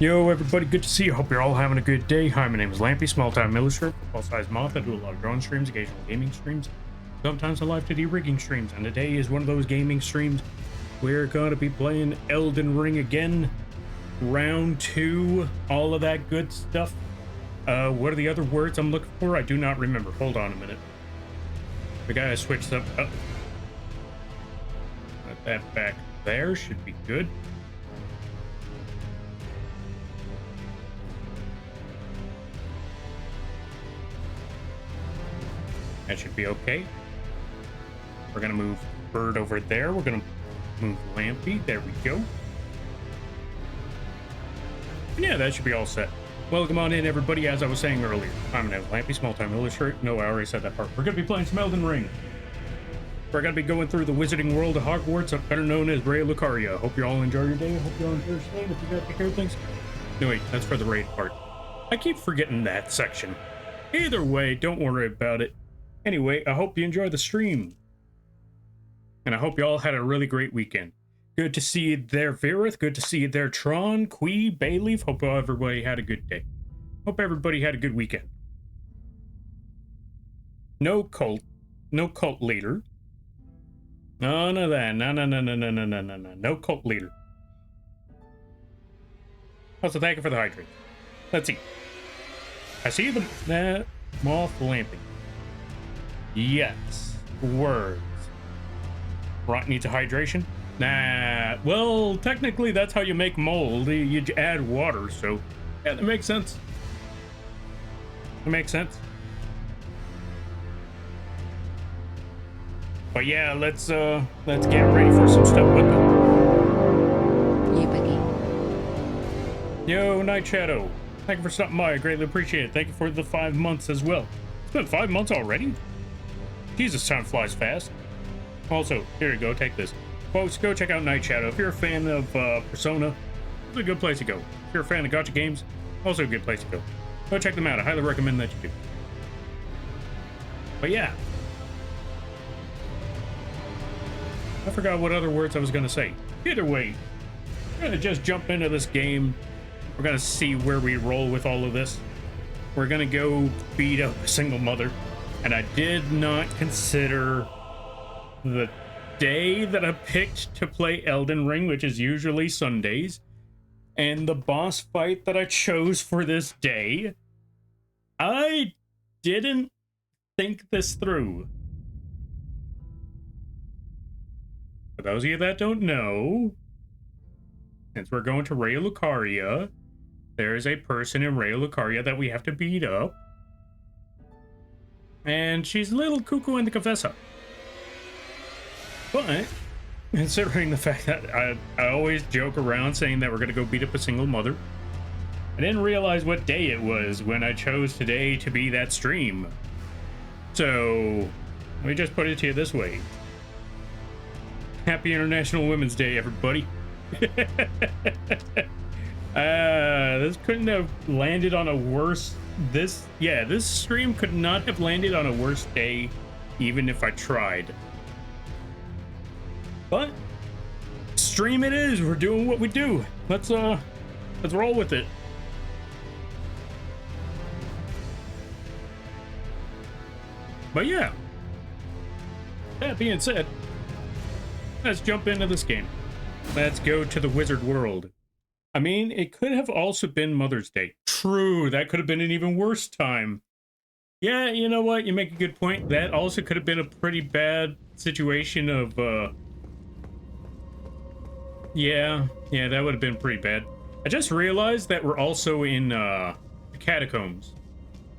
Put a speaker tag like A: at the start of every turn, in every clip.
A: Yo, everybody, good to see you. Hope you're all having a good day. Hi, my name is Lampy, small-time illustrator, football-sized moth. I do a lot of drone streams, occasional gaming streams, sometimes a live 2D rigging streams, and today is one of those gaming streams. We're going to be playing Elden Ring again, round 2, all of that good stuff. What are the other words I'm looking for? I do not remember. Hold on a minute. We gotta switch up. Oh. Put that back there. Should be good. That should be okay. We're gonna move Bird over there. We're gonna move Lampy. There we go. Yeah, that should be all set. Welcome on in, everybody. As I was saying earlier, I'm gonna have Lampy, small-time illustrator. No, I already said that part. We're gonna be playing some Elden Ring. We're gonna be going through the wizarding world of Hogwarts, better known as Raya Lucaria. Hope you all enjoy your day. Hope you all enjoy your stay. If you got to hear things. No, wait, that's for the raid part. I keep forgetting that section. Either way, don't worry about it. Anyway, I hope you enjoy the stream. And I hope you all had a really great weekend. Good to see you there, Verith. Good to see you there, Tron, Quee, Bayleaf. Hope everybody had a good day. Hope everybody had a good weekend. No cult leader. None of that. No. No cult leader. Also, thank you for the hydrate. Let's see. I see the moth lamping. Yes. Words. Rot needs a hydration? Nah. Well, technically, that's how you make mold. You add water, so yeah, that makes sense. That makes sense. But yeah, let's get ready for some stuff with them. Yo, Night Shadow. Thank you for stopping by. I greatly appreciate it. Thank you for the 5 months as well. It's been 5 months already? Jesus, time flies fast. Also, here you go, take this. Folks, go check out Night Shadow. If you're a fan of Persona, it's a good place to go. If you're a fan of gacha games, also a good place to go. Go check them out. I highly recommend that you do. But yeah. I forgot what other words I was going to say. Either way, we're going to just jump into this game. We're going to see where we roll with all of this. We're going to go beat up a single mother. And I did not consider the day that I picked to play Elden Ring, which is usually Sundays, and the boss fight that I chose for this day. I didn't think this through. For those of you that don't know, since we're going to Raya Lucaria, there is a person in Raya Lucaria that we have to beat up. And she's a little cuckoo in the confessa. But, considering the fact that I always joke around saying that we're going to go beat up a single mother, I didn't realize what day it was when I chose today to be that stream. So, let me just put it to you this way. Happy International Women's Day, everybody. This couldn't have landed on a worse... This stream could not have landed on a worse day, even if I tried. But stream it is. We're doing what we do. Let's roll with it. But yeah. That being said, let's jump into this game. Let's go to the wizard world. I mean, it could have also been Mother's Day. True, that could have been an even worse time. Yeah, you know what? You make a good point. That also could have been a pretty bad situation of, Yeah, that would have been pretty bad. I just realized that we're also in, the catacombs.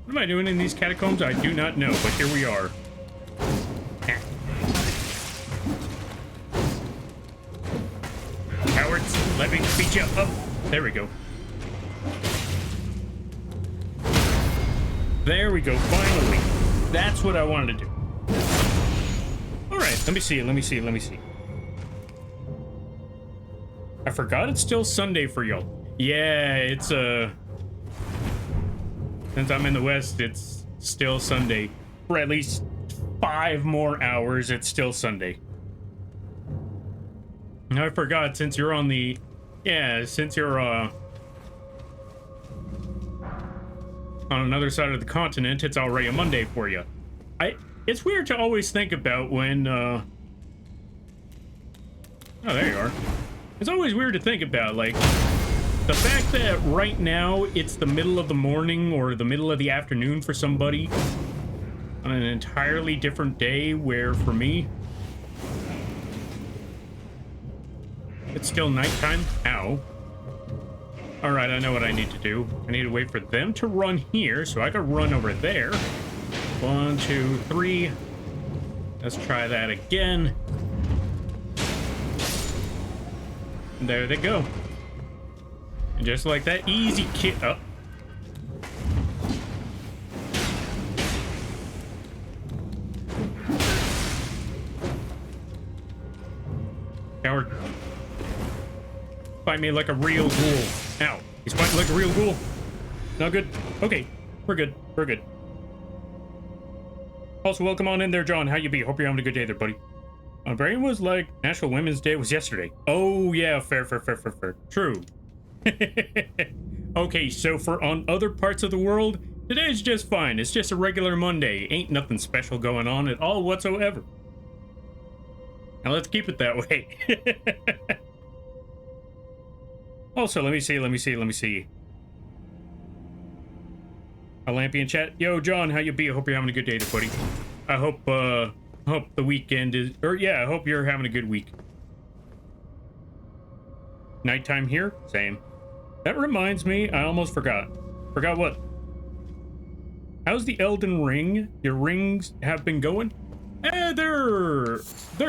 A: What am I doing in these catacombs? I do not know, but here we are. Cowards, let me beat you up. Oh, there we go. There we go, finally. That's what I wanted to do. Alright, let me see. I forgot it's still Sunday for y'all. Yeah, it's, since I'm in the West, it's still Sunday. For at least 5 more hours, it's still Sunday. I forgot, since you're on the... Yeah, since you're, on another side of the continent, it's already a Monday for you. It's weird to always think about when, oh, there you are. It's always weird to think about, like, the fact that right now it's the middle of the morning or the middle of the afternoon for somebody on an entirely different day, where for me, it's still nighttime. Ow. All right, I know what I need to do. I need to wait for them to run here so I can run over there. 1, 2, 3. Let's try that again. And there they go. And just like that, easy kit up. Coward. Fight me like a real ghoul. Ow. He's fighting like a real ghoul. Not good. Okay. We're good. We're good. Also, welcome on in there, John. How you be? Hope you're having a good day there, buddy. My brain was like National Women's Day was yesterday. Oh, yeah. Fair. True. Okay, so for on other parts of the world, today's just fine. It's just a regular Monday. Ain't nothing special going on at all whatsoever. Now let's keep it that way. Also, let me see. A Lampion chat. Yo, John, how you be? I hope you're having a good day there, buddy. I hope the weekend is, or yeah, I hope you're having a good week. Nighttime here? Same. That reminds me, I almost forgot. Forgot what? How's the Elden Ring? Your rings have been going? They're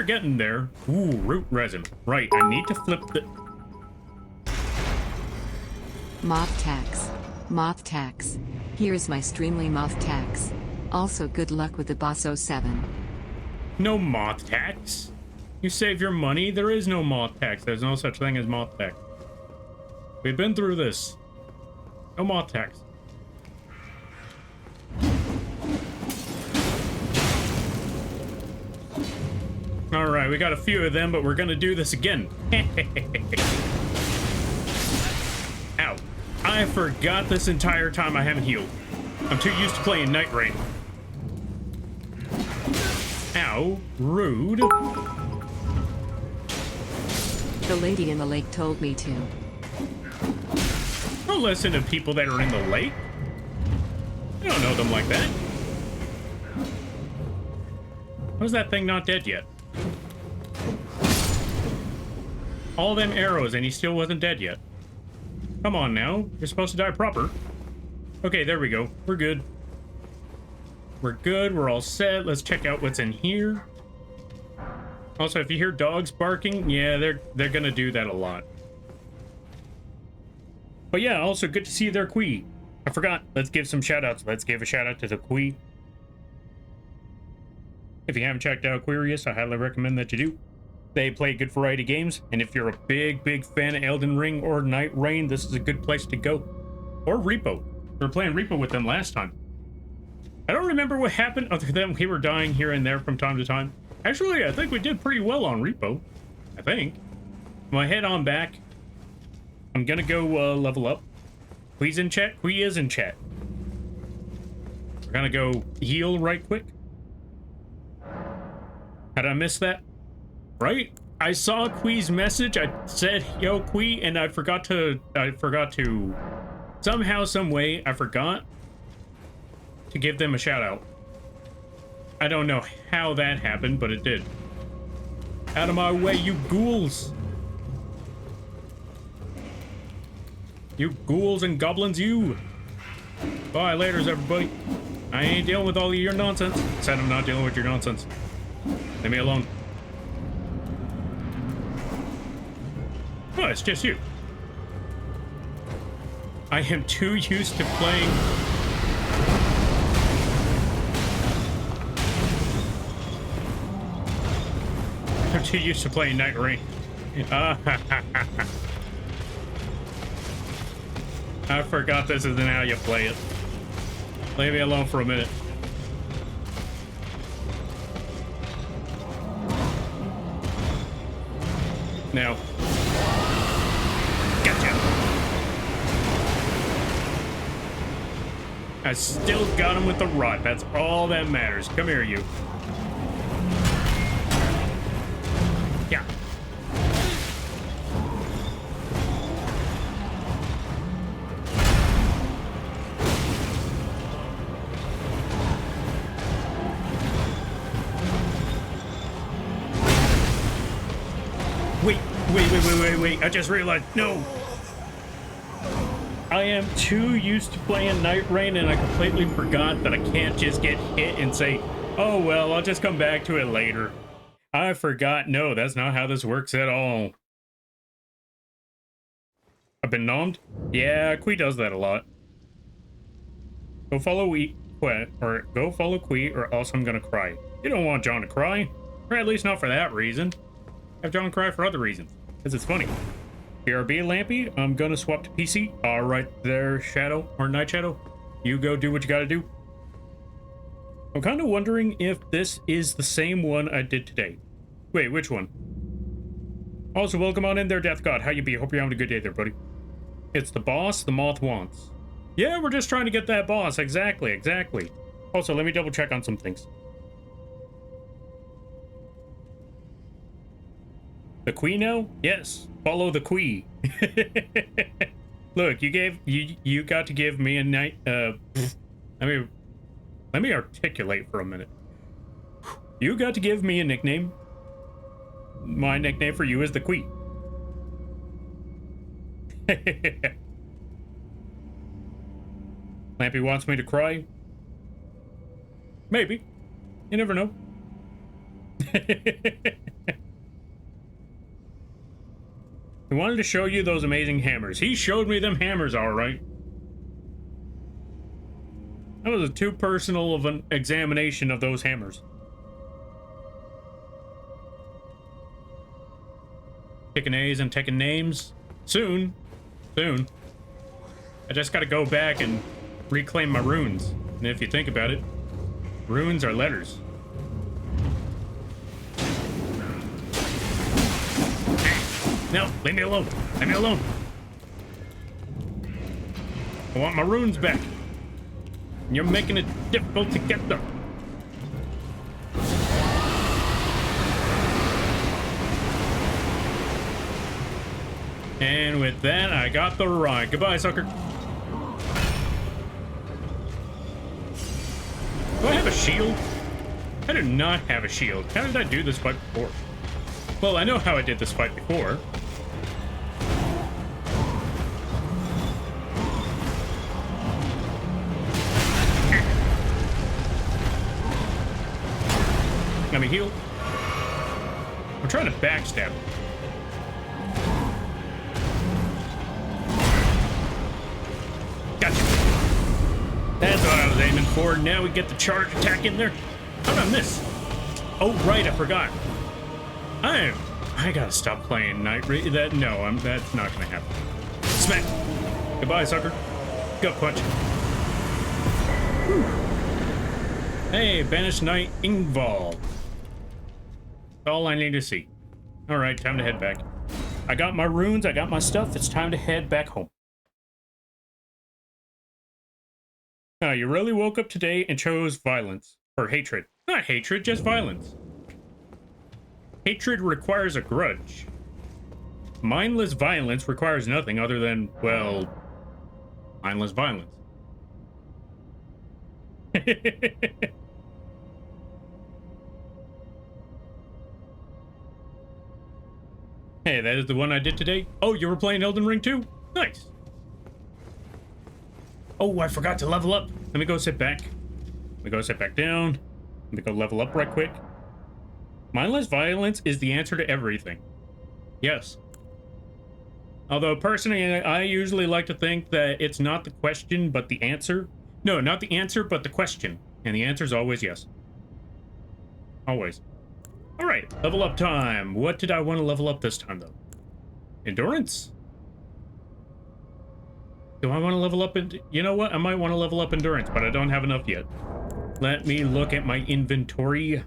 A: getting there. Ooh, root resin. Right, I need to flip the...
B: Moth tax. Here's my Streamly moth tax. Also, good luck with the Boss 07.
A: No moth tax. You save your money. There is no moth tax. There's no such thing as moth tax. We've been through this. No moth tax. All right, we got a few of them, but we're gonna do this again. Ow. I forgot this entire time I haven't healed. I'm too used to playing Night Rain. Ow. Rude.
B: The lady in the lake told me to.
A: Don't listen to people that are in the lake. I don't know them like that. How's that thing not dead yet? All them arrows and he still wasn't dead yet. Come on now. You're supposed to die proper. Okay, there we go. We're good. We're good. We're all set. Let's check out what's in here. Also, if you hear dogs barking, yeah, they're gonna do that a lot. But yeah, also good to see their Quee. I forgot. Let's give some shout outs. Let's give a shout out to the Quee. If you haven't checked out Quirius, I highly recommend that you do. They play good variety games, and if you're a big fan of Elden Ring or Night Rain, this is a good place to go. Or Repo. We were playing Repo with them last time. I don't remember what happened other than we were dying here and there from time to time. Actually, I think we did pretty well on Repo. I think. I'm gonna head on back. I'm gonna go level up. Quee's in chat? Quee is in chat. We're gonna go heal right quick. How did I miss that? Right? I saw Quee's message. I said, yo, Quee, and I forgot to somehow, some way, I forgot to give them a shout out. I don't know how that happened, but it did. Out of my way, you ghouls. You ghouls and goblins, you. Bye, laters, everybody. I ain't dealing with all of your nonsense. Said I'm not dealing with your nonsense. Leave me alone. Oh, it's just you. I am too used to playing... I'm too used to playing Night Rain. I forgot this isn't how you play it. Leave me alone for a minute. Now. Gotcha. I still got him with the rod. That's all that matters. Come here, you. Yeah. Wait. I just realized. No. I am too used to playing Night Rain, and I completely forgot that I can't just get hit and say, oh, well, I'll just come back to it later. I forgot. No, that's not how this works at all. I've been nommed? Yeah, Qui does that a lot. Go follow go follow Qui, or else I'm gonna cry. You don't want John to cry. Or at least not for that reason. Have John cry for other reasons. Because it's funny. BRB, Lampy, I'm gonna swap to PC. Alright there, Shadow, or Night Shadow. You go do what you gotta do. I'm kind of wondering if this is the same one I did today. Wait, which one? Also, welcome on in there, Death God. How you be? Hope you're having a good day there, buddy. It's the boss the moth wants. Yeah, we're just trying to get that boss. Exactly. Also, let me double check on some things. The Queen now? Yes. Follow the Queen. Look, you got to give me a night. Let me articulate for a minute. You got to give me a nickname. My nickname for you is the Queen. Lampy wants me to cry. Maybe. You never know. He wanted to show you those amazing hammers. He showed me them hammers, all right. That was too personal of an examination of those hammers. Taking A's and taking names. Soon. I just gotta go back and reclaim my runes. And if you think about it, runes are letters. No, leave me alone. Leave me alone. I want my runes back. And you're making it difficult to get them. And with that, I got the ride. Goodbye, sucker. Do I have a shield? I do not have a shield. How did I do this fight before? Well, I know how I did this fight before. Let me heal. I'm trying to backstab him. Gotcha. That's what I was aiming for. Now we get the charge attack in there. How did I miss? Oh, right, I forgot. I gotta stop playing Night Raid. That's not gonna happen. Smack. Goodbye, sucker. Gut punch. Whew. Hey, Banished Knight Ingval. That's all I need to see. All right, time to head back. I got my runes. I got my stuff. It's time to head back home. Now, you really woke up today and chose violence. Or hatred. Not hatred, just violence. Hatred requires a grudge. Mindless violence requires nothing other than, well, mindless violence. Hey, that is the one I did today? Oh, you were playing Elden Ring too? Nice. Oh, I forgot to level up. Let me go sit back. Let me go sit back down. Let me go level up right quick. Mindless violence is the answer to everything. Yes. Although, personally, I usually like to think that it's not the question, but the answer. No, not the answer, but the question. And the answer is always yes. Always. All right, level up time. What did I want to level up this time, though? Endurance? Do I want to level up? You know what? I might want to level up endurance, but I don't have enough yet. Let me look at my inventory.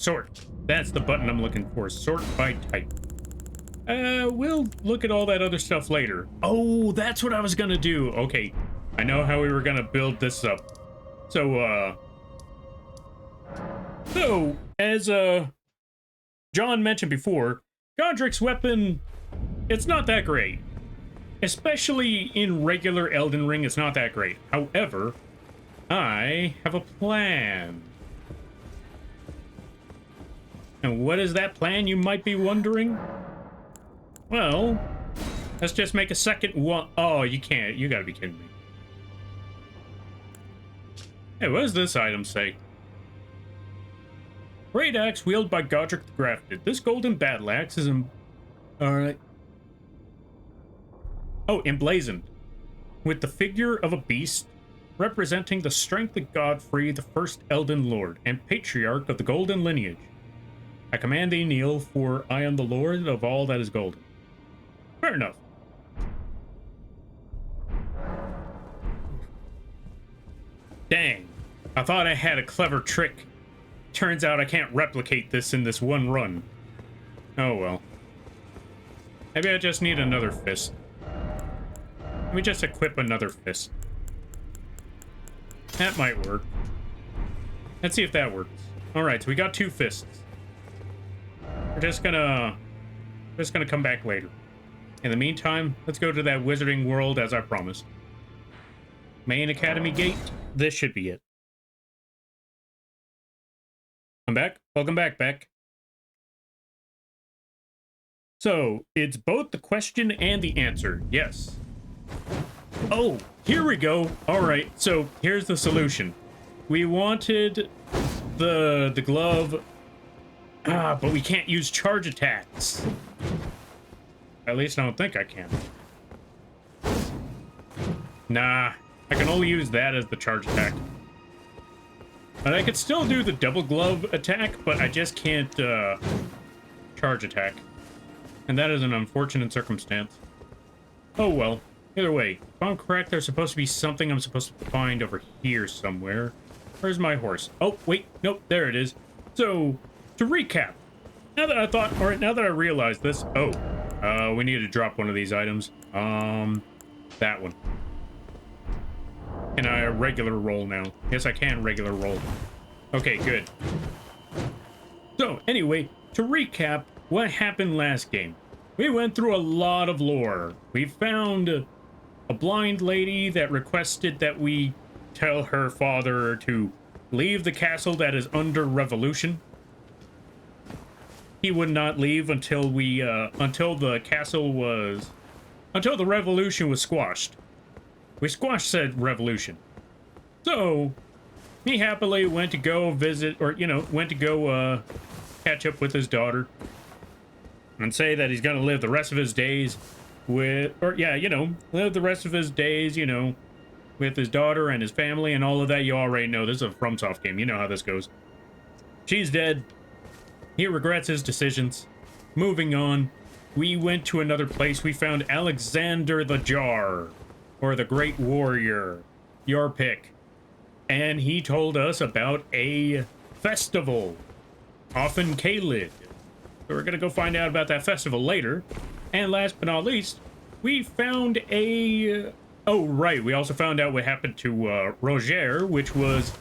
A: Sort. That's the button I'm looking for. Sort by type. We'll look at all that other stuff later. Oh, that's what I was gonna do. Okay, I know how we were gonna build this up. So, as, John mentioned before, Godric's weapon, it's not that great. Especially in regular Elden Ring, it's not that great. However, I have a plan. And what is that plan, you might be wondering? Well, let's just make a second one. Oh, you can't. You gotta be kidding me. Hey, what does this item say? Great axe wielded by Godric the Grafted. This golden battle axe is alright. Oh, emblazoned. With the figure of a beast representing the strength of Godfrey, the first Elden Lord, and patriarch of the golden lineage. I command thee kneel, for I am the Lord of all that is golden. Fair enough. Dang. I thought I had a clever trick. Turns out I can't replicate this in this one run. Oh well. Maybe I just need another fist. Let me just equip another fist. That might work. Let's see if that works. Alright, so we got 2 fists. We're just gonna come back later. In the meantime, let's go to that wizarding world as I promised. Main Academy gate. This should be it. I'm back. Welcome back, Beck. So, it's both the question and the answer. Yes. Oh, here we go. All right, so here's the solution. We wanted the glove, but we can't use charge attacks. At least I don't think I can. Nah, I can only use that as the charge attack. But I could still do the double glove attack, but I just can't charge attack. And that is an unfortunate circumstance. Oh well. Either way, if I'm correct, there's supposed to be something I'm supposed to find over here somewhere. Where's my horse? Oh, wait, nope, there it is. So, to recap, now that I realized this, we need to drop one of these items. That one. Can I regular roll now? Yes, I can regular roll. Okay, good. So, anyway, to recap what happened last game. We went through a lot of lore. We found a blind lady that requested that we tell her father to leave the castle that is under revolution. He would not leave until until the revolution was squashed. We squashed said revolution. So, he happily went to go visit, or, went to go, catch up with his daughter. And say that he's gonna live the rest of his days live the rest of his days, with his daughter and his family and all of that. You already know, this is a FromSoft game. You know how this goes. She's dead. He regrets his decisions. Moving on, we went to another place. We found Alexander the Jar, or the Great Warrior, your pick. And he told us about a festival, often Kalid. So we're gonna go find out about that festival later. And last but not least, we found a... Oh, right, we also found out what happened to Roger, which was...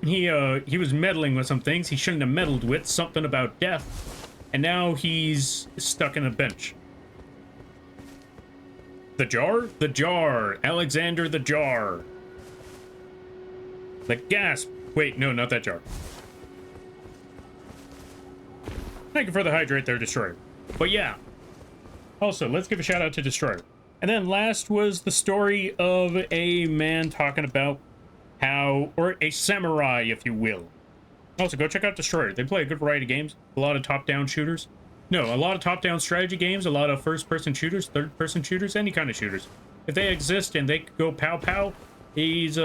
A: He was meddling with some things he shouldn't have meddled with, something about death, and now he's stuck in a bench. The Jar? The Jar! Alexander the Jar! The gasp! Wait, no, not that jar. Thank you for the hydrate there, Destroyer. But yeah. Also, let's give a shout out to Destroyer. And then last was the story of a man talking about how, or a samurai, if you will. Also, go check out Destroyer. They play a good variety of games. A lot of top-down shooters. No, a lot of top-down strategy games, a lot of first-person shooters, third-person shooters, any kind of shooters. If they exist and they go pow-pow, he's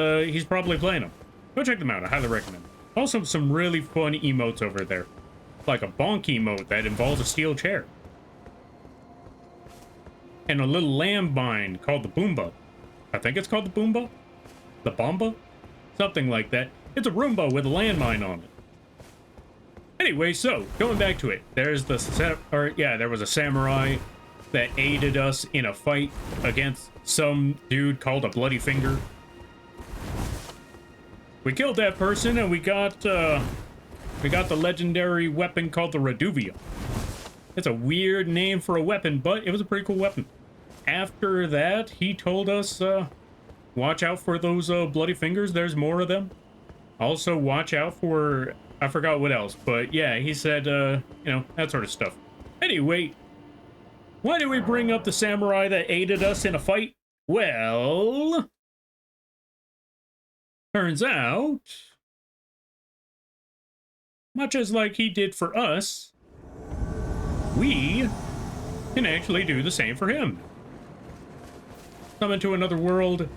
A: probably playing them. Go check them out. I highly recommend. Also, some really fun emotes over there. Like a bonk emote that involves a steel chair. And a little landmine called the Boomba. I think it's called the Boomba? The Bomba? Something like that. It's a Roomba with a landmine on it. Anyway, so going back to it, there's there was a samurai that aided us in a fight against some dude called a Bloody Finger. We killed that person, and we got the legendary weapon called the Reduvia. It's a weird name for a weapon, but it was a pretty cool weapon. After that, he told us, watch out for those Bloody Fingers. There's more of them. Also, watch out for, I forgot what else, but yeah, he said, you know, that sort of stuff. Anyway, why did we bring up the samurai that aided us in a fight? Well, turns out, much as like he did for us, we can actually do the same for him. Summon to another world.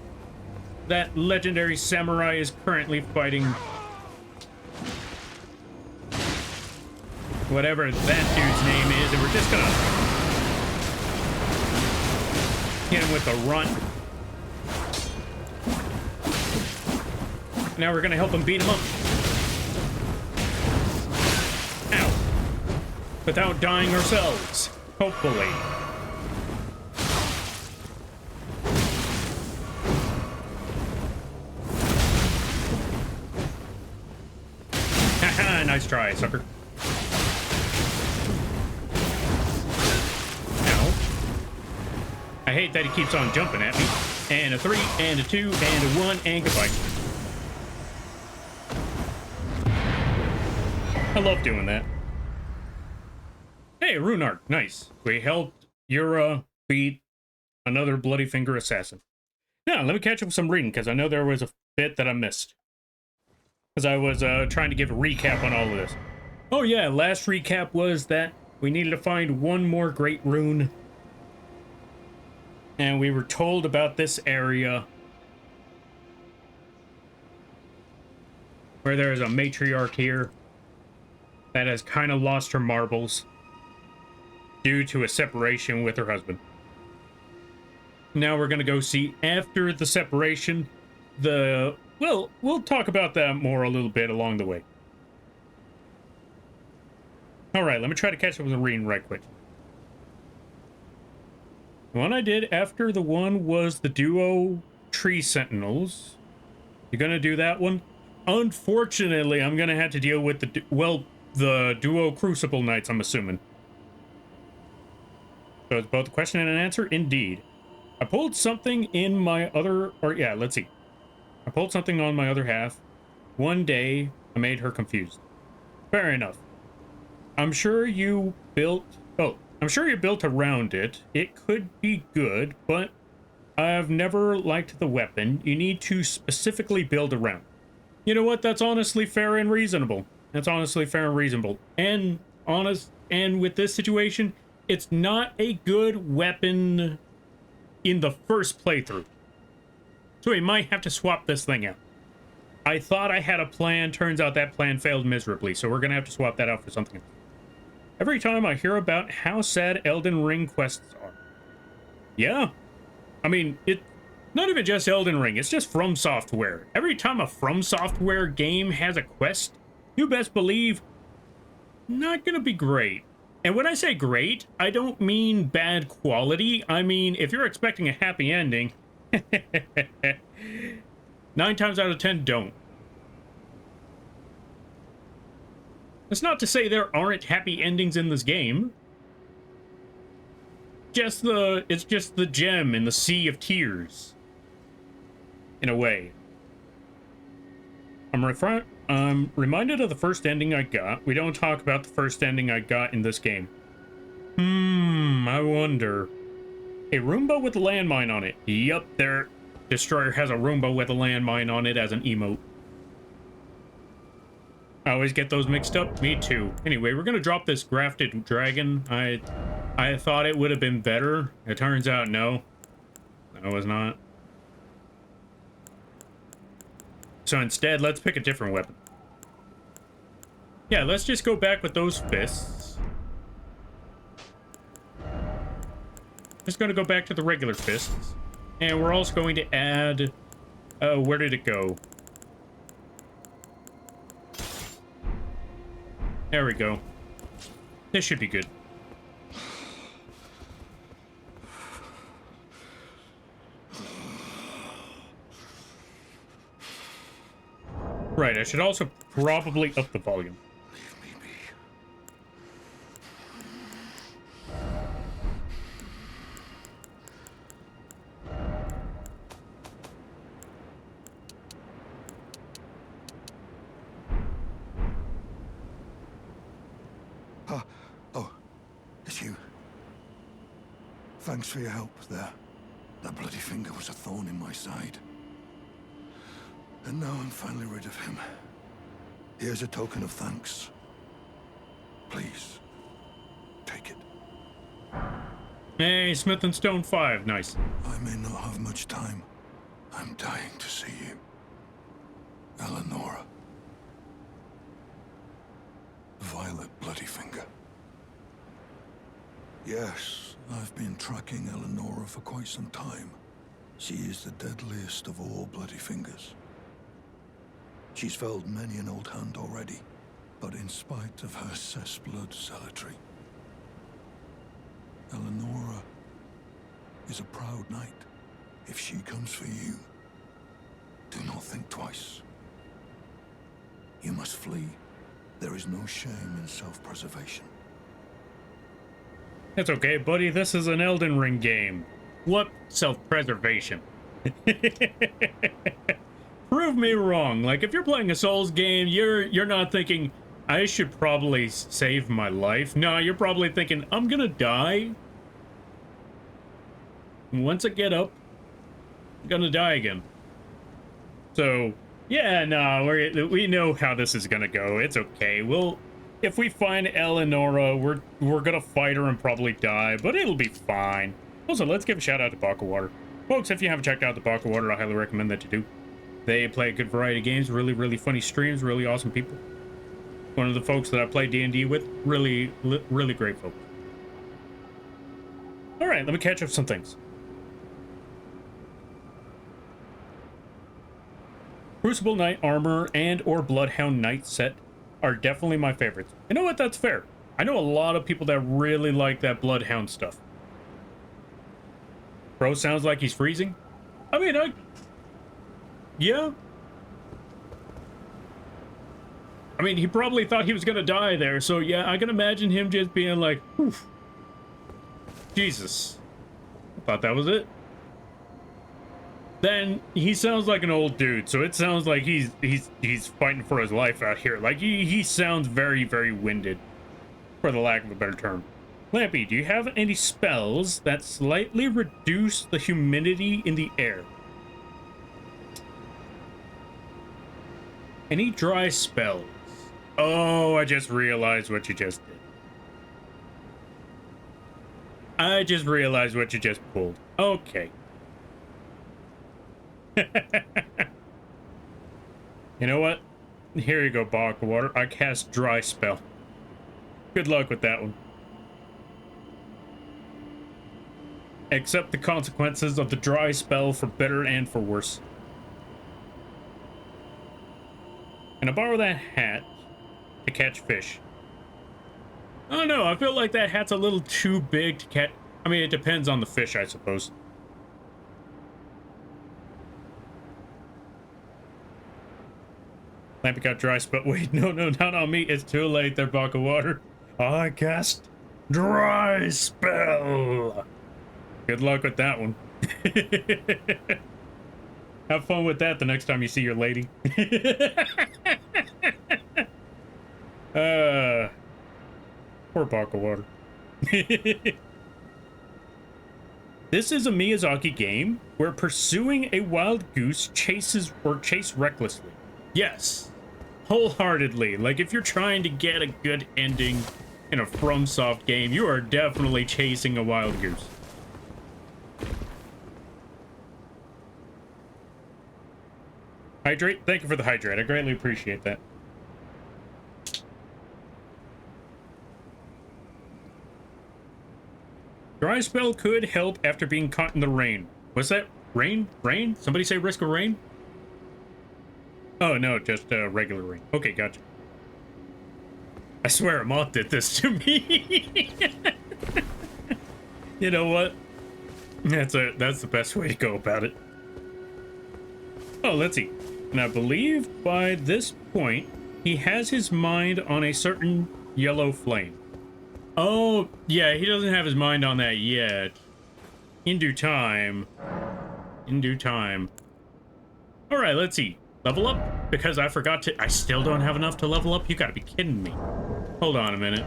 A: That legendary samurai is currently fighting whatever that dude's name is, and we're just gonna hit him with a runt. Now we're gonna help him beat him up. Ow. Without dying ourselves, hopefully. Haha, nice try, sucker. Ow. I hate that he keeps on jumping at me. And a 3, and a 2, and a 1, and goodbye. I love doing that. Hey, rune art, nice. We helped Yura beat another Bloody Finger assassin. Now, let me catch up with some reading, because I know there was a bit that I missed. Because I was trying to give a recap on all of this. Oh yeah, last recap was that we needed to find one more great rune. And we were told about this area where there is a matriarch here that has kind of lost her marbles due to a separation with her husband. Now we're going to go see after the separation well, we'll talk about that more a little bit along the way. Alright, let me try to catch up with the reading right quick. The one I did after the one was the duo Tree Sentinels. You're gonna do that one? Unfortunately, I'm gonna have to deal with the duo Crucible Knights, I'm assuming. So it's both a question and an answer? Indeed. I pulled something in my other... let's see. I pulled something on my other half. One day, I made her confused. Fair enough. I'm sure you built around it. It could be good, but I've never liked the weapon. You need to specifically build around. You know what? That's honestly fair and reasonable. That's honestly fair and reasonable. And with this situation, it's not a good weapon in the first playthrough. So we might have to swap this thing out. I thought I had a plan. Turns out that plan failed miserably. So we're going to have to swap that out for something else. Every time I hear about how sad Elden Ring quests are. Yeah. I mean, it's not even just Elden Ring. It's just From Software. Every time a From Software game has a quest, you best believe not going to be great. And when I say great, I don't mean bad quality. I mean, if you're expecting a happy ending... 9 times out of 10 don't. That's not to say there aren't happy endings in this game. It's just the gem in the sea of tears. In a way. I'm reminded of the first ending I got. We don't talk about the first ending I got in this game. I wonder... A Roomba with a landmine on it. Yup, their destroyer has a Roomba with a landmine on it as an emote. I always get those mixed up. Me too. Anyway, we're gonna drop this grafted dragon. I thought it would have been better. It turns out no. No, it's not. So instead, let's pick a different weapon. Yeah, let's just go back with those fists. Just going to go back to the regular fists. And we're also going to add... where did it go? There we go. This should be good. Right, I should also probably up the volume.
C: Leave me be. Oh, it's you. Thanks for your help there. That bloody finger was a thorn in my side. And now I'm finally rid of him. Here's a token of thanks. Please, take it.
A: Hey, Smith and Stone 5, nice.
C: I may not have much time. I'm dying to see you. Eleonora. Violet Bloodyfinger. Yes, I've been tracking Eleonora for quite some time. She is the deadliest of all Bloodyfingers. She's felled many an old hand already, but in spite of her cessblood zealotry, Eleonora is a proud knight. If she comes for you, do not think twice. You must flee. There is no shame in self-preservation.
A: That's okay, buddy. This is an Elden Ring game. What self-preservation? Prove me wrong. Like, if you're playing a Souls game, you're not thinking, I should probably save my life. No, you're probably thinking, I'm gonna die. Once I get up, I'm gonna die again. So, yeah, no, we know how this is gonna go. It's okay. If we find Eleonora, we're gonna fight her and probably die, but it'll be fine. Also, let's give a shout out to Baka Water. Folks, if you haven't checked out the Baka Water, I highly recommend that you do. They play a good variety of games, really, really funny streams, really awesome people. One of the folks that I play D&D with, really, really great folks. All right, let me catch up some things. Crucible Knight armor and or Bloodhound Knight set are definitely my favorites. You know what? That's fair. I know a lot of people that really like that Bloodhound stuff. Bro sounds like he's freezing. I mean, yeah. I mean, he probably thought he was gonna die there, so yeah, I can imagine him just being like, oof. Jesus. I thought that was it. Then he sounds like an old dude, so it sounds like he's fighting for his life out here. Like he sounds very, very winded, for the lack of a better term. Lampy, do you have any spells that slightly reduce the humidity in the air? Any dry spells? Oh, I just realized what you just did. I just realized what you just pulled. Okay. You know what? Here you go, Baka Water. I cast dry spell. Good luck with that one. Accept the consequences of the dry spell for better and for worse. Can I borrow that hat to catch fish? I don't know. I feel like that hat's a little too big to catch. I mean, it depends on the fish, I suppose. Lampy got dry spell. Wait, no, not on me. It's too late there, Baka Water. I cast dry spell. Good luck with that one. Have fun with that the next time you see your lady. Poor Baka Water. This is a Miyazaki game where pursuing a wild goose chase recklessly. Yes, wholeheartedly. Like, if you're trying to get a good ending in a FromSoft game, you are definitely chasing a wild goose. Hydrate? Thank you for the hydrate. I greatly appreciate that. Dry spell could help after being caught in the rain. What's that? Rain? Rain? Somebody say risk of rain? Oh, no, just regular rain. Okay, gotcha. I swear a moth did this to me. You know what? That's the best way to go about it. Oh, let's see. And I believe by this point, he has his mind on a certain yellow flame. Oh, yeah, he doesn't have his mind on that yet. In due time. In due time. All right, let's see. Level up? Because I forgot to... I still don't have enough to level up? You gotta be kidding me. Hold on a minute.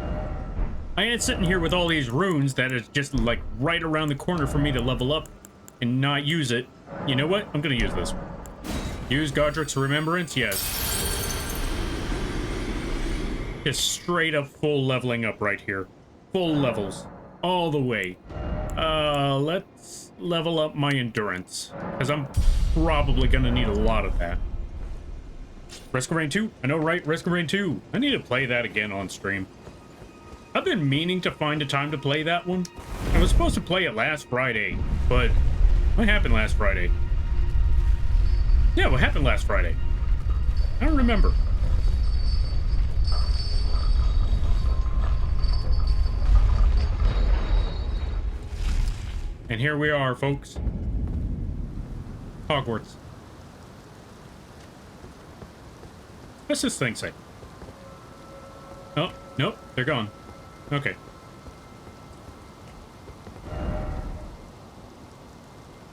A: I ain't sitting here with all these runes that is just, like, right around the corner for me to level up and not use it. You know what? I'm gonna use this one. Use Godric's Remembrance? Yes. Just straight up full leveling up right here. Full levels. All the way. Let's level up my endurance. Because I'm probably gonna need a lot of that. Risk of Rain 2? I know, right? Risk of Rain 2. I need to play that again on stream. I've been meaning to find a time to play that one. I was supposed to play it last Friday, but what happened last Friday? Yeah, what happened last Friday? I don't remember. And here we are, folks. Hogwarts. What's this thing say? Oh, nope, they're gone. Okay.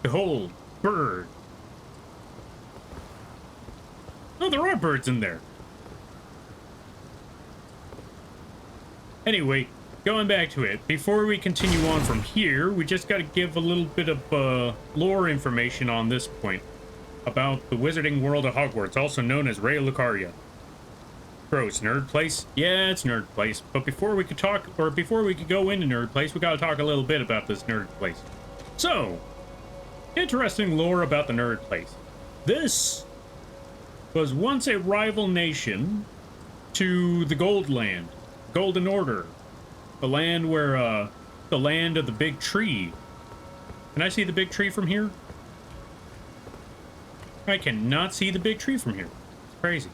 A: Behold, bird. Oh, there are birds in there. Anyway, going back to it, before we continue on from here, we just got to give a little bit of lore information on this point about the Wizarding World of Hogwarts, also known as Ray Lucaria. Gross, Nerd Place? Yeah, it's Nerd Place. But before we could talk, or before we could go into Nerd Place, we gotta talk a little bit about this Nerd Place. So, interesting lore about the Nerd Place. This was once a rival nation to the Gold Land, Golden Order, the land where, the land of the big tree. Can I see the big tree from here? I cannot see the big tree from here. It's crazy.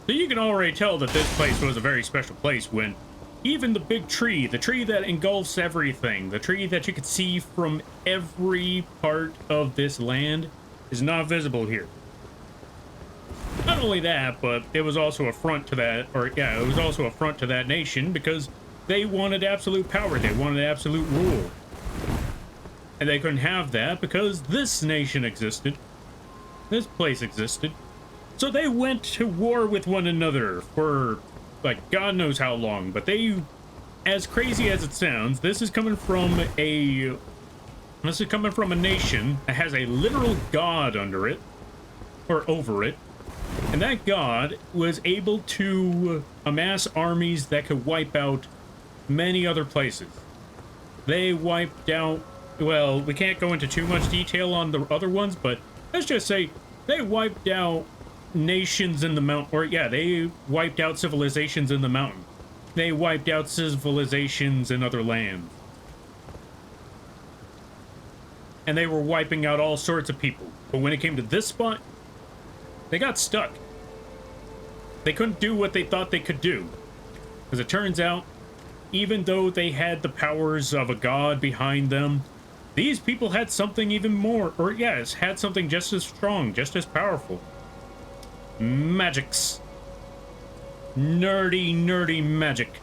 A: So you can already tell that this place was a very special place when even the big tree, the tree that engulfs everything, the tree that you could see from every part of this land, is not visible here. Not only that, but it was also a front to that, or yeah, it was also a front to that nation because they wanted absolute power, they wanted absolute rule. And they couldn't have that because this nation existed. This place existed. So they went to war with one another for, like, God knows how long. But they, as crazy as it sounds, this is coming from a nation that has a literal god under it, or over it. And that god was able to amass armies that could wipe out many other places. They wiped out, well, we can't go into too much detail on the other ones, but let's just say they wiped out nations in the mountain, or yeah, they wiped out civilizations in the mountain. They wiped out civilizations in other lands. And they were wiping out all sorts of people. But when it came to this spot, they got stuck. They couldn't do what they thought they could do. As it turns out, even though they had the powers of a god behind them, these people had something even more, or yes, had something just as strong, just as powerful. Magics. Nerdy, nerdy magic.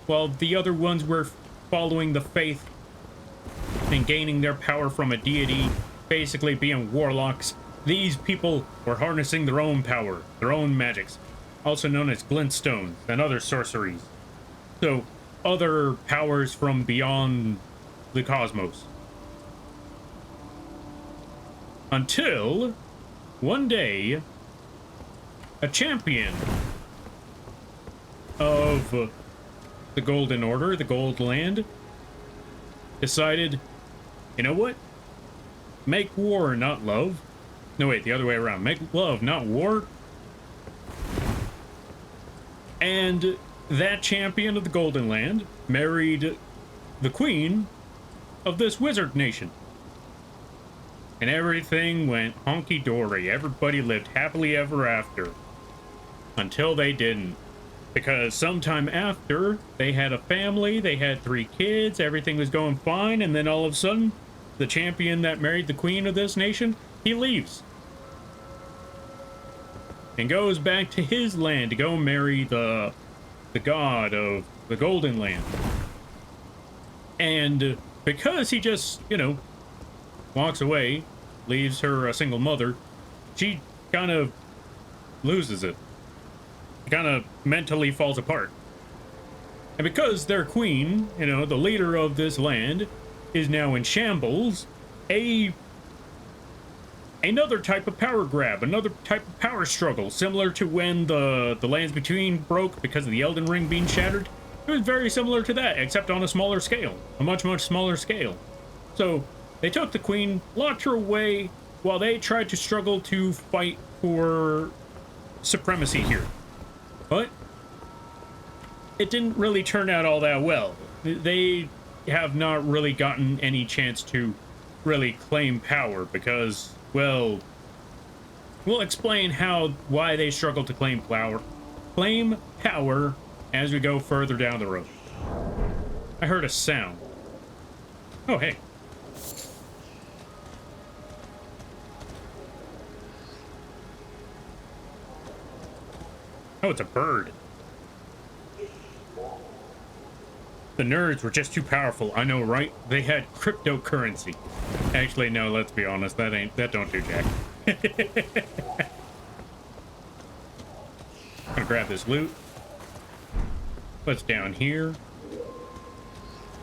A: While the other ones were following the faith and gaining their power from a deity, basically being warlocks, these people were harnessing their own power, their own magics, also known as glintstones and other sorceries. So, other powers from beyond the cosmos. Until one day, a champion of the Golden Order, the Gold Land, decided, you know what? Make war, not love. No, wait, the other way around. Make love, not war. And that champion of the Golden Land married the queen of this wizard nation. And everything went honky-dory. Everybody lived happily ever after. Until they didn't. Because sometime after, they had a family, they had 3 kids, everything was going fine, and then all of a sudden, the champion that married the queen of this nation, he leaves. And goes back to his land to go marry the god of the Golden Land. And because he just, you know, walks away, leaves her a single mother, she kind of loses it. Kind of mentally falls apart. And because their queen, you know, the leader of this land, is now in shambles, another type of power grab, another type of power struggle, similar to when the lands between broke because of the Elden Ring being shattered. It was very similar to that, except on a smaller scale, a much, much smaller scale. So they took the queen, locked her away, while they tried to struggle to fight for supremacy here. But it didn't really turn out all that well. They have not really gotten any chance to really claim power because, well, we'll explain why they struggle to claim power as we go further down the road. I heard a sound. Oh, hey. Oh, it's a bird. The nerds were just too powerful. I know, right? They had cryptocurrency. Actually, no, let's be honest. That don't do jack. I'm gonna grab this loot. What's down here?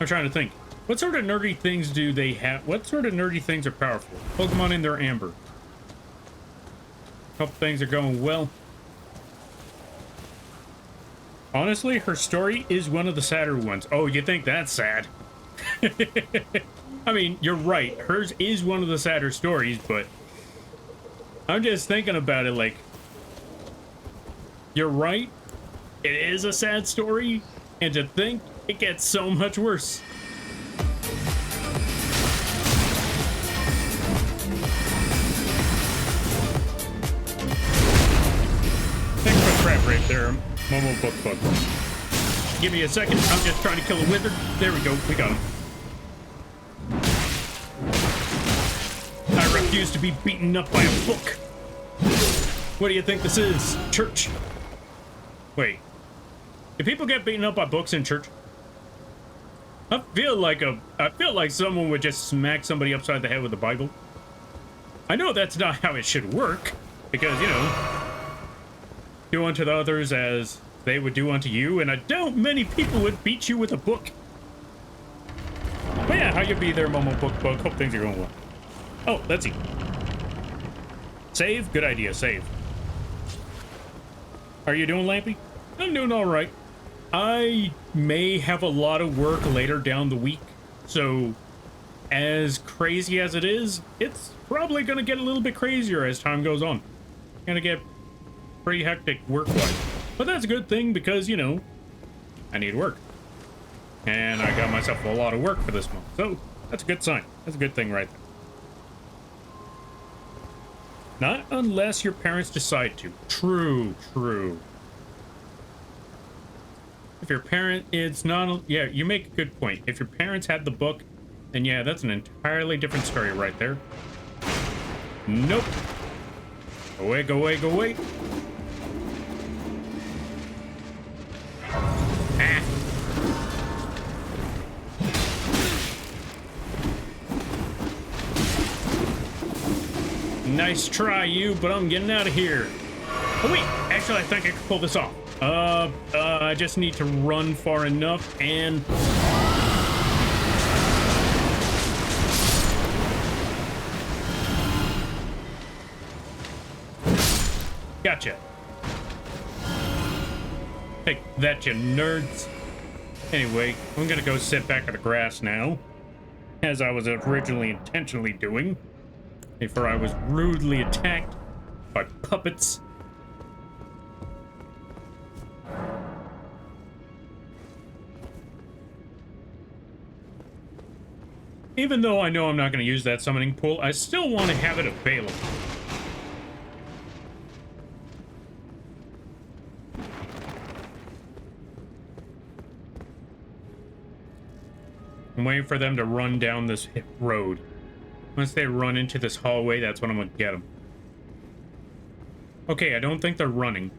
A: I'm trying to think. What sort of nerdy things do they have? What sort of nerdy things are powerful? Pokemon in their amber. Hope things are going well. Honestly, her story is one of the sadder ones. Oh, you think that's sad? I mean, you're right. Hers is one of the sadder stories, but I'm just thinking about it like, you're right. It is a sad story, and to think it gets so much worse. Thanks for the crap right there, Momo Book Bug. Give me a second. I'm just trying to kill a wizard. There we go. We got him. I refuse to be beaten up by a book. What do you think this is? Church? Wait. Do people get beaten up by books in church? I feel like someone would just smack somebody upside the head with the Bible. I know that's not how it should work, because, you know, do unto the others as they would do unto you, and I doubt many people would beat you with a book. But yeah, how you be there, Momo Book Bug? Hope things are going well. Oh, let's see. Save? Good idea, save. Are you doing, Lampy? I'm doing all right. I may have a lot of work later down the week, so as crazy as it is, it's probably going to get a little bit crazier as time goes on. Going to get pretty hectic work-wise. But that's a good thing because, you know, I need work. And I got myself a lot of work for this month, so that's a good sign. That's a good thing right there. Not unless your parents decide to. True, true. If your parent, it's not, yeah, you make a good point. If your parents had the book, then yeah, that's an entirely different story right there. Nope. Go away, go away, go away. Ah. Nice try, you, but I'm getting out of here. Oh, wait, actually, I think I can pull this off. I just need to run far enough and... Gotcha. Take that, you nerds. Anyway, I'm gonna go sit back in the grass now, as I was originally intentionally doing, before I was rudely attacked by puppets. Even though I know I'm not going to use that summoning pool, I still want to have it available. I'm waiting for them to run down this road. Once they run into this hallway, that's when I'm gonna get them. Okay, I don't think they're running.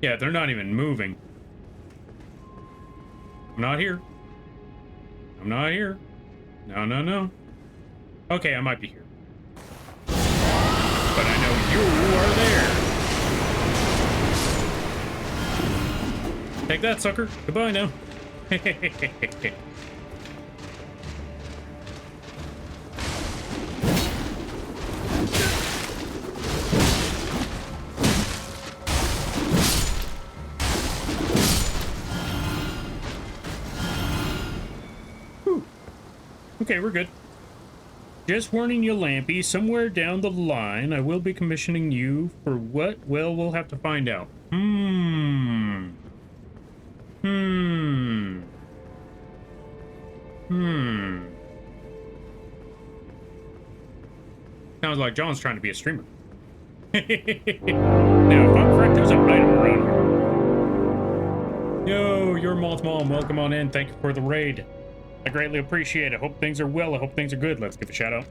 A: Yeah, they're not even moving. I'm not here. I'm not here. No, no, no. Okay, I might be here. But I know you are there. Take that, sucker. Goodbye now. Okay, we're good. Just warning you, Lampy, somewhere down the line, I will be commissioning you for what? Well, we'll have to find out. Sounds like John's trying to be a streamer. Now, if I'm correct, there's an item around here. Yo, your Moth Mom, welcome on in. Thank you for the raid. I greatly appreciate it. Hope things are well. I hope things are good. Let's give a shout out.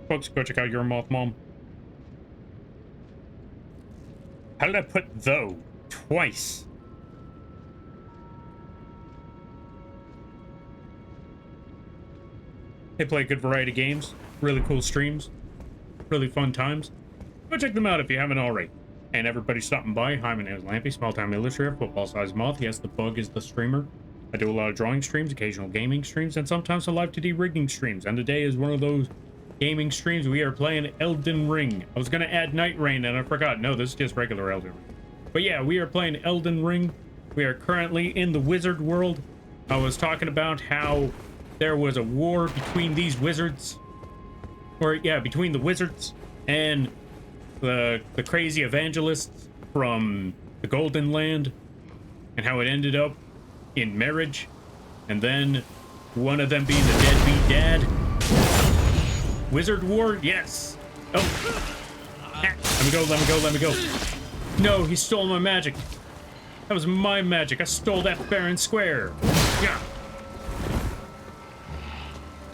A: Folks, go check out your Moth Mom. How did I put though twice? They play a good variety of games, really cool streams, really fun times. Go check them out if you haven't already. And everybody stopping by. Hi, my name is Lampy, small-time illustrator, football-sized moth. Yes, the bug is the streamer. I do a lot of drawing streams, occasional gaming streams, and sometimes some live 2D rigging streams. And today is one of those gaming streams. We are playing Elden Ring. I was going to add Night Rain, and I forgot. No, this is just regular Elden Ring. But yeah, we are playing Elden Ring. We are currently in the wizard world. I was talking about how there was a war between these wizards. Or, yeah, between the wizards and the crazy evangelists from the Golden Land. And how it ended up in marriage, and then one of them being the deadbeat dad. Wizard war, yes. Oh, let me go, let me go, let me go. No, he stole my magic. That was my magic. I stole that fair and square. Yeah.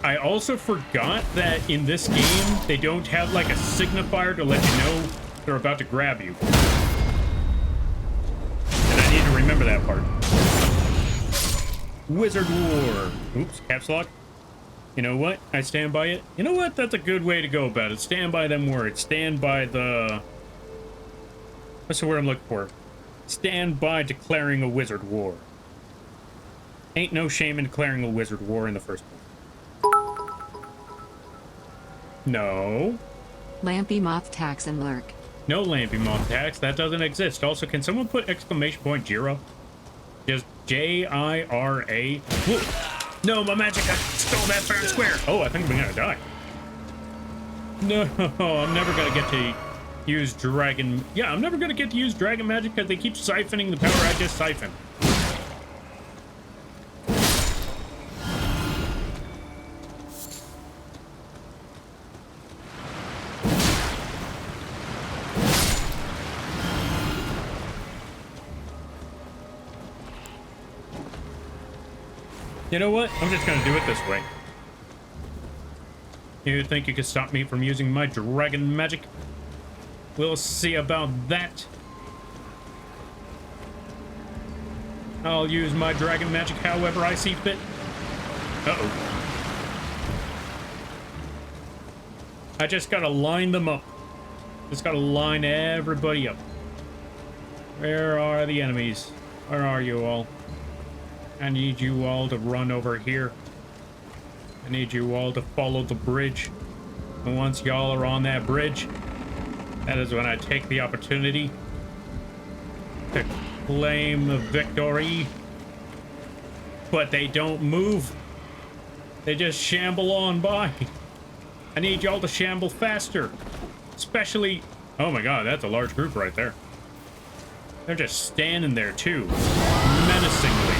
A: I also forgot that in this game they don't have like a signifier to let you know they're about to grab you, and I need to remember that part. Wizard War. Oops, caps lock. You know what? I stand by it. You know what? That's a good way to go about it. Stand by them words. Stand by the... What's the word I'm looking for? Stand by declaring a wizard war. Ain't no shame in declaring a wizard war in the first place. No.
B: Lampy Moth Tax and Lurk.
A: No Lampy Moth Tax. That doesn't exist. Also, can someone put exclamation point Jira? Just J-I-R-A. Whoa. No, my magic! I stole that fair and square! Oh, I think I'm gonna die. No, I'm never gonna get to use dragon... Yeah, I'm never gonna get to use dragon magic because they keep siphoning the power I just siphoned. You know what? I'm just gonna do it this way. You think you could stop me from using my dragon magic? We'll see about that. I'll use my dragon magic however I see fit. Uh-oh. I just gotta line them up. Just gotta line everybody up. Where are the enemies? Where are you all? I need you all to run over here. I need you all to follow the bridge. And once y'all are on that bridge, that is when I take the opportunity to claim the victory. But they don't move. They just shamble on by. I need y'all to shamble faster. Especially... Oh my god, that's a large group right there. They're just standing there too. Menacingly.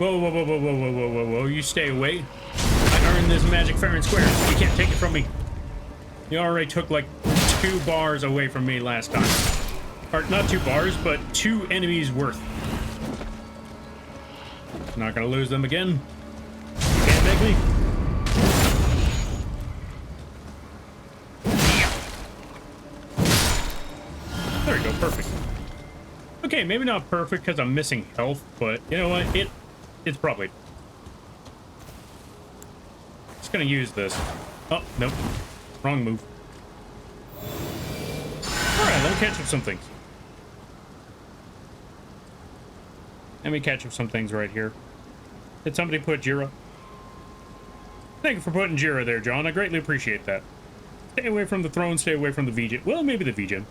A: Whoa, whoa, whoa, whoa, whoa, whoa, whoa, whoa, whoa. You stay away. I earned this magic fair and square. You can't take it from me. You already took like 2 bars away from me last time. Or not 2 bars, but 2 enemies worth. Not gonna lose them again. You can't make me. There you go, perfect. Okay, maybe not perfect because I'm missing health, but you know what? It's probably. Just gonna use this. Oh, nope. Wrong move. Alright, let me catch up some things. Let me catch up some things right here. Did somebody put Jira? Thank you for putting Jira there, John. I greatly appreciate that. Stay away from the throne, stay away from the vgen. Well, maybe the vgen.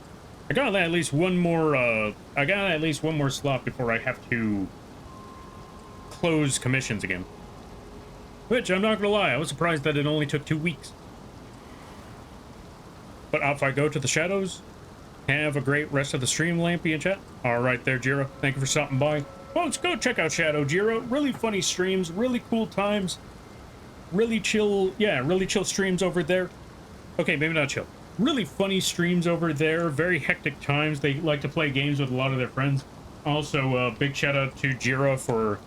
A: I got at least one more, I got at least one more slot before I have to close commissions again. Which, I'm not gonna lie, I was surprised that it only took 2 weeks. But if I go to the shadows, have a great rest of the stream, Lampy and chat. Alright there, Jira. Thank you for stopping by. Folks, go check out Shadow Jira. Really funny streams, really cool times. Really chill, yeah, really chill streams over there. Okay, maybe not chill. Really funny streams over there. Very hectic times. They like to play games with a lot of their friends. Also, big shout out to Jira for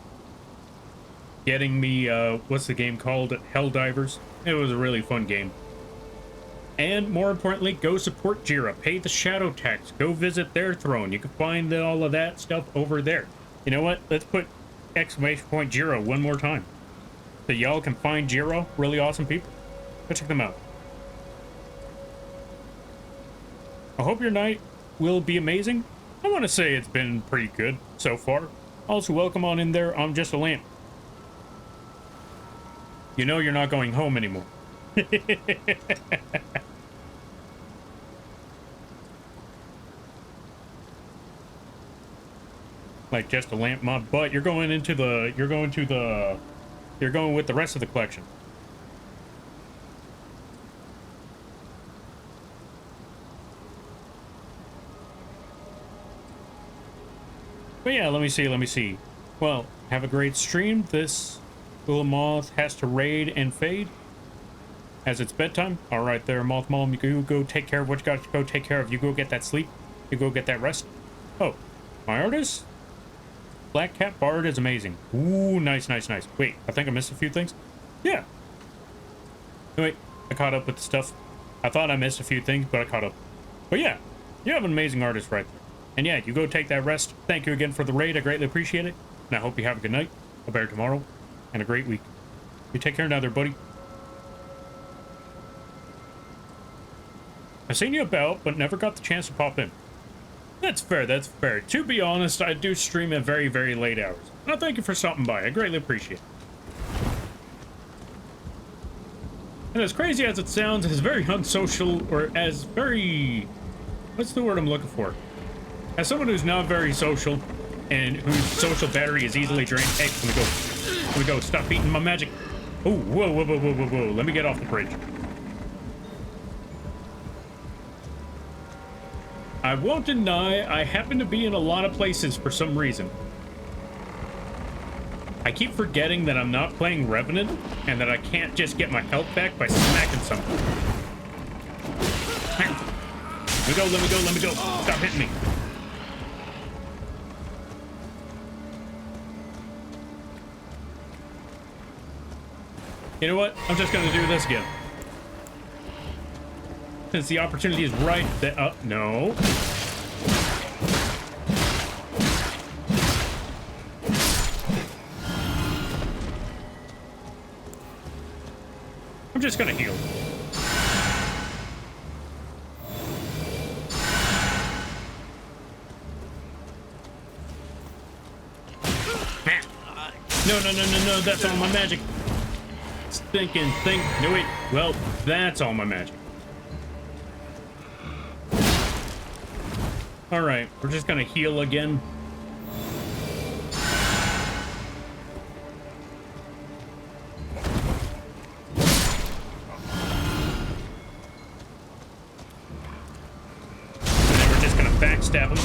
A: getting me, what's the game called? Helldivers. It was a really fun game. And more importantly, go support Jira. Pay the shadow tax. Go visit their throne. You can find all of that stuff over there. You know what? Let's put exclamation point Jira one more time. So y'all can find Jira. Really awesome people. Go check them out. I hope your night will be amazing. I want to say it's been pretty good so far. Also, welcome on in there. I'm just a lamp. You know you're not going home anymore. Like just a lamp mod, but you're going with the rest of the collection. But yeah, let me see. Well, have a great stream. This little moth has to raid and fade as it's bedtime. All right there, Moth Mom, you go take care of what you got to go take care of. You go get that sleep. You go get that rest. Oh, my artist? Black Cat Bard is amazing. Ooh, nice, nice, nice. Wait, I think I missed a few things. Yeah. Wait, I caught up with the stuff. I thought I missed a few things, but I caught up. But yeah, you have an amazing artist right there. And yeah, you go take that rest. Thank you again for the raid. I greatly appreciate it. And I hope you have a good night, a better tomorrow, and a great week. You take care now there, buddy. I've seen you about, but never got the chance to pop in. That's fair, that's fair. To be honest, I do stream at very, very late hours. Now, thank you for stopping by. I greatly appreciate it. And as crazy as it sounds, it's very unsocial, or as very... What's the word I'm looking for? As someone who's not very social, and whose social battery is easily drained... Hey, let me go. Stop eating my magic. Oh, whoa, whoa, whoa, whoa, whoa, whoa. Let me get off the bridge. I won't deny, I happen to be in a lot of places for some reason. I keep forgetting that I'm not playing Revenant, and that I can't just get my health back by smacking something. Let me go. Stop hitting me. You know what? I'm just gonna do this again. Since the opportunity is right there. No. I'm just gonna heal. No, that's all my magic. Stinking thing. No, wait. Well, that's all my magic. Alright, we're just gonna heal again. And then we're just gonna backstab him.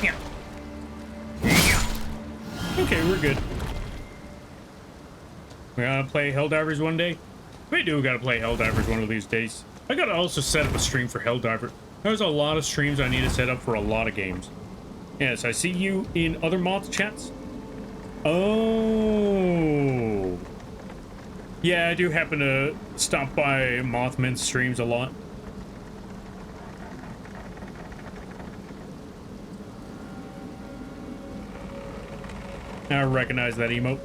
A: Yeah. good. We gotta play Helldivers one day. We do gotta play Helldivers one of these days. I gotta also set up a stream for Helldiver. There's a lot of streams I need to set up for a lot of games. Yes, I see you in other mods chats. Oh. Yeah, I do happen to stop by Mothman's streams a lot. I recognize that emote.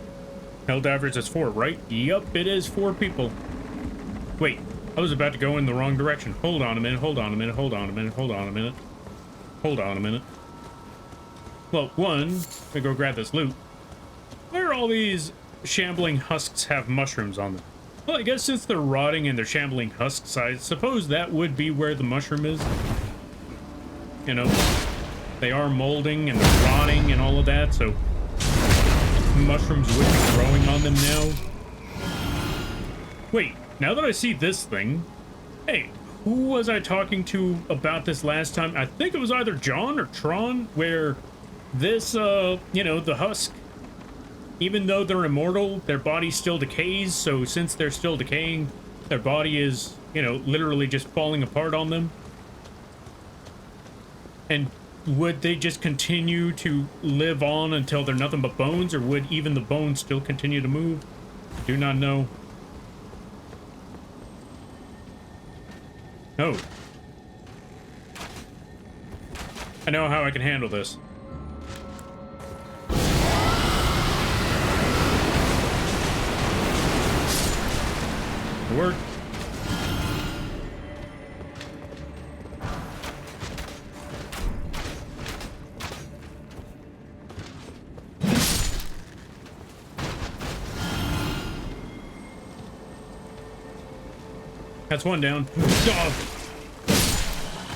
A: Helldivers is 4, right? Yup, it is 4 people. Wait, I was about to go in the wrong direction. Hold on a minute, hold on a minute, hold on a minute, hold on a minute. Hold on a minute. Well, one, I go grab this loot. Why are all these shambling husks have mushrooms on them? Well, I guess since they're rotting and they're shambling husks, I suppose that would be where the mushroom is. You know, they are molding and they're rotting and all of that, so mushrooms would be growing on them now. Wait, now that I see this thing, hey, who was I talking to about this last time? I think it was either John or Tron, where this, you know, the husk, even though they're immortal, their body still decays, so since they're still decaying, their body is, you know, literally just falling apart on them. And would they just continue to live on until they're nothing but bones, or would even the bones still continue to move? Do not know. Oh. I know how I can handle this. Work. That's one down. Dog.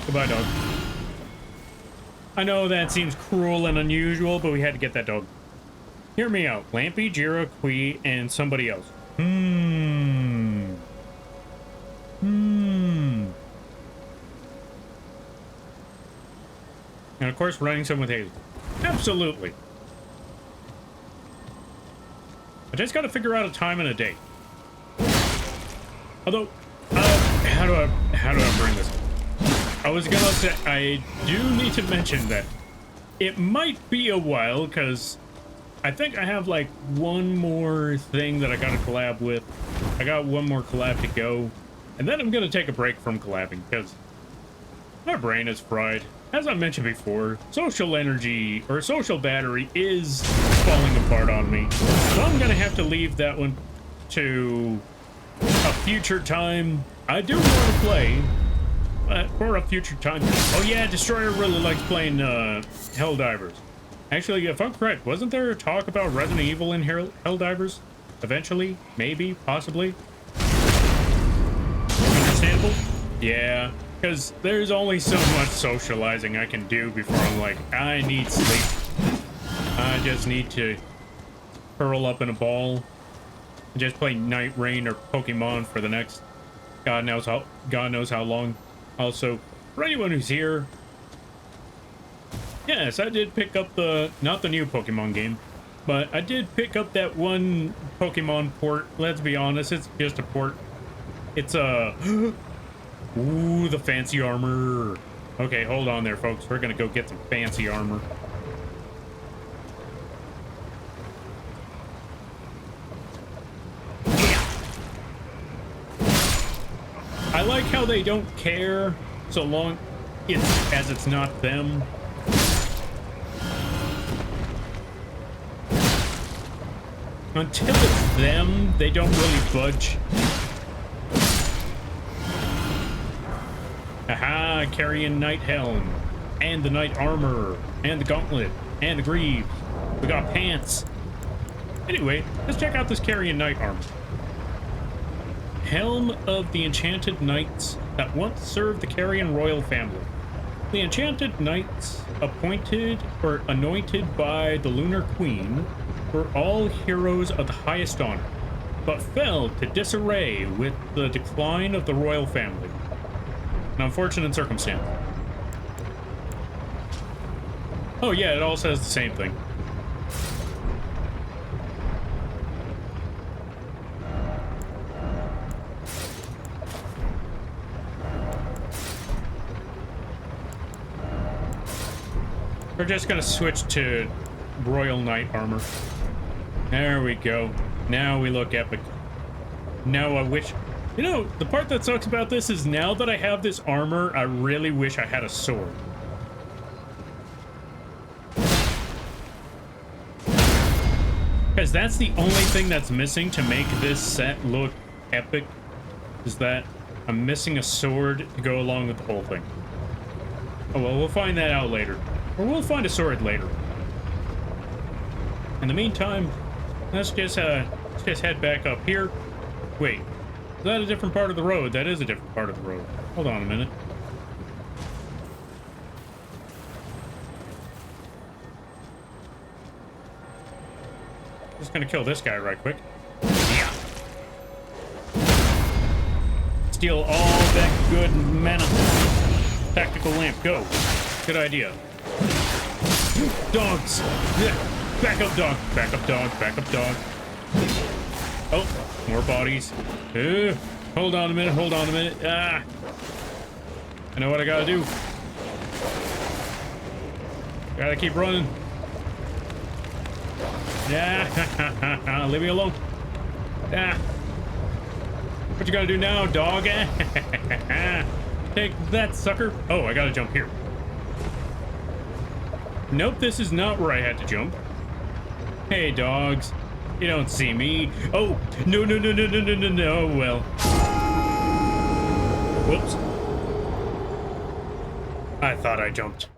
A: Goodbye, dog. I know that seems cruel and unusual, but we had to get that dog. Hear me out. Lampy, Jira, Kui, and somebody else. And of course, running some with Hazel. Absolutely. I just got to figure out a time and a date. Although, how do I bring this up? I was gonna say, I do need to mention that it might be a while, because I think I have like one more thing that I gotta collab with. I got one more collab to go, and then I'm gonna take a break from collabing, because my brain is fried. As I mentioned before, social energy, or social battery, is falling apart on me. So I'm gonna have to leave that one to a future time. I do want to play, but for a future time. Oh yeah, Destroyer really likes playing Helldivers. Actually, if I'm correct, wasn't there a talk about Resident Evil in Helldivers? Eventually? Maybe? Possibly? Understandable? Yeah, because there's only so much socializing I can do before I'm like, I need sleep. I just need to curl up in a ball and just play Night Rain or Pokemon for the next God knows how long. Also, for anyone who's here, yes, I did pick up not the new Pokemon game, but I did pick up that one Pokemon port. Let's be honest, it's just a port. It's a ooh, the fancy armor. Okay, hold on there, folks. We're gonna go get some fancy armor. I like how they don't care so long as it's not them. Until it's them, they don't really budge. Aha, carrying Knight Helm, and the Knight Armor, and the Gauntlet, and the Greaves. We got pants. Anyway, let's check out this carrying Knight Armor. Helm of the Enchanted Knights that once served the Carrion royal family. The Enchanted Knights, appointed or anointed by the Lunar Queen, were all heroes of the highest honor, but fell to disarray with the decline of the royal family. An unfortunate circumstance. Oh yeah, it all says the same thing. We're just gonna switch to Royal Knight armor. There we go. Now we look epic. Now I wish... You know, the part that sucks about this is now that I have this armor, I really wish I had a sword. Because that's the only thing that's missing to make this set look epic, is that I'm missing a sword to go along with the whole thing. Oh well, we'll find that out later. Or we'll find a sword later. In the meantime, let's just head back up here. Wait, is that a different part of the road? That is a different part of the road. Hold on a minute. Just gonna kill this guy right quick. Yeah. Steal all that good mana. Tactical lamp, go. Good idea. Dogs. Yeah. Back up, dog. Back up, dog. Back up, dog. Oh, more bodies. Hold on a minute. Hold on a minute. Ah. I know what I gotta do. Gotta keep running. Yeah. Leave me alone. Yeah. What you gotta do now, dog? Take that, sucker. Oh, I gotta jump here. Nope, this is not where I had to jump. Hey, dogs. You don't see me. Oh, no, no, no, no, no, no, no, no. Well. Whoops. I thought I jumped.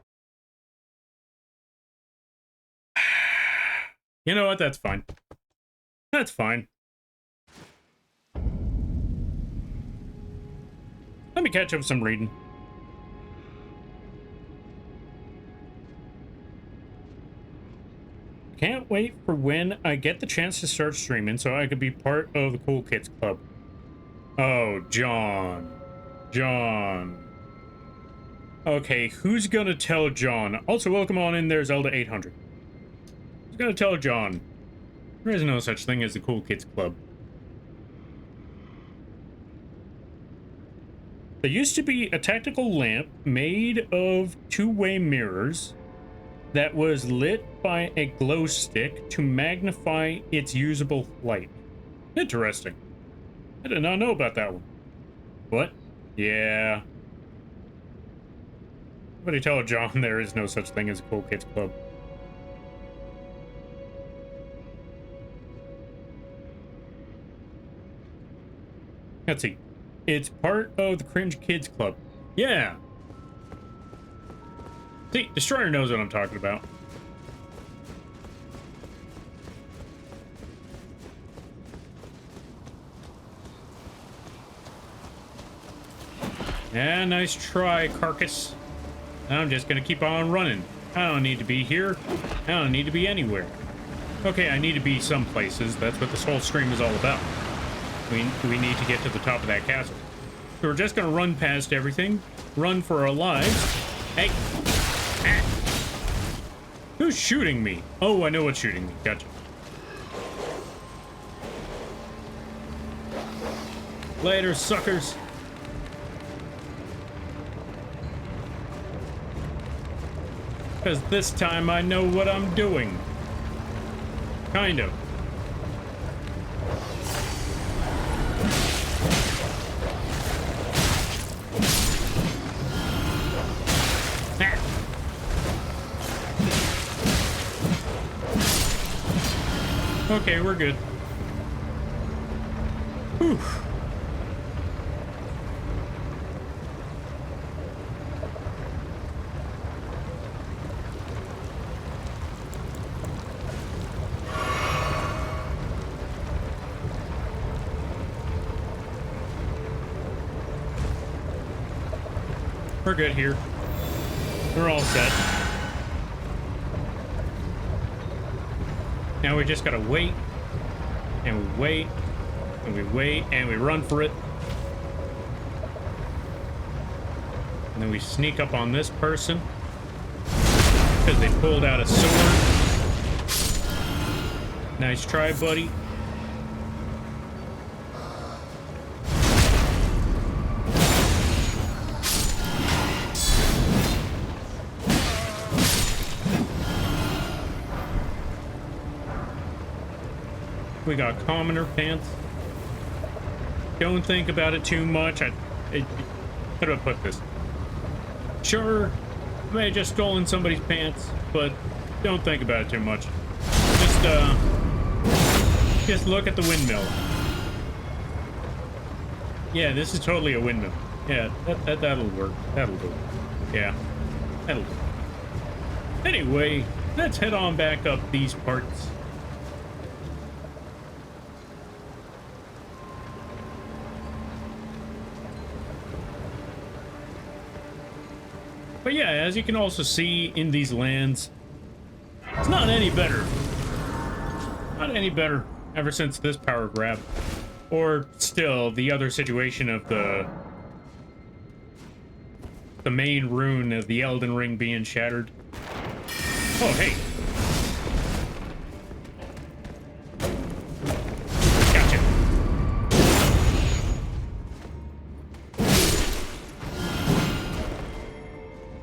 A: You know what? That's fine. That's fine. Let me catch up some reading. Can't wait for when I get the chance to start streaming so I could be part of the Cool Kids Club. Oh, John. John. Okay, who's gonna tell John? Also, welcome on in there, Zelda 800. Who's gonna tell John? There is no such thing as the Cool Kids Club. There used to be a tactical lamp made of two-way mirrors that was lit by a glow stick to magnify its usable light. Interesting. I did not know about that one. What? Yeah. Somebody tell John there is no such thing as a Cool Kids Club. Let's see. It's part of the Cringe Kids Club. Yeah. See, Destroyer knows what I'm talking about. Yeah, nice try, Carcass. I'm just gonna keep on running. I don't need to be here. I don't need to be anywhere. Okay, I need to be some places. That's what this whole stream is all about. We need to get to the top of that castle. So we're just gonna run past everything, run for our lives. Hey! Ah. Who's shooting me? Oh, I know what's shooting me. Gotcha. Later, suckers. Because this time I know what I'm doing. Kind of. Okay, we're good. Whew. We're good here. We're all set. Now we just gotta wait, and we wait, and we wait, and we run for it. And then we sneak up on this person because they pulled out a sword. Nice try, buddy. We got commoner pants. Don't think about it too much. How do I put this? Sure, I may have just stolen somebody's pants, but don't think about it too much. Just look at the windmill. Yeah, this is totally a windmill. Yeah, that'll work. That'll do. Yeah, that'll do. Anyway, let's head on back up these parts. But yeah, as you can also see in these lands, it's not any better. Not any better ever since this power grab. Or still, the other situation of the main rune of the Elden Ring being shattered. Oh, hey. Gotcha.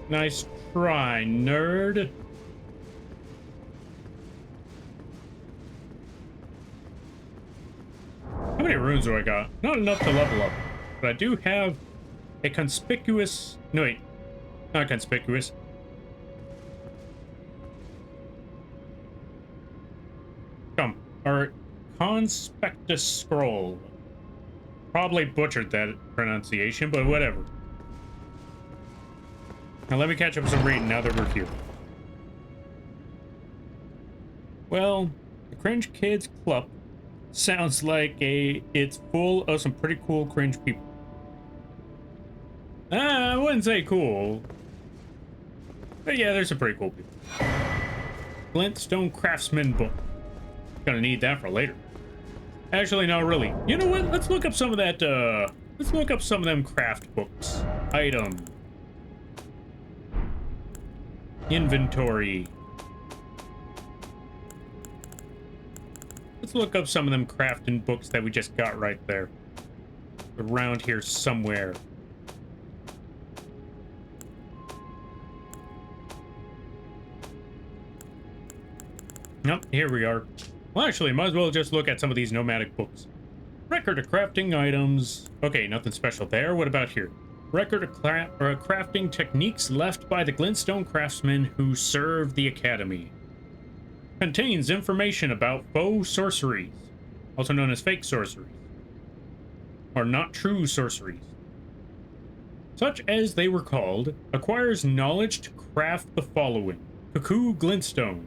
A: Nice try, nerd. How many runes do I got? Not enough to level up. But I do have a conspicuous... No, wait. Not conspicuous. Or conspectus scroll. Probably butchered that pronunciation, but whatever. Now let me catch up some reading now that we're here. Well, the Cringe Kids Club sounds like it's full of some pretty cool cringe people. I wouldn't say cool. But yeah, there's some pretty cool people. Glintstone Craftsman book. Gonna need that for later. Actually, not really. You know what? Let's look up some of that, let's look up some of them craft books. Item. Inventory. Let's look up some of them crafting books that we just got right there. Around here somewhere. Nope, here we are. Well, actually, might as well just look at some of these nomadic books. Record of crafting items. Okay, nothing special there. What about here? Record of crafting techniques left by the Glintstone craftsmen who served the Academy. Contains information about faux sorceries, also known as fake sorceries, or not true sorceries. Such as they were called, acquires knowledge to craft the following. Cuckoo Glintstone.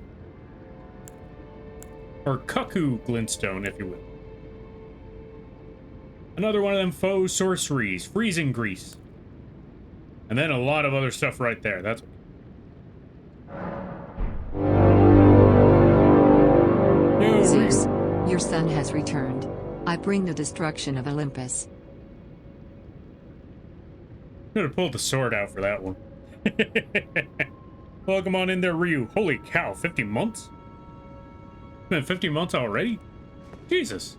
A: Or Cuckoo Glintstone, if you will. Another one of them faux sorceries, freezing grease. And then a lot of other stuff right there. That's
B: Zeus, your son has returned. I bring the destruction of Olympus.
A: Could have pulled the sword out for that one. Welcome on in there, Ryu. Holy cow, 50 months? Been 50 months already? Jesus.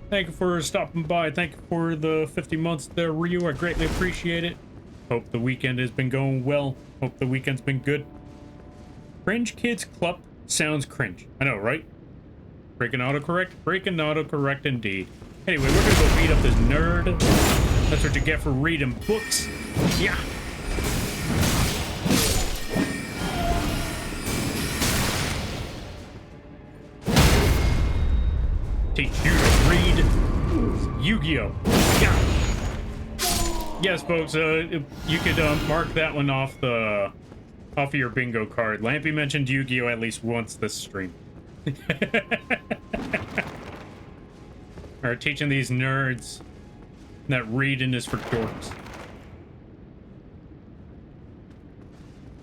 A: Thank you for stopping by. Thank you for the 50 months there, Ryu. I greatly appreciate it. Hope the weekend has been going well. Hope the weekend's been good. Cringe Kids Club sounds cringe. I know, right? Breaking autocorrect? Breaking autocorrect indeed. Anyway, we're gonna go beat up this nerd. That's what you get for reading books. Yeah. Teach you to read Yu-Gi-Oh! Yeah. Yes, folks. You could mark that one off of your bingo card. Lampy mentioned Yu-Gi-Oh! At least once this stream. Or teaching these nerds that reading is for dorks.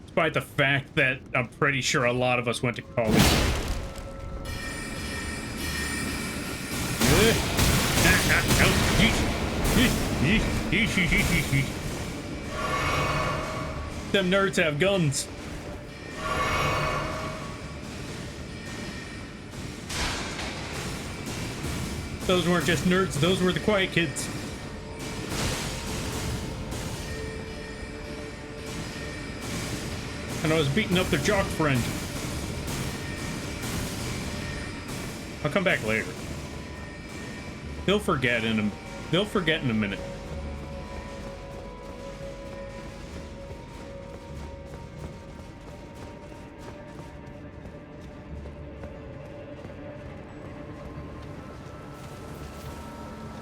A: Despite the fact that I'm pretty sure a lot of us went to college. Them nerds have guns. Those weren't just nerds, those were the quiet kids. And I was beating up their jock friend. I'll come back later. They'll forget in a, they'll forget in a minute.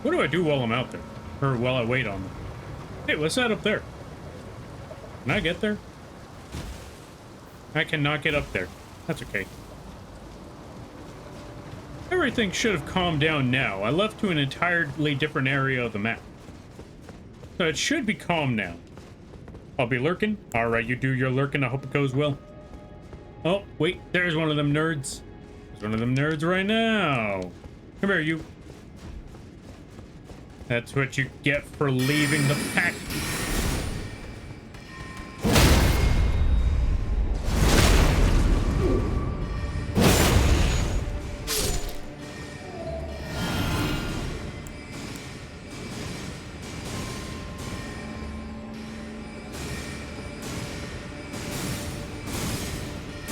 A: What do I do while I'm out there? Or while I wait on them? Hey, what's that up there? Can I get there? I cannot get up there. That's okay. Everything should have calmed down now. I left to an entirely different area of the map. So it should be calm now. I'll be lurking. Alright, you do your lurking. I hope it goes well. Oh, wait. There's one of them nerds. There's one of them nerds right now. Come here, you. That's what you get for leaving the pack.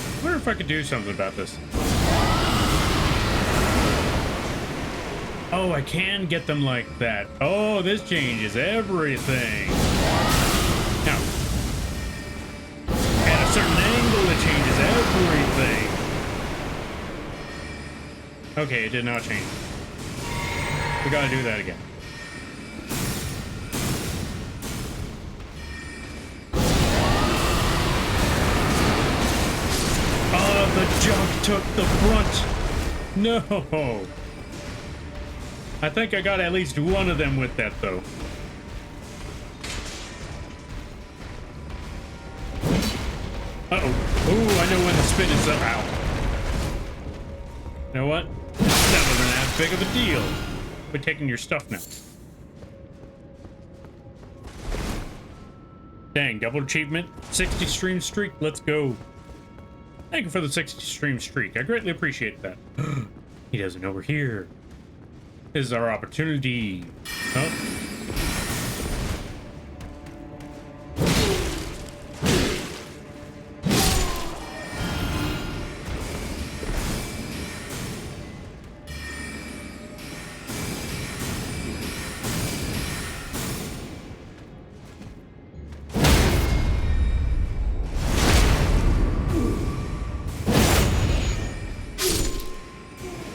A: I wonder if I could do something about this. Oh, I can get them like that. Oh, this changes everything. Now, at a certain angle, it changes everything. Okay, it did not change. We gotta do that again. Oh, the junk took the front. No. I think I got at least one of them with that, though. Uh-oh. Ooh, I know when the spin is up. Ow. You know what? That wasn't that big of a deal. We're taking your stuff now. Dang, double achievement. 60 stream streak. Let's go. Thank you for the 60 stream streak. I greatly appreciate that. He doesn't know we're here. This is our opportunity. Oh.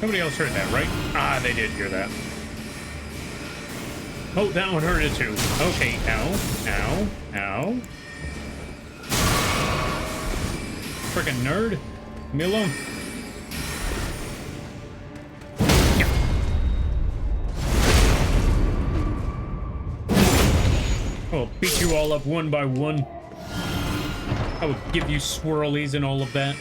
A: Nobody else heard that, right? Ah, they did hear that. Oh, that one hurt it too. Okay, ow, ow, ow. Frickin' nerd. Leave me alone. Yeah. I'll beat you all up one by one. I will give you swirlies and all of that.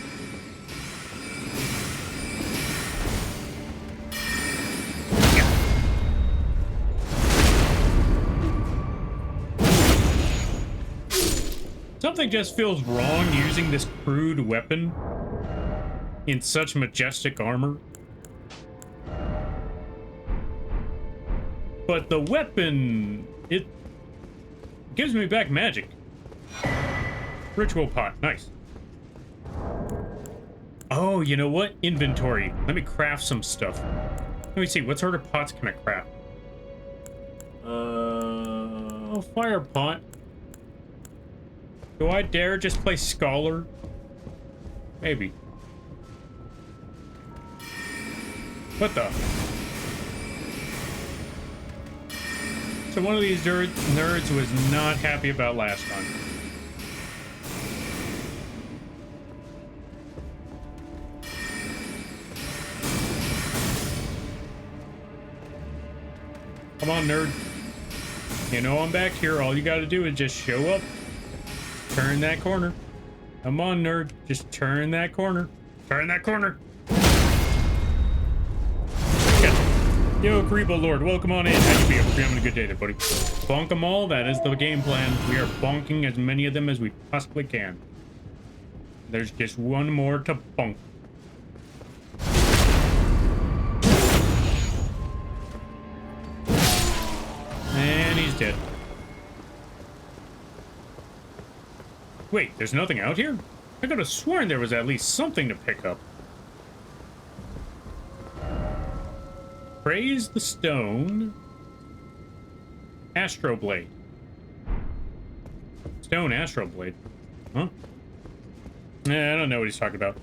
A: Something just feels wrong using this crude weapon in such majestic armor. But the weapon, it gives me back magic. Ritual pot, nice. Oh, you know what? Inventory. Let me craft some stuff. Let me see, what sort of pots can I craft? Fire pot. Do I dare just play Scholar? Maybe. What the? So one of these nerds was not happy about last time. Come on, nerd. You know I'm back here. All you gotta do is just show up. Turn that corner. Come on, nerd. Just turn that corner. Turn that corner. Gotcha. Yo, Creepo Lord, welcome on in. How you be? Hope you're having a good day there, buddy. Bonk them all. That is the game plan. We are bonking as many of them as we possibly can. There's just one more to bonk. And he's dead. Wait, there's nothing out here? I could have sworn there was at least something to pick up. Praise the stone. Astro Blade. Stone Astro Blade. Huh? Nah, I don't know what he's talking about.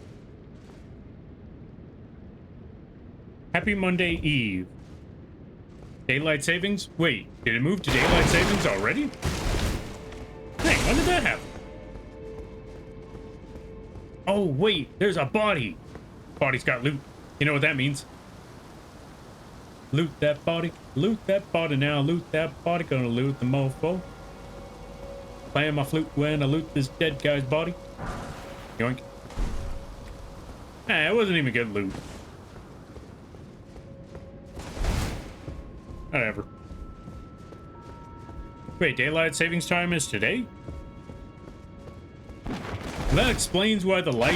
A: Happy Monday Eve. Daylight savings? Wait, did it move to daylight savings already? Hey, when did that happen? Oh, wait, there's a body. Body's got loot. You know what that means? Loot that body now, loot that body, gonna loot the mofo. Playing my flute when I loot this dead guy's body. Yoink. It wasn't even good loot. Whatever. Wait, daylight savings time is today? That explains why the light...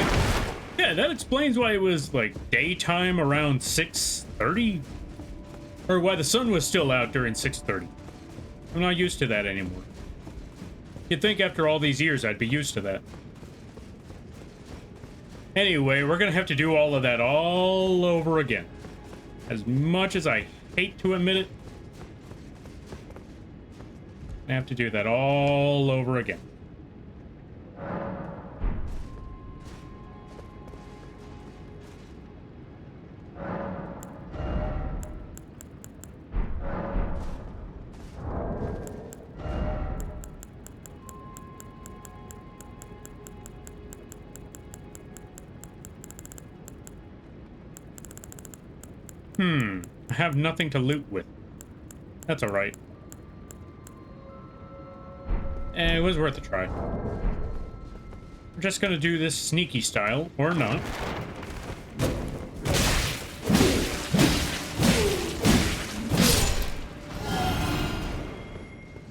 A: Yeah, that explains why it was, like, daytime around 6:30? Or why the sun was still out during 6:30. I'm not used to that anymore. You'd think after all these years I'd be used to that. Anyway, we're gonna have to do all of that all over again. As much as I hate to admit it, I have to do that all over again. I have nothing to loot with. That's alright. It was worth a try. We're just gonna do this sneaky style, or not.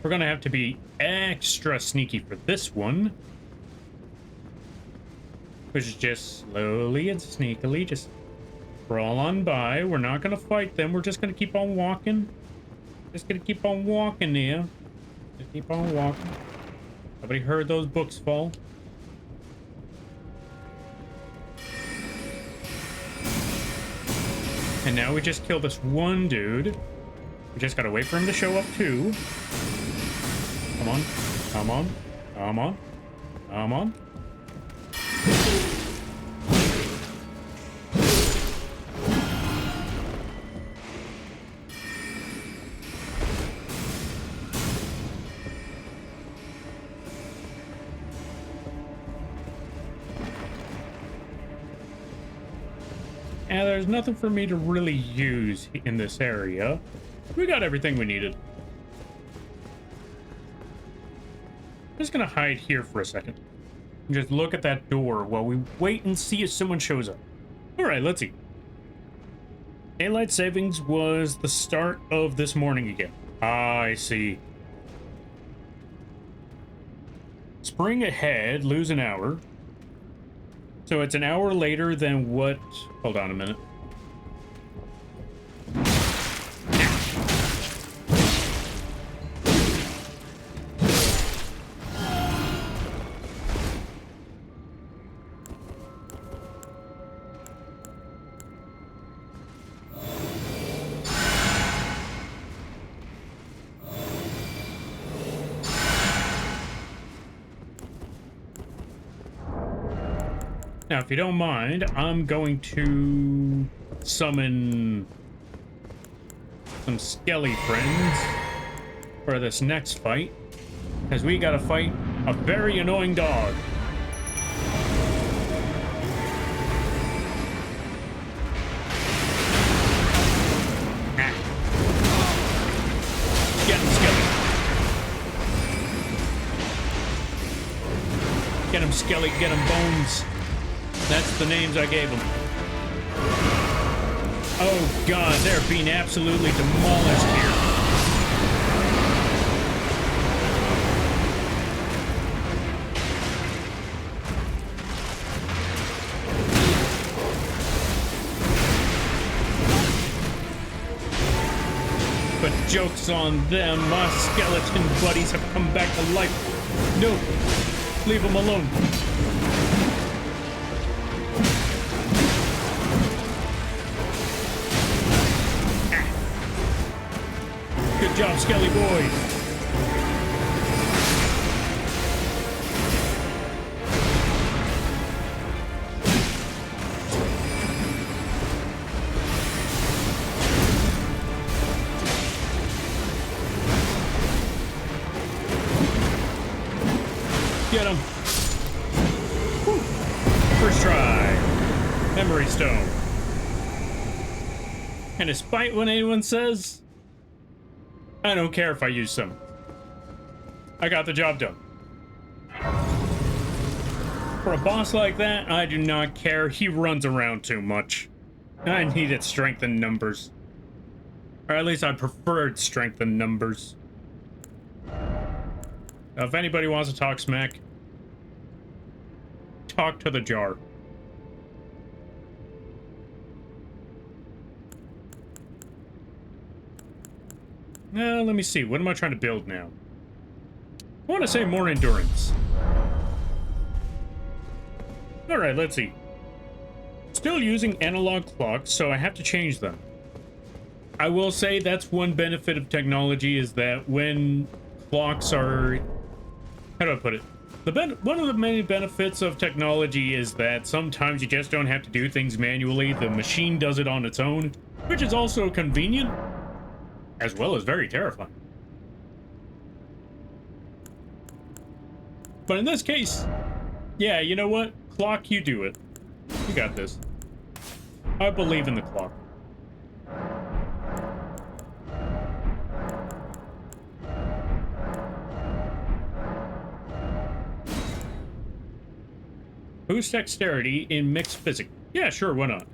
A: We're gonna have to be extra sneaky for this one. Which is just slowly and sneakily just crawl on by. We're not gonna fight them. We're just gonna keep on walking. Just gonna keep on walking here. Just keep on walking. Nobody heard those books fall. And now we just kill this one dude. We just gotta wait for him to show up too. Come on. Come on. Come on. Come on. And there's nothing for me to really use in this area. We got everything we needed. I'm just gonna hide here for a second. And just look at that door while we wait and see if someone shows up. Alright, let's see. Daylight savings was the start of this morning again. I see. Spring ahead, lose an hour. So it's an hour later than what... Hold on a minute. Now, if you don't mind, I'm going to summon some skelly friends for this next fight, because we gotta fight a very annoying dog. Get him, Skelly. Get him, Skelly. Get him, Bones. That's the names I gave them. Oh god, they're being absolutely demolished here. But joke's on them, my skeleton buddies have come back to life. No, leave them alone. job, Skelly boy. Get him. Whew. First try. Memory stone. And despite what anyone says, I don't care if I use some. I got the job done. For a boss like that, I do not care. He runs around too much. I needed strength in numbers. Or at least I preferred strength in numbers. Now, if anybody wants to talk smack, talk to the jar. Now, let me see. What am I trying to build now? I want to say more endurance. Alright, let's see. Still using analog clocks, so I have to change them. I will say that's one benefit of technology, is that when clocks are... How do I put it? One of the many benefits of technology is that sometimes you just don't have to do things manually. The machine does it on its own, which is also convenient, as well as very terrifying. But in this case, yeah, you know what? Clock, you do it. You got this. I believe in the clock. Boost dexterity in mixed physics. Yeah, sure, why not?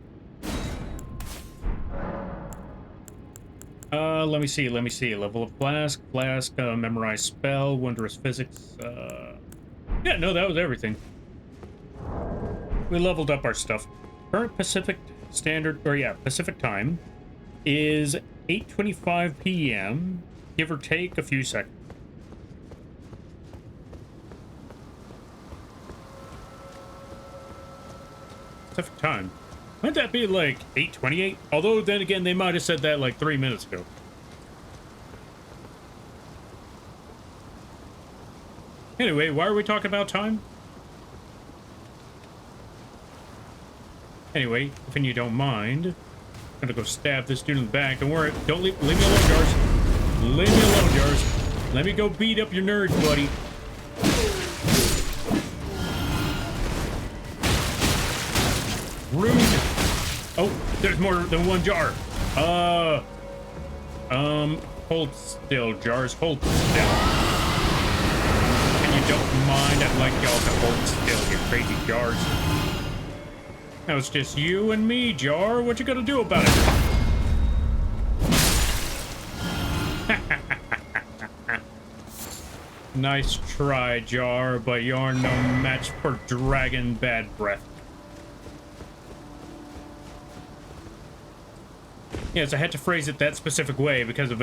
A: Let me see. Level of flask, memorize spell, wondrous physics. Yeah, no, that was everything. We leveled up our stuff. Current Pacific Standard, Pacific time is 8:25 p.m., give or take a few seconds. Pacific time. Wouldn't that be like 8:28? Although then again, they might have said that like 3 minutes ago. Anyway, why are we talking about time? Anyway, if you don't mind, I'm gonna go stab this dude in the back. Don't worry, don't leave me alone, Jars. Leave me alone, Jars. Let me go beat up your nerds, buddy. Rude. Oh, there's more than one jar. Hold still, Jars. Hold still. And you don't mind, I'd like y'all to hold still, you crazy Jars. Now it's just you and me, Jar. What you gonna do about it? Nice try, Jar, but you're no match for Dragon Bad Breath. Yes, I had to phrase it that specific way because if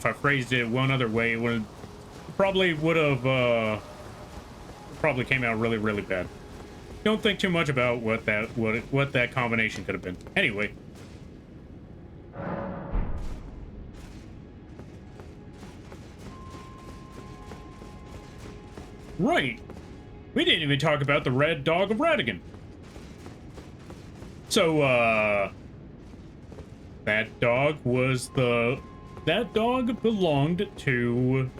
A: I phrased it one other way, it probably came out really, really bad. Don't think too much about what that combination could have been. Anyway. Right. We didn't even talk about the Red Dog of Radigan. So, that dog belonged to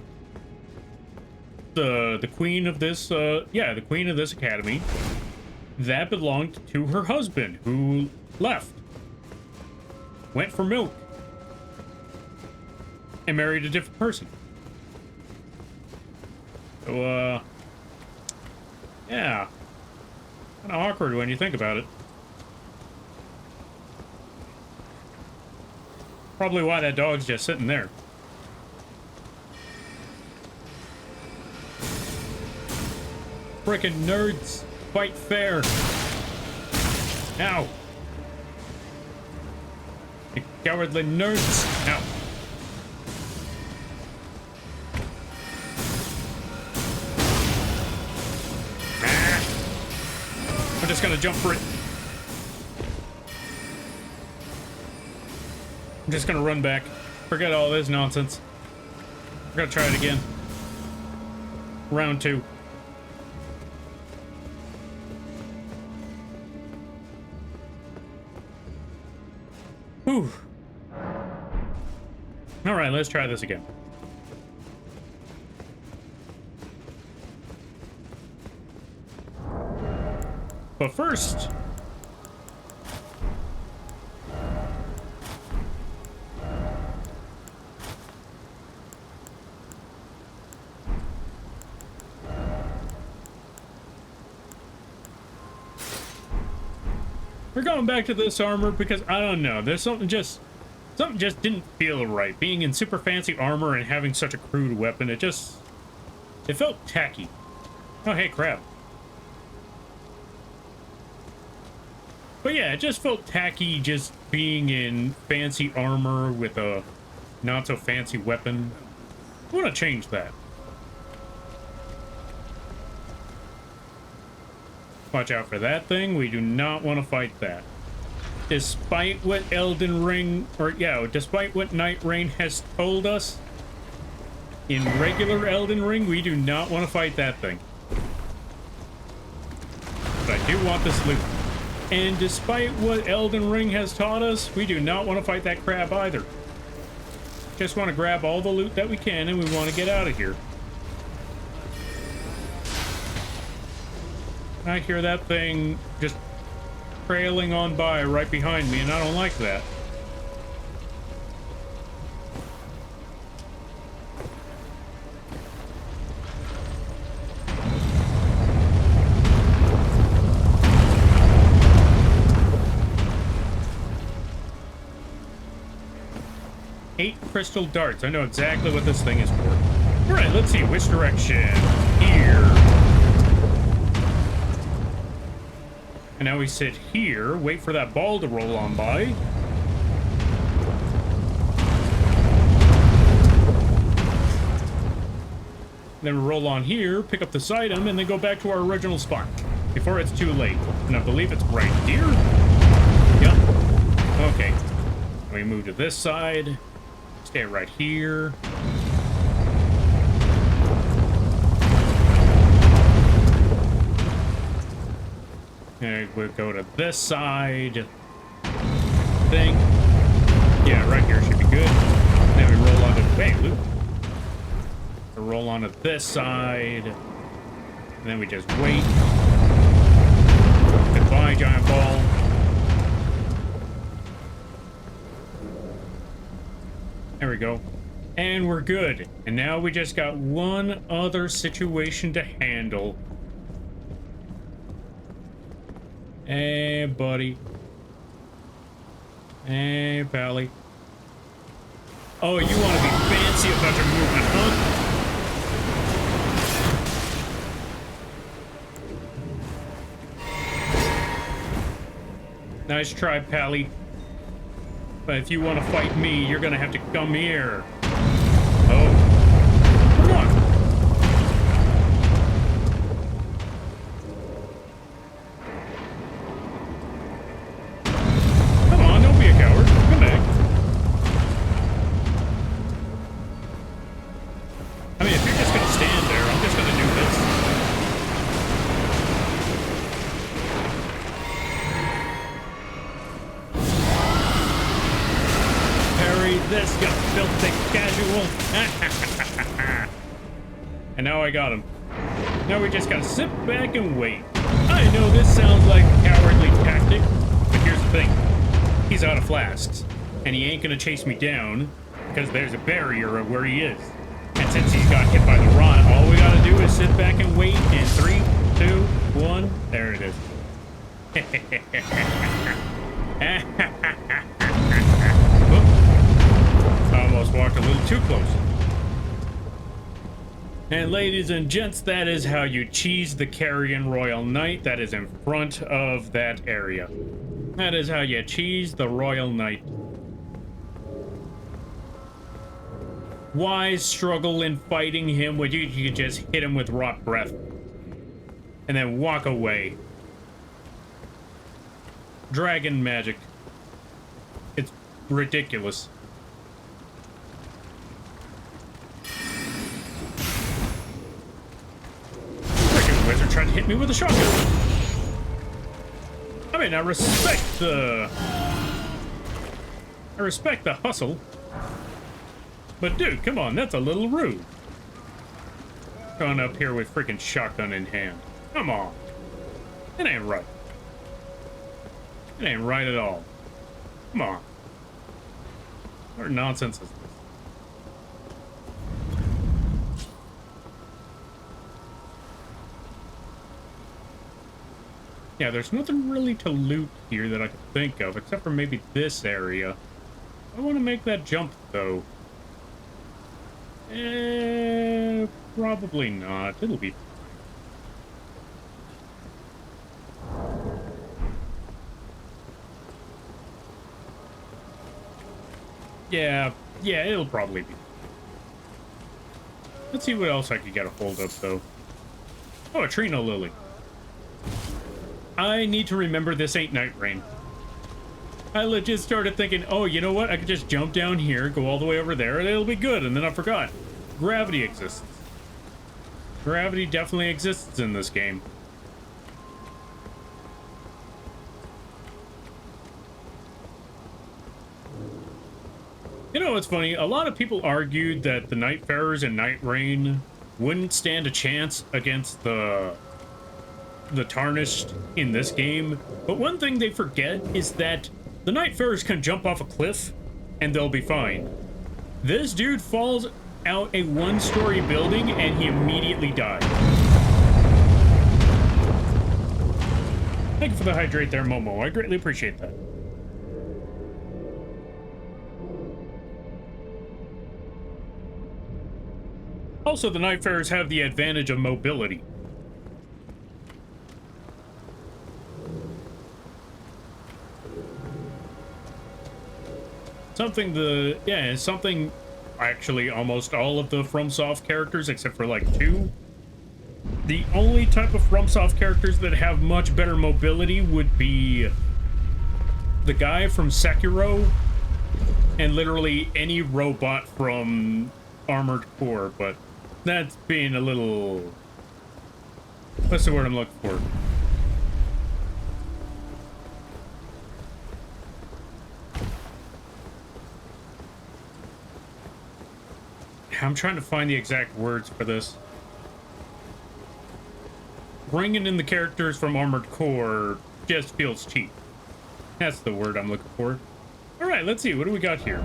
A: the queen of this, the queen of this academy. That belonged to her husband, who left. Went for milk. And married a different person. So, yeah. Kind of awkward when you think about it. Probably why that dog's just sitting there. Frickin' nerds, fight fair. Ow. You cowardly nerds. Ow. Ah. I'm just gonna jump for it. I'm just gonna run back. Forget all this nonsense. We're gonna try it again. Round 2. Whew. All right, let's try this again. But first, we're going back to this armor because I don't know. There's something just didn't feel right. Being in super fancy armor and having such a crude weapon, it felt tacky. Oh, hey, crap. But yeah, it just felt tacky just being in fancy armor with a not so fancy weapon. I want to change that. Watch out for that thing. We do not want to fight that. Despite what Elden Ring, despite what Night Rain has told us, in regular Elden Ring, we do not want to fight that thing. But I do want this loot. And despite what Elden Ring has taught us, we do not want to fight that crab either. Just want to grab all the loot that we can, and we want to get out of here. I hear that thing just trailing on by right behind me, and I don't like that. Eight crystal darts. I know exactly what this thing is for. All right, let's see. Which direction? Here. And now we sit here, wait for that ball to roll on by. Then roll on here, pick up this item, and then go back to our original spot before it's too late. And I believe it's right here. Yep. Okay. We move to this side. Stay right here. And we'll go to this side. Thing. Yeah, right here should be good. Then we roll onto loot. So roll onto this side. And then we just wait. Goodbye, giant ball. There we go. And we're good. And now we just got one other situation to handle. Hey, buddy. Hey, pally. Oh, you want to be fancy about your movement, huh? Nice try, pally. But if you want to fight me, you're gonna have to come here. Oh. Come on. Come on, don't be a coward. Come back. I mean, if you're just gonna stand there, I'm just gonna do this. This, you filthy casual. And now I got him. Now we just gotta sit back and wait. I know this sounds like a cowardly tactic, but here's the thing. He's out of flasks, and he ain't gonna chase me down because there's a barrier of where he is. And since he's got hit by the rod, all we gotta do is sit back and wait in 3, 2, 1. There it is. Almost walked a little too close. And ladies and gents, that is how you cheese the Carrion Royal Knight that is in front of that area. That is how you cheese the Royal Knight. Why struggle in fighting him when you could just hit him with rot breath and then walk away? Dragon magic. It's ridiculous. tried to hit me with a shotgun. I mean, I respect the hustle. But dude, come on, that's a little rude. Going up here with freaking shotgun in hand. Come on. It ain't right. It ain't right at all. Come on. What nonsense is this? Yeah, there's nothing really to loot here that I can think of, except for maybe this area. I want to make that jump, though. Probably not. It'll be fine. Yeah, it'll probably be. Let's see what else I could get a hold of, though. Oh, a Trina Lily. I need to remember this ain't Night Rain. I legit started thinking, oh, you know what? I could just jump down here, go all the way over there, and it'll be good. And then I forgot. Gravity exists. Gravity definitely exists in this game. You know what's funny? A lot of people argued that the Nightfarers in Night Rain wouldn't stand a chance against the Tarnished in this game. But one thing they forget is that the Nightfarers can jump off a cliff and they'll be fine. This dude falls out a one-story building and he immediately dies. Thank you for the hydrate there, Momo. I greatly appreciate that. Also, the Nightfarers have the advantage of mobility. Something actually almost all of the FromSoft characters, except for like 2. The only type of FromSoft characters that have much better mobility would be the guy from Sekiro and literally any robot from Armored Core, but that's being a little... What's the word I'm looking for? I'm trying to find the exact words for this. Bringing in the characters from Armored Core just feels cheap. That's the word I'm looking for. Alright, let's see. What do we got here?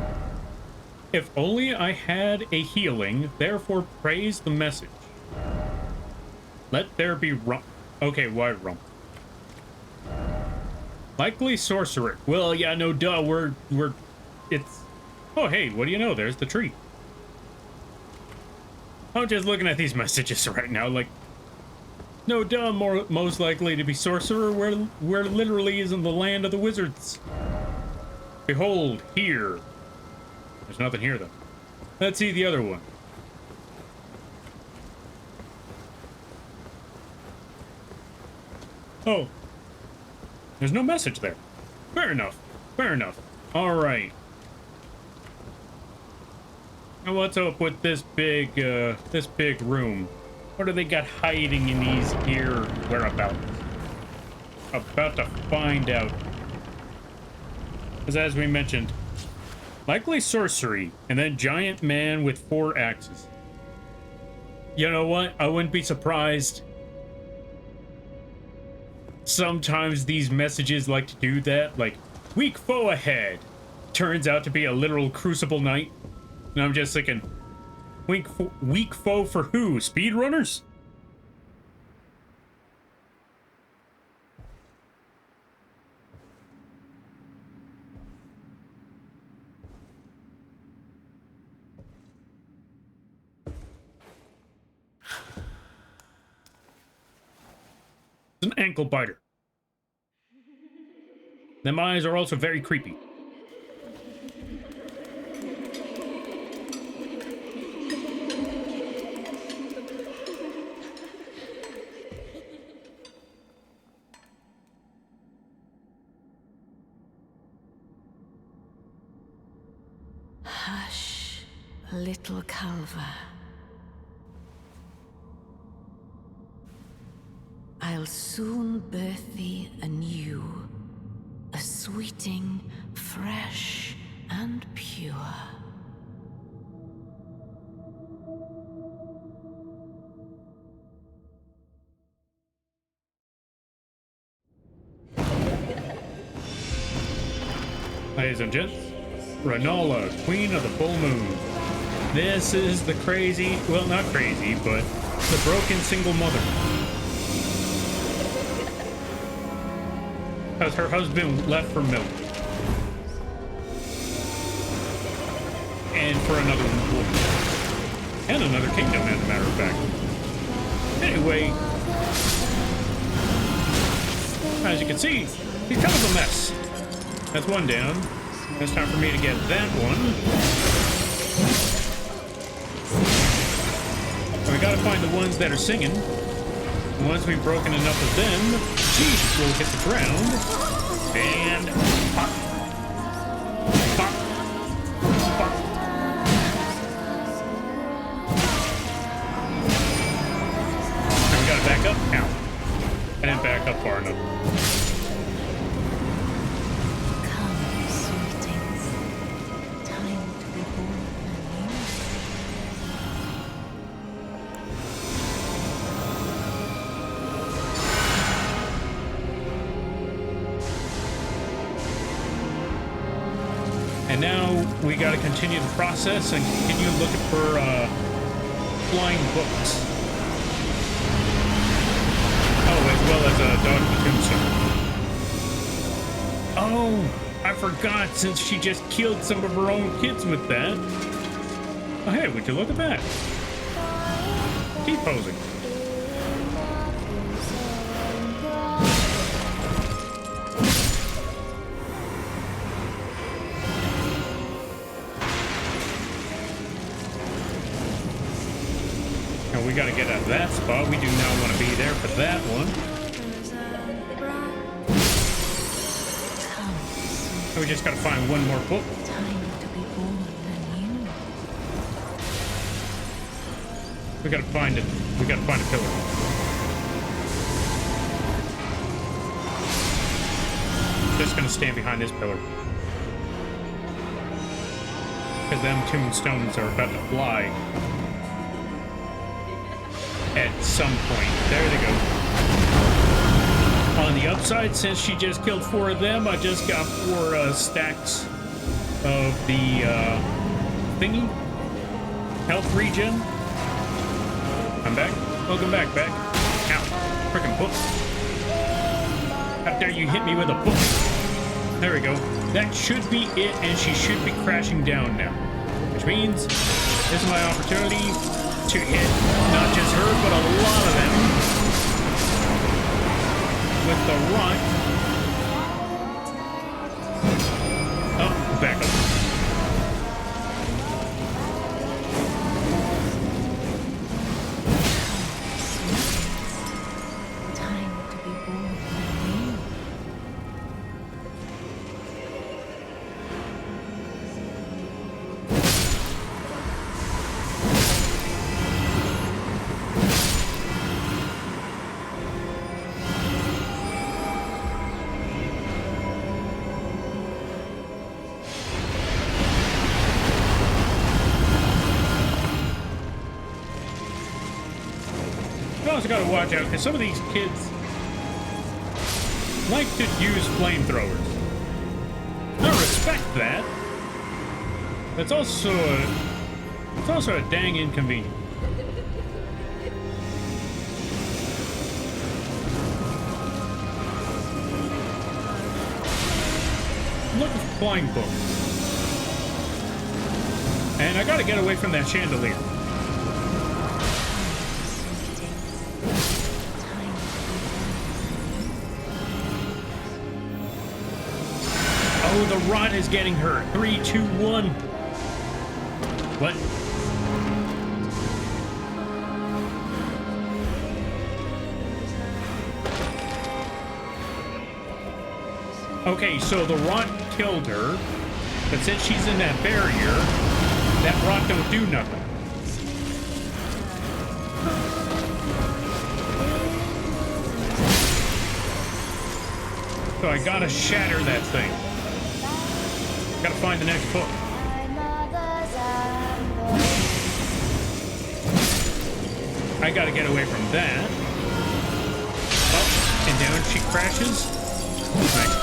A: If only I had a healing, therefore praise the message. Let there be rum. Okay, why rum? Likely sorcerer. Well, yeah, no duh, it's... Oh, hey, what do you know? There's the tree. I'm just looking at these messages right now, like... No duh, most likely to be sorcerer, where literally is in the land of the wizards. Behold, here. There's nothing here, though. Let's see the other one. Oh. There's no message there. Fair enough. Fair enough. Alright. Now what's up with this big room? What do they got hiding in these here whereabouts? About to find out. Because as we mentioned, likely sorcery, and then giant man with 4 axes. You know what? I wouldn't be surprised. Sometimes these messages like to do that, like, weak foe ahead. Turns out to be a literal crucible knight. And I'm just thinking, weak foe for who? Speedrunners? It's an ankle biter. Them eyes are also very creepy.
D: Hush, little Calva. I'll soon birth thee anew, a sweeting, fresh and pure.
A: Ladies and gents, Rennala, Queen of the Full Moon. This is the crazy, well, not crazy, but the broken single mother. Because her husband left for milk. And for another woman. And another kingdom, as a matter of fact. Anyway, as you can see, he's kind of a mess. That's one down. It's time for me to get that one. We gotta find the ones that are singing. Once we've broken enough of them, sheesh will hit the ground. And pop. Pop. Pop. And we gotta back up. Ow. I didn't back up far enough. And now we got to continue the process and continue looking for flying books. Oh, as well as a dog tombstone. Oh, I forgot, since she just killed some of her own kids with that. Oh, hey, would you look at that? T-posing. We got to get out of that spot. We do not want to be there for that one. So we just got to find one more book. We got to find it. We got to find a pillar. Just gonna stand behind this pillar because them tombstones are about to fly. At some point. There they go. On the upside, since she just killed 4 of them, I just got 4 stacks of the thingy. Health regen. I'm back. Welcome back, back. Ow. Frickin' book. How dare you hit me with a book? There we go. That should be it, and she should be crashing down now. Which means this is my opportunity to hit not just her, but a lot of them with the run. Oh, back up.
D: Time to be born anew.
A: You also gotta watch out, because some of these kids like to use flamethrowers. I respect that. It's also a dang inconvenience. Look at flying books. And I gotta get away from that chandelier. Oh, the rod is getting hurt. 3, 2, 1. What? Okay, so the rot killed her, but since she's in that barrier, that rot don't do nothing. So I gotta shatter that thing. Gotta find the next book. I gotta get away from that. Up and down she crashes. Nice.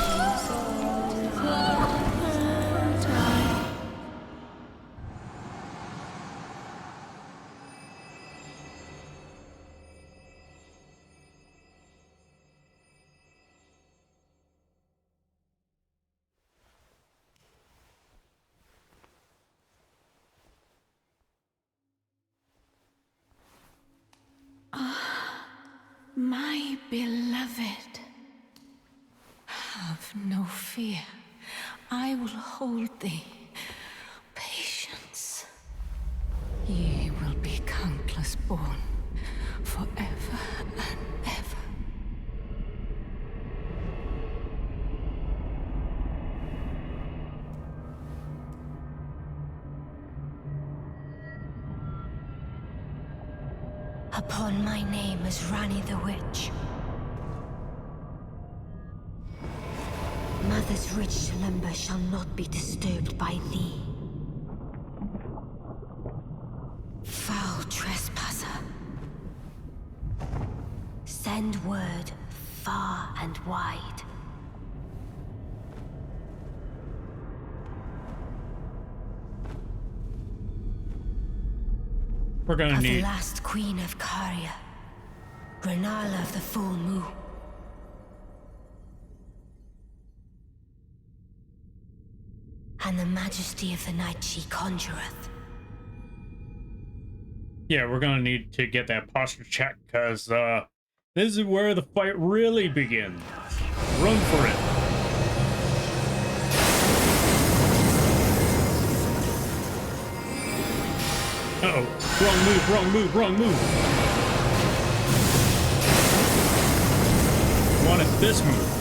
D: My beloved, have no fear. I will hold thee. Patience. Ye will be countless born, forever and ever. Upon my name as Rani the Witch. Mother's rich slumber shall not be disturbed by thee. Foul trespasser. Send word far and wide.
A: We're gonna
D: Of
A: need
D: the last queen of Caria, Renala of the full moon. And the majesty of the night she conjureth.
A: Yeah, we're gonna need to get that posture check, because this is where the fight really begins. Run for it. Uh-oh. Wrong move, wrong move, wrong move. Wanted this move.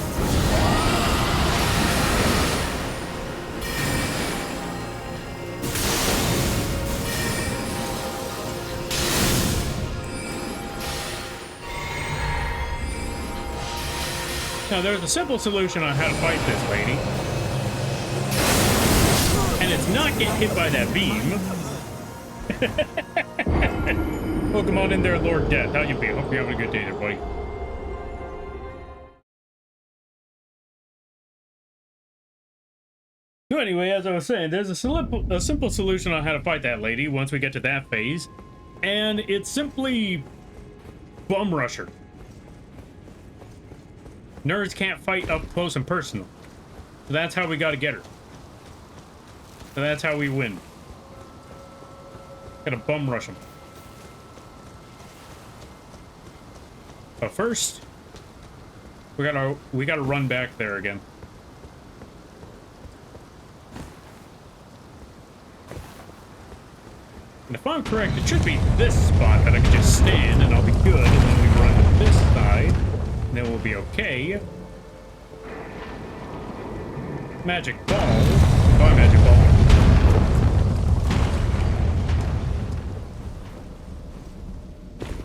A: Now, there's a simple solution on how to fight this lady. And it's not get hit by that beam. Well, come on in there, Lord Death. How you be? Hope you're having a good day there, buddy. So anyway, as I was saying, there's a simple solution on how to fight that lady once we get to that phase. And it's simply bum rush her. Nerds can't fight up close and personal. So that's how we gotta get her. So that's how we win. Gotta bum rush them. But first, we gotta run back there again. And if I'm correct, it should be this spot that I can just stand and I'll be good, and then we run to this side, and then we'll be okay. Magic ball. Oh, magic ball.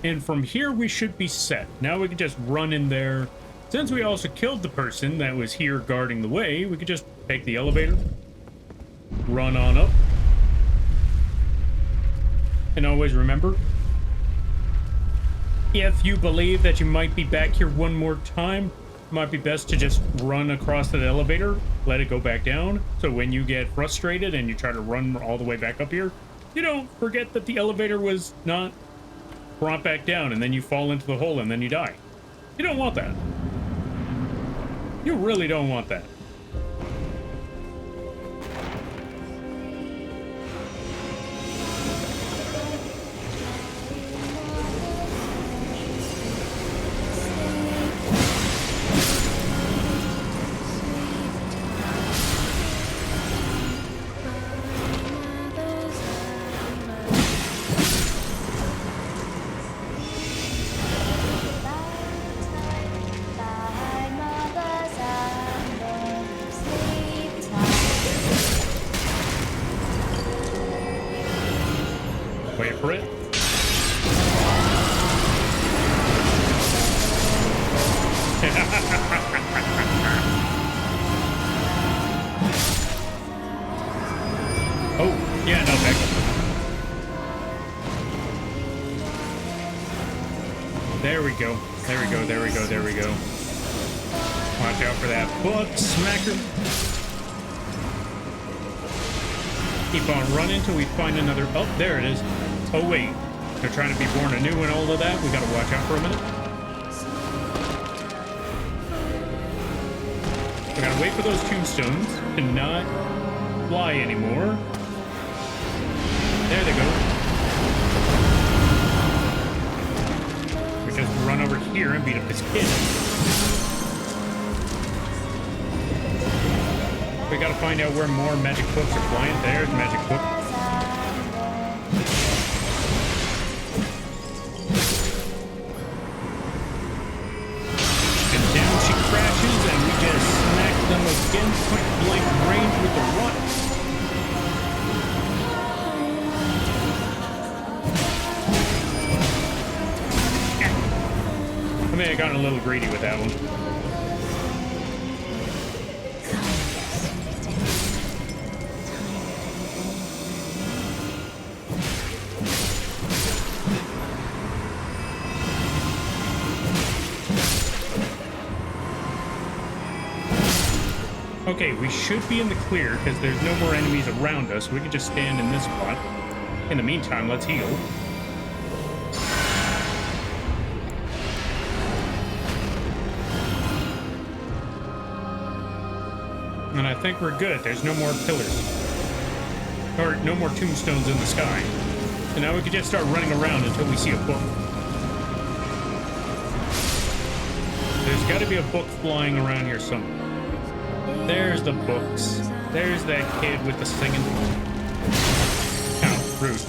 A: And from here, we should be set. Now we can just run in there. Since we also killed the person that was here guarding the way, we could just take the elevator, run on up. And always remember, if you believe that you might be back here one more time, it might be best to just run across that elevator, let it go back down. So when you get frustrated and you try to run all the way back up here, you don't forget that the elevator was not brought back down, and then you fall into the hole and then you die. You don't want that. You really don't want that. Wait for it. Yeah, no, back up. There we go. There we go, there we go, there we go. Watch out for that book smacker. Keep on running till we find another... Oh, there it is. Oh, wait. They're trying to be born anew and all of that. We gotta watch out for a minute. We gotta wait for those tombstones to not fly anymore. There they go. We just run over here and beat up this kid. We gotta find out where more magic books are flying. There's magic book. And down she crashes, and we just smack them again, point blank range with the rock. I may have gotten a little greedy with that one. Okay, we should be in the clear because there's no more enemies around us. We can just stand in this spot. In the meantime, let's heal. And I think we're good. There's no more pillars. Or no more tombstones in the sky. And now we can just start running around until we see a book. There's got to be a book flying around here somewhere. There's the books. There's that kid with the singing. How rude.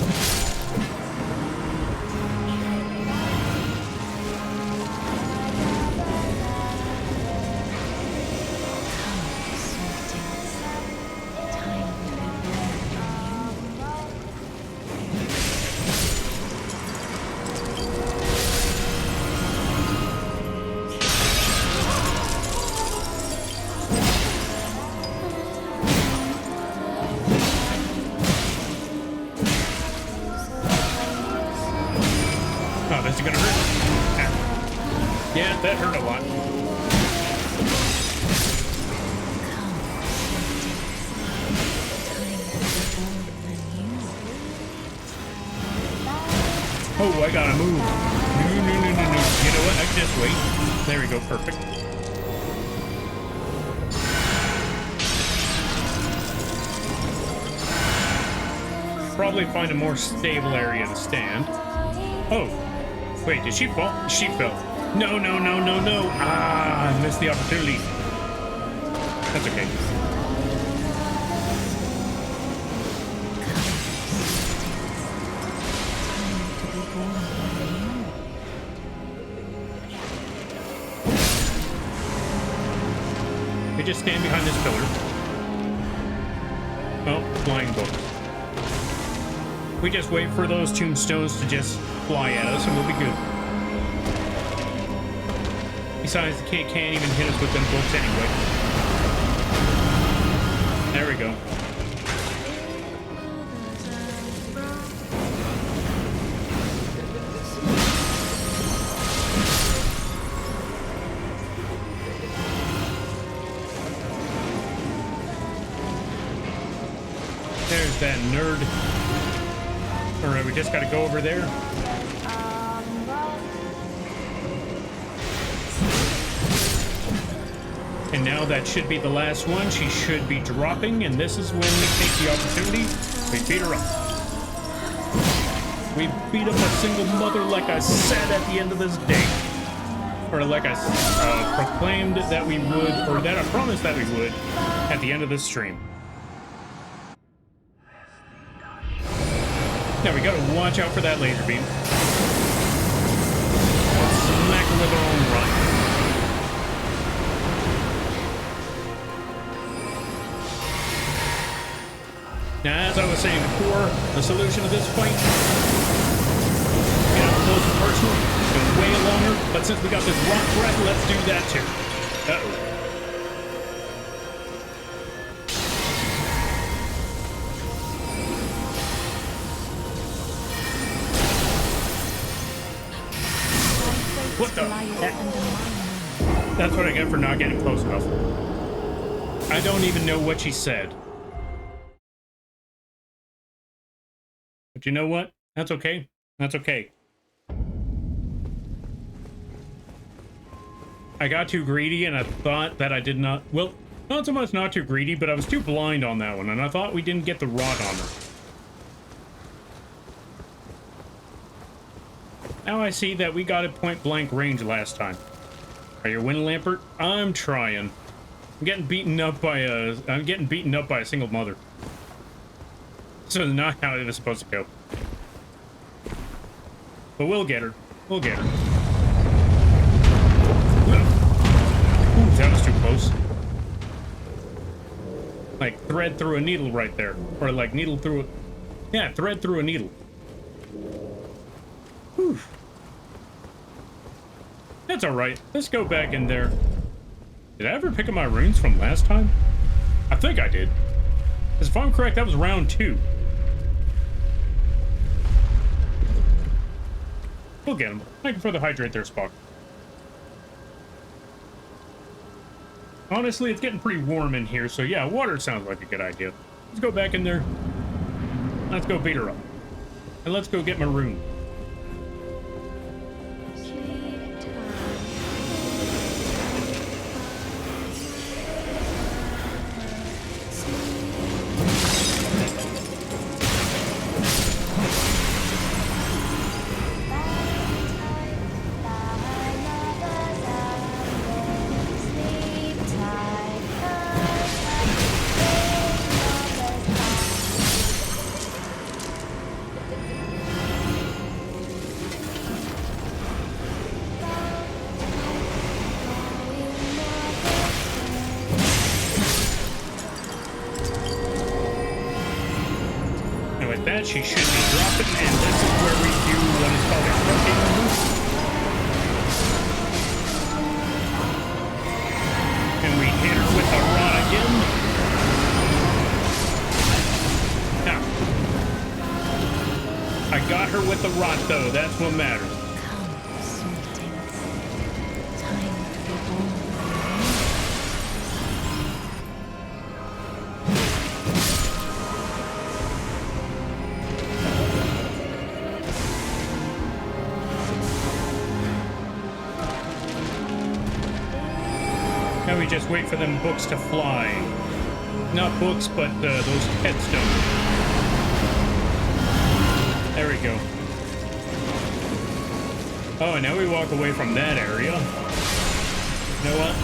A: That hurt a lot. Oh, I gotta move. No. You know what? I can just wait. There we go. Perfect. Probably find a more stable area to stand. Oh. Wait, did she fall? She fell. No. Ah, I missed the opportunity. That's okay. We just stand behind this pillar. Oh, flying books. We just wait for those tombstones to just fly at us and we'll be good. Besides, the kid can't even hit us with them books anyway. There we go. There's that nerd. Alright, we just gotta go over there. And now that should be the last one. She should be dropping, and this is when we take the opportunity. We beat her up. We beat up a single mother like I said at the end of this day. Or like I proclaimed that we would, or that I promised that we would at the end of this stream. Now we gotta watch out for that laser beam. Smack her with our own run. Now, as I was saying before, the solution to this fight, get up close and personal, go way longer, but since we got this rock breath, let's do that too. Uh-oh. What the heck? That's what I get for not getting close enough. I don't even know what she said. But you know what? That's okay. That's okay. I got too greedy and I thought that I did not... Well, not so much not too greedy, but I was too blind on that one, and I thought we didn't get the rod on her. Now I see that we got it point blank range last time. Are you winning, Lampert? I'm trying. I'm getting beaten up by a single mother. So it's not how it was supposed to go. But we'll get her. We'll get her. Ooh, that was too close. Like thread through a needle right there. Or like needle through a... Yeah, thread through a needle. Whew. That's alright. Let's go back in there. Did I ever pick up my runes from last time? I think I did. Because if I'm correct, that was round 2. We'll get him. Thank you for the hydrate there, Spock. Honestly, it's getting pretty warm in here, so yeah, water sounds like a good idea. Let's go back in there. Let's go beat her up. And let's go get my rune. She should be dropping, and this is where we do what is called a rotating move. And we hit her with the rod again. Now, I got her with the rod, though. That's what matters. Now we just wait for them books to fly. Not books, but those headstones. There we go. Oh, and now we walk away from that area. You know what?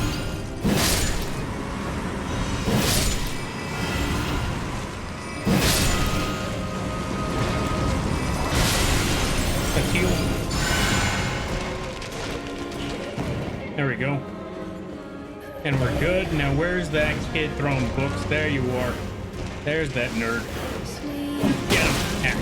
A: Let's heal. There we go. And we're good. Now, where's that kid throwing books? There you are. There's that nerd. Get him. Yeah.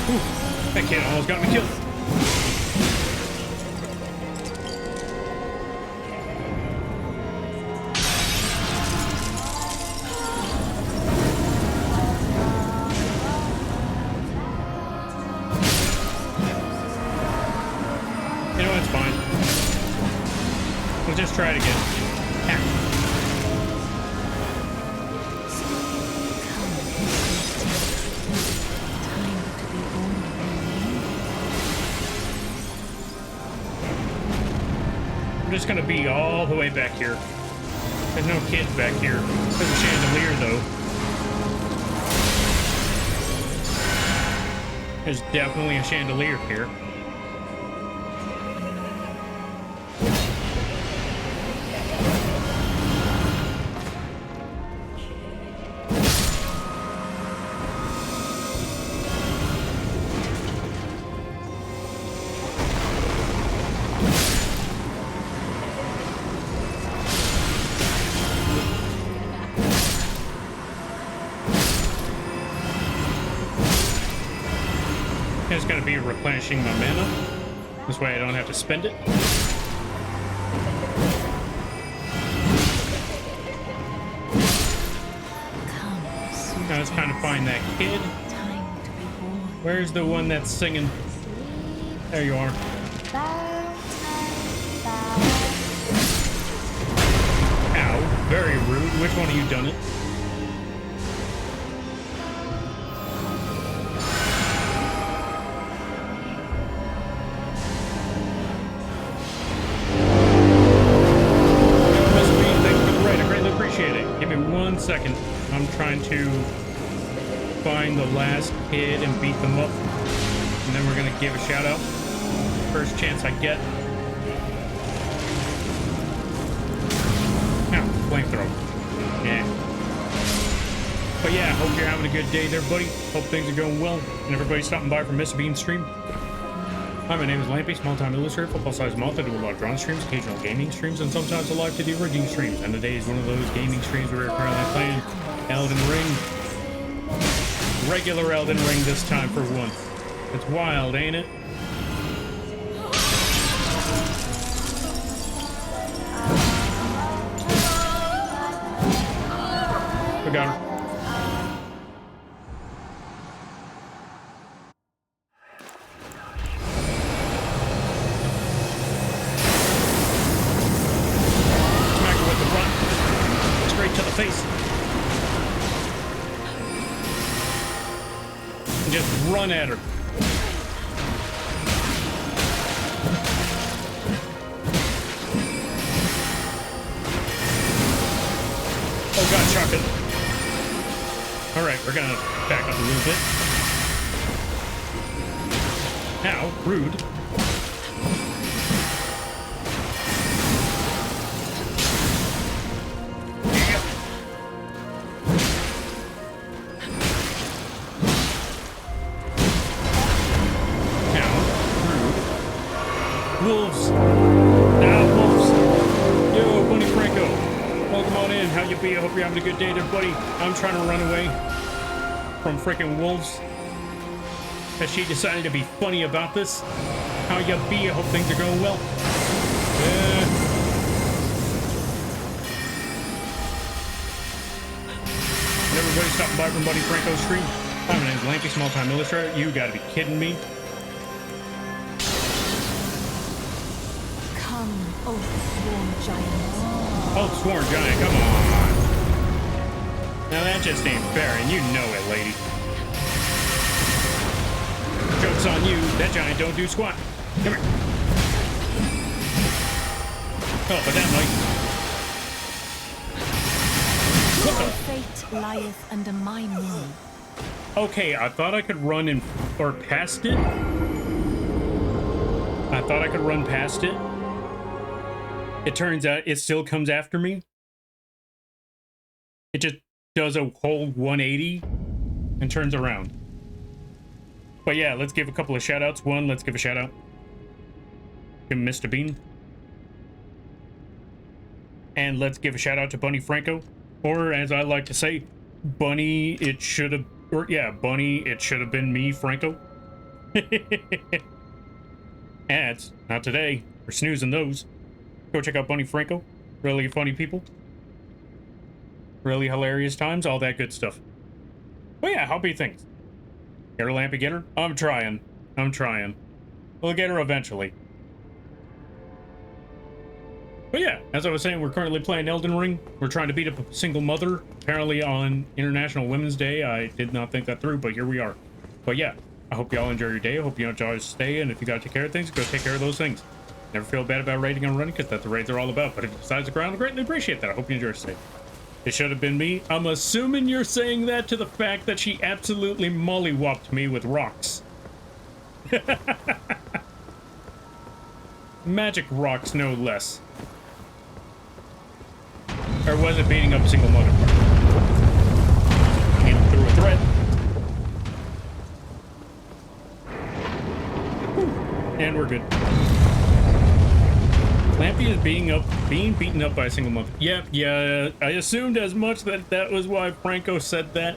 A: Ooh, that kid almost got me killed. Try it again. I'm just gonna be all the way back here. There's no kids back here. There's a chandelier though. There's definitely a chandelier here. It's going to be replenishing my mana. This way I don't have to spend it. find that kid.
D: Time to be born.
A: Where's the one that's singing? There you are. Ow, very rude. Which one of you done it? Give me 1 second. I'm trying to find the last kid and beat them up. And then we're gonna give a shout out. First chance I get. Ow, flamethrower. Yeah. But yeah, hope you're having a good day there, buddy. Hope things are going well. And everybody's stopping by for Mr. Bean's stream. Hi, my name is Lampy, small-time illustrator, football-sized mouth. I do a lot of drawing streams, occasional gaming streams, and sometimes a live to the rigging streams. And today is one of those gaming streams where we're currently playing Elden Ring. Regular Elden Ring this time for once. It's wild, ain't it? We got her. Face. And just run at her. Oh god, shotgun. Alright, we're gonna back up a little bit. Ow, rude. Wolves. Now, wolves. Yo, Bunny Franco. Welcome on in. How you be? I hope you're having a good day there, buddy. I'm trying to run away from freaking wolves. Has she decided to be funny about this? How you be? I hope things are going well. And everybody stopping by from Buddy Franco's stream. Hi, my name's Lampy, small-time illustrator. You gotta be kidding me.
D: Oh, sworn giant.
A: Oh, sworn giant, come on. Now that just ain't fair, and you know it, lady. Joke's on you, that giant don't do squat. Come here. Oh, but that might.
D: What the? Fate lieth under my moon.
A: Okay, I thought I could run in or past it. I thought I could run past it. It turns out it still comes after me. It just does a whole 180 and turns around. But yeah, let's give a couple of shout outs. One, let's give a shout out to Mr. Bean. And let's give a shout out to Bunny Franco. Or as I like to say, Bunny, it should have, or yeah, Bunny, it should have been me, Franco. Ads, not today. We're snoozing those. Go check out Bunny Franco. Really funny people. Really hilarious times. All that good stuff. But yeah, how be things? Get her, Lampy, get her? I'm trying. We'll get her eventually. But yeah, as I was saying, we're currently playing Elden Ring. We're trying to beat up a single mother. Apparently on International Women's Day. I did not think that through, but here we are. But yeah, I hope you all enjoy your day. I hope you enjoy your stay. And if you gotta take care of things, go take care of those things. Never feel bad about raiding and running, because that's what raids are all about. But if you decide to ground, I greatly appreciate that. I hope you enjoy your stay. It should have been me. I'm assuming you're saying that to the fact that she absolutely mollywopped me with rocks. Magic rocks, no less. Or was it beating up a single mother part? And through a thread. And we're good. Lampy is being beaten up by a single mother. Yep, yeah, I assumed as much that was why Franco said that.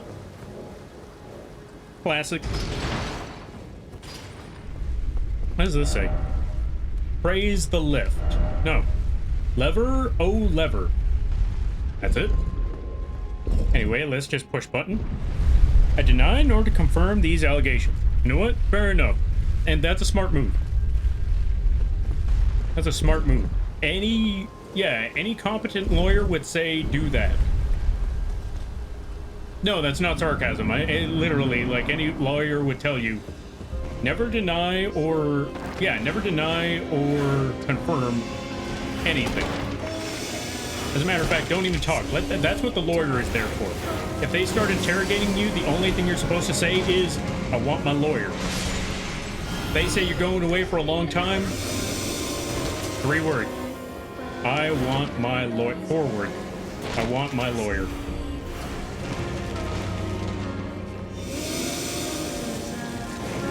A: Classic. What does this say? Praise the lift. No. Lever, oh lever. That's it. Anyway, let's just push button. I deny nor to confirm these allegations. You know what? Fair enough. And that's a smart move. That's a smart move. Any competent lawyer would say do that. No, that's not sarcasm. I literally, like, any lawyer would tell you, never deny or confirm anything. As a matter of fact, don't even talk. That's what the lawyer is there for. If they start interrogating you, the only thing you're supposed to say is, I want my lawyer. They say you're going away for a long time. 3 words. I want my lawyer. 4 words. I want my lawyer.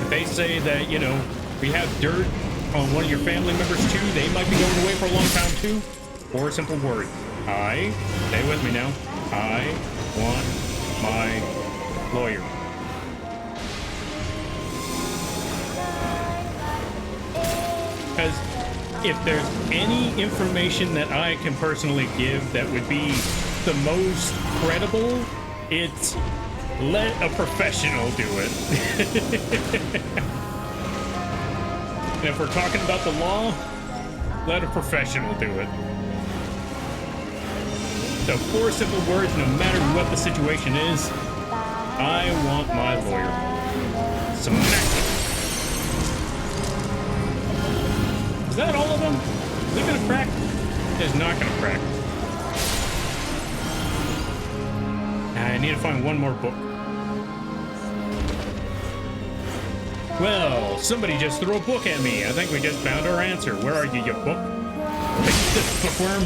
A: If they say that, you know, we have dirt on one of your family members too, they might be going away for a long time too. 4 simple words. Stay with me now. I want my lawyer. Because if there's any information that I can personally give that would be the most credible, it's let a professional do it. And if we're talking about the law, let a professional do it. So 4 simple words, no matter what the situation is. I want my lawyer. Smack. Is that all of them? Is it gonna crack? It's not gonna crack. I need to find one more book. Well, somebody just threw a book at me. I think we just found our answer. Where are you, you book? Take this, bookworm.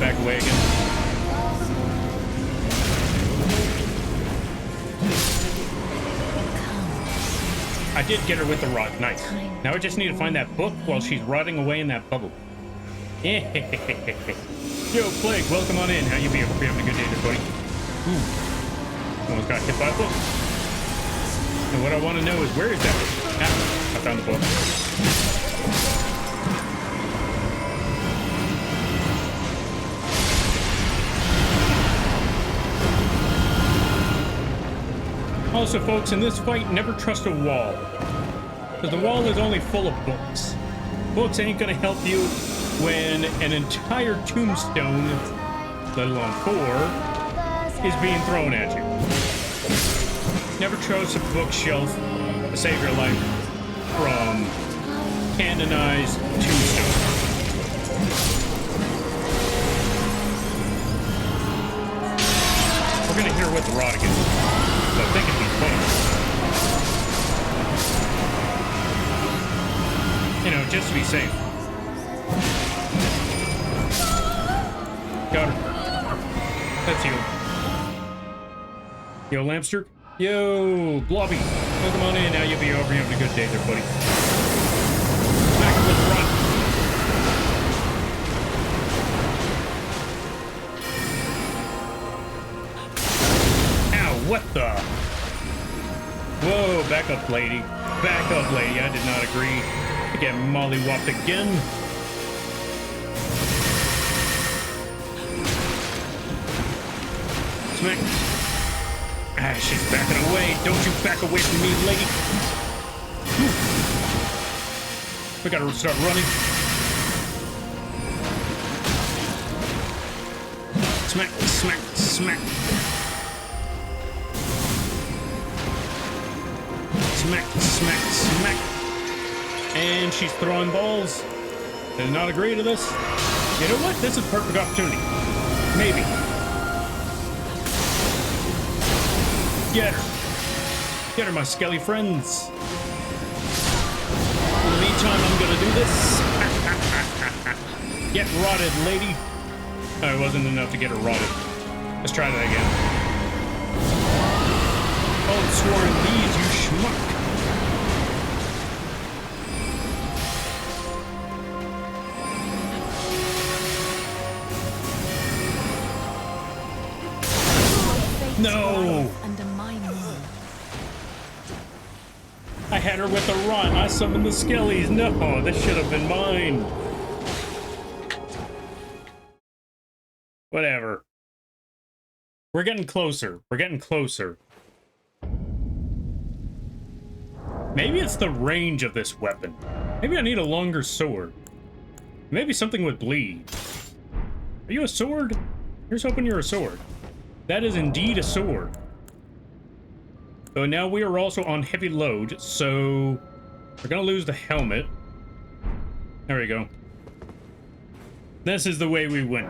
A: Back away again. I did get her with the rod. Nice. Now I just need to find that book while she's rotting away in that bubble. Yo, Plague, welcome on in. How you be? Hope you're having a good day there, buddy. Ooh. Almost got hit by a book. And what I want to know is, where is that book? Ah, I found the book. Also, folks, in this fight, never trust a wall. Because the wall is only full of books. Books ain't gonna help you when an entire tombstone, let alone 4, is being thrown at you. Never trust a bookshelf to save your life from canonized tombstones. We're gonna hit her with the rod again. So I think it'd be fun. You know, just to be safe. Got her. That's you. Yo, Lampster. Yo, Blobby. Welcome on in. Now you'll be over. You having a good day there, buddy. Back with the run. What the? Whoa, back up, lady. Back up, lady. I did not agree to get mollywopped again. Smack. Ah, she's backing away. Don't you back away from me, lady. Whew. We gotta start running. Smack, smack, smack. Smack, smack, smack. And she's throwing balls. Did not agree to this. You know what? This is a perfect opportunity. Maybe. Get her. Get her, my skelly friends. In the meantime, I'm gonna do this. Get rotted, lady. Oh, it wasn't enough to get her rotted. Let's try that again. Oh, sworn these, you schmuck. No! had her with the rot. I summoned the skellies. No, this should have been mine. Whatever. We're getting closer. We're getting closer. Maybe it's the range of this weapon. Maybe I need a longer sword. Maybe something with bleed. Are you a sword? Here's hoping you're a sword. That is indeed a sword. So now we are also on heavy load, so we're gonna lose the helmet. There we go. This is the way we win.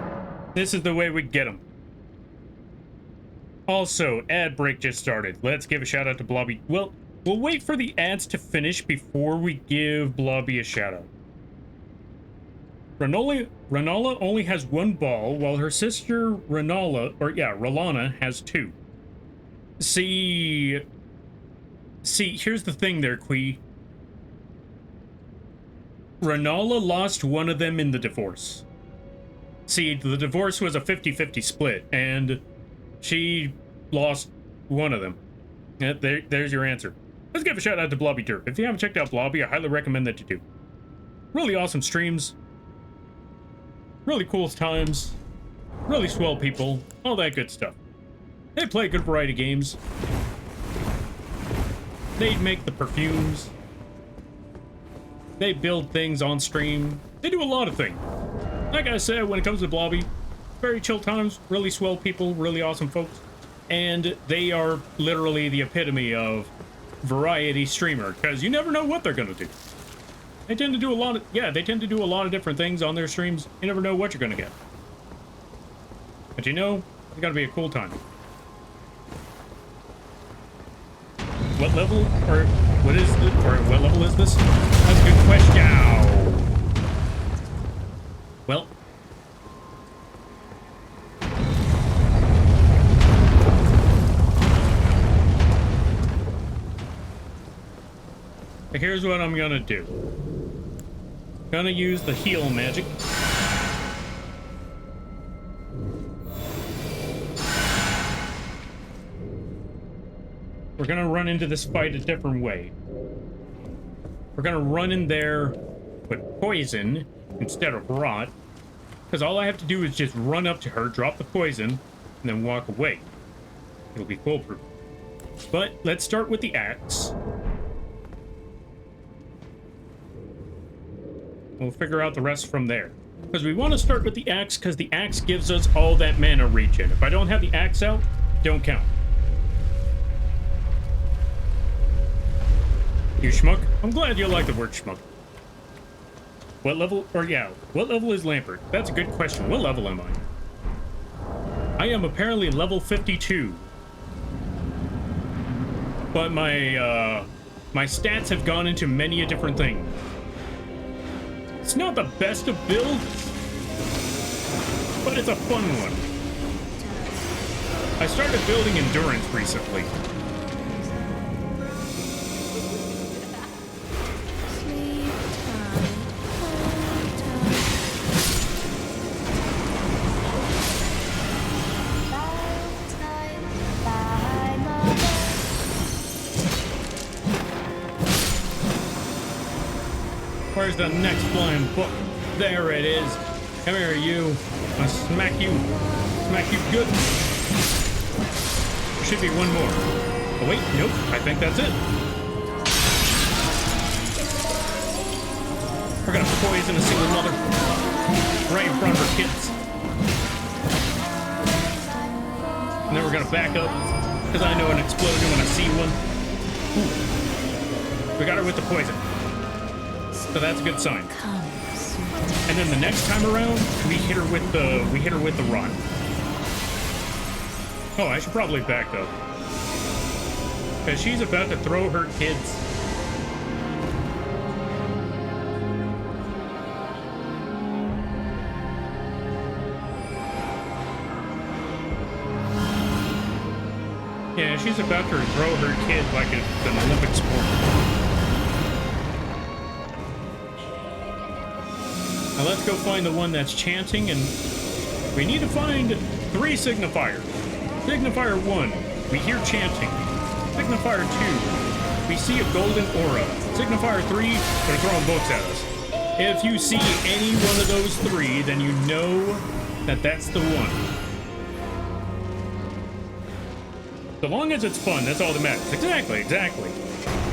A: This is the way we get them. Also, ad break just started. Let's give a shout out to Blobby. Well, we'll wait for the ads to finish before we give Blobby a shout out. Renala only has one ball, while her sister Ralana has two. See, here's the thing there, Quee. Renala lost one of them in the divorce. See, the divorce was a 50-50 split, and she lost one of them. Yeah, there's your answer. Let's give a shout out to Blobby Derp. If you haven't checked out Blobby, I highly recommend that you do. Really awesome streams. Really cool times. Really swell people. All that good stuff. They play a good variety of games. They make the perfumes. They build things on stream. They do a lot of things. Like I said, when it comes to Blobby, very chill times, really swell people, really awesome folks. And they are literally the epitome of variety streamer, because you never know what they're gonna do. They tend to do a lot of, they tend to do a lot of different things on their streams. You never know what you're gonna get. But you know, it's gotta be a cool time. What level, or what is the, or what level is this? That's a good question. Well. Here's what I'm gonna do. Gonna use the heal magic. We're gonna run into this fight a different way. We're gonna run in there with poison instead of rot, because all I have to do is just run up to her, drop the poison, and then walk away. It'll be foolproof. But let's start with the axe. We'll figure out the rest from there. Because we want to start with the axe, because the axe gives us all that mana regen. If I don't have the axe out, don't count. You schmuck? I'm glad you like the word schmuck. What level, what level is Lampert? That's a good question. What level am I? I am apparently level 52. But my stats have gone into many a different thing. It's not the best of builds, but it's a fun one. I started building endurance recently. Where's the next flying book? There it is. Come here, you. I'll smack you. Smack you good. There should be one more. Oh, wait. Nope. I think that's it. We're gonna poison a single mother. Right in front of her kids. And then we're gonna back up, because I know an explosion when I see one. Ooh. We got her with the poison. So that's a good sign. And then the next time around, we hit her with the rod. Oh, I should probably back up. Because she's about to throw her kids. Yeah, she's about to throw her kid like it's an Olympic sport. Now let's go find the one that's chanting, and we need to find 3 signifiers. Signifier 1, we hear chanting. Signifier 2, We see a golden aura. Signifier 3, they're throwing books at us. If you see any one of those 3, then you know that that's the one. So long as it's fun, that's all that matters. Exactly, exactly.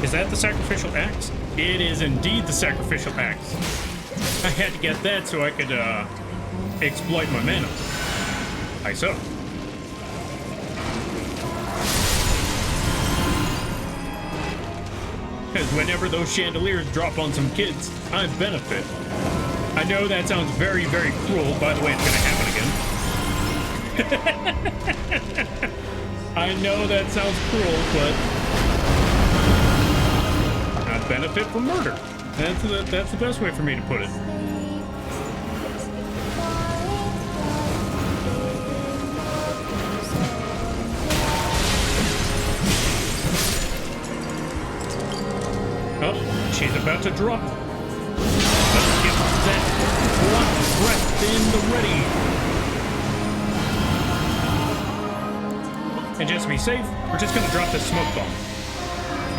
A: Is that the sacrificial axe? It is indeed the sacrificial axe. I had to get that so I could exploit my mana. I so. Because whenever those chandeliers drop on some kids, I benefit. I know that sounds very, very cruel. By the way, it's gonna happen again. I know that sounds cruel, but I benefit from murder. That's the best way for me to put it. Oh, she's about to drop. Let's get that one breath in the ready. And just to be safe, we're just gonna drop this smoke bomb.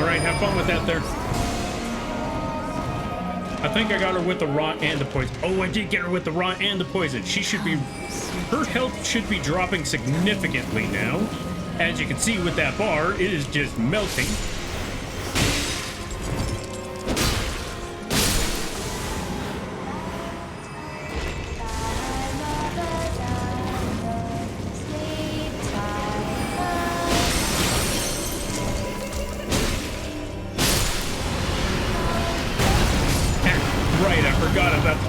A: All right, have fun with that there. I think I got her with the raw and the poison. Oh, I did get her with the raw and the poison. She should be, her health should be dropping significantly now. As you can see with that bar, it is just melting.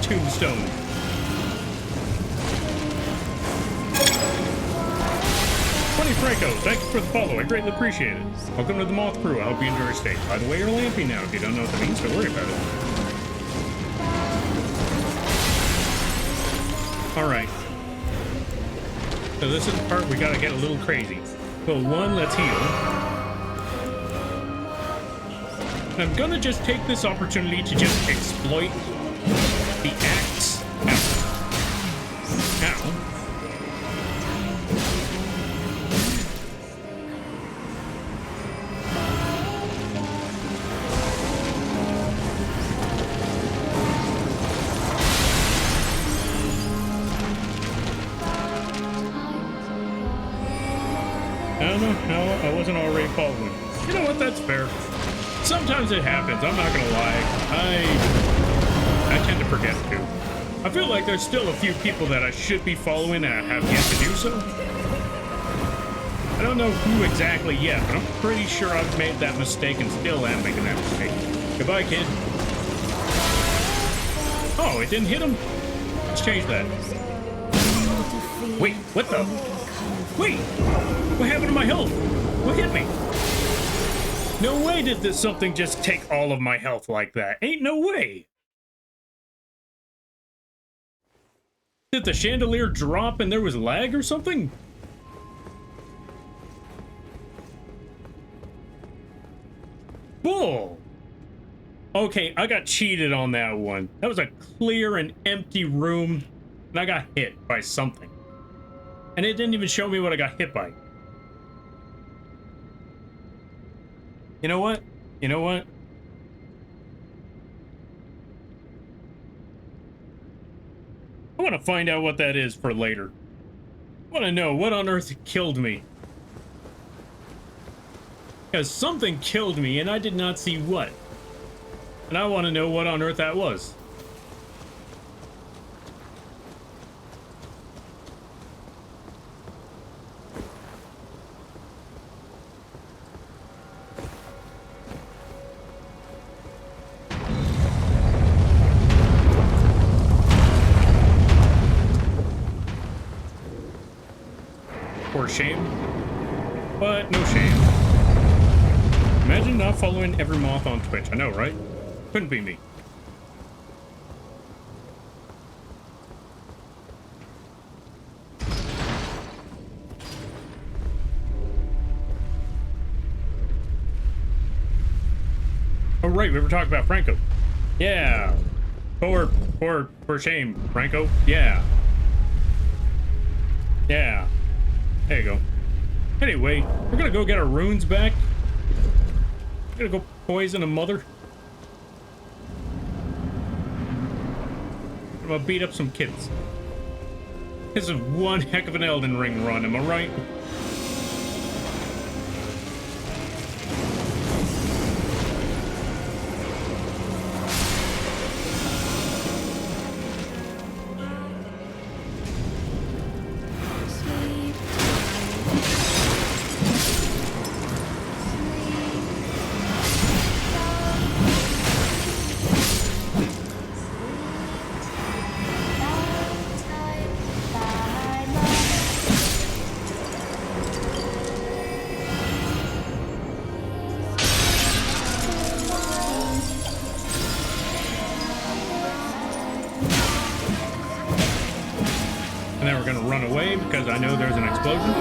A: Tombstone. Funny Franco, thanks for the follow. I greatly appreciate it. Welcome to the Moth Crew. I hope you enjoy your stay. By the way, you're lampy now. If you don't know what that means, don't worry about it. Alright. So this is the part we gotta get a little crazy. So one, let's heal. And I'm gonna just take this opportunity to just exploit the axe. Ow. Ow. I don't know how I wasn't already following. You know what? That's fair. Sometimes it happens. I'm not gonna lie. I tend to forget to. I feel like there's still a few people that I should be following and I have yet to do so. I don't know who exactly yet, but I'm pretty sure I've made that mistake and still am making that mistake. Goodbye, kid. Oh, it didn't hit him? Let's change that. Wait, what the? Wait! What happened to my health? What hit me? No way did this something just take all of my health like that. Ain't no way. Did the chandelier drop and there was lag or something? Bull! Okay, I got cheated on that one. That was a clear and empty room, and I got hit by something. And it didn't even show me what I got hit by. You know what? You know what? I want to find out what that is for later. I want to know what on earth killed me. Because something killed me and I did not see what. And I want to know what on earth that was. Poor shame. But no shame. Imagine not following every moth on Twitch. I know, right? Couldn't be me. Oh, right, we were talking about Franco. Yeah. For shame, Franco. Yeah. Yeah. There you go. Anyway, we're gonna go get our runes back. We're gonna go poison a mother. I'm gonna beat up some kids. This is one heck of an Elden Ring run, am I right? And then we're gonna run away because I know there's an explosion.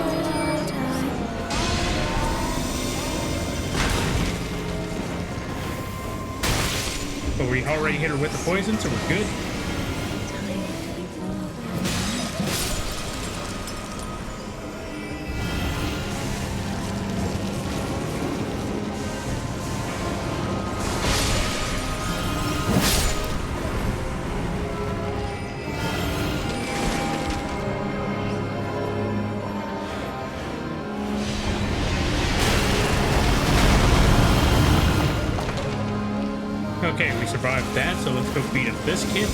A: But we already hit her with the poison, so we're good. Okay, we survived that, so let's go beat up this kid.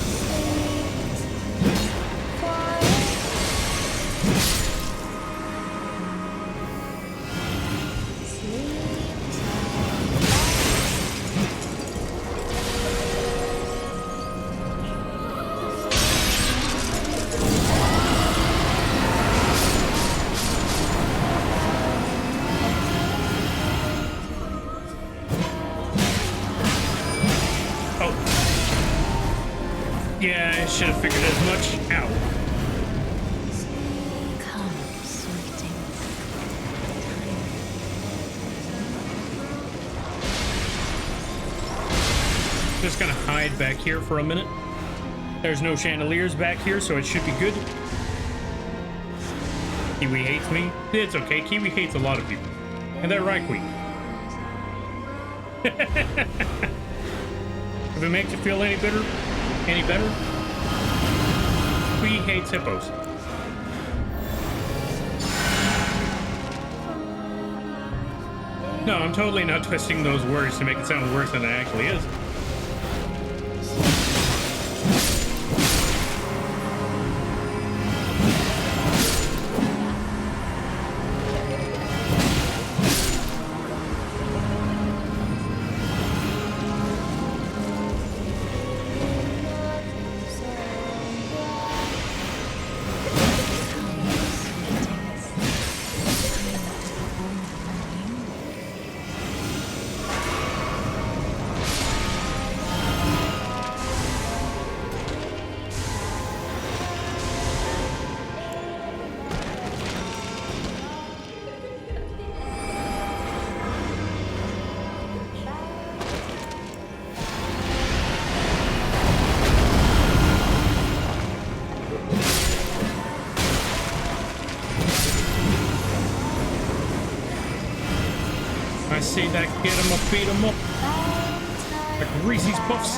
A: Yeah, I should have figured as much out.
D: Come, sweeting.
A: Just gonna hide back here for a minute. There's no chandeliers back here, so it should be good. Kiwi hates me. It's okay, Kiwi hates a lot of people. And they're right, Queen. If it makes you feel any better, Queen hates hippos. No, I'm totally not twisting those words to make it sound worse than it actually is. I see that kid, I'm gonna beat him up. Like Reese's Puffs.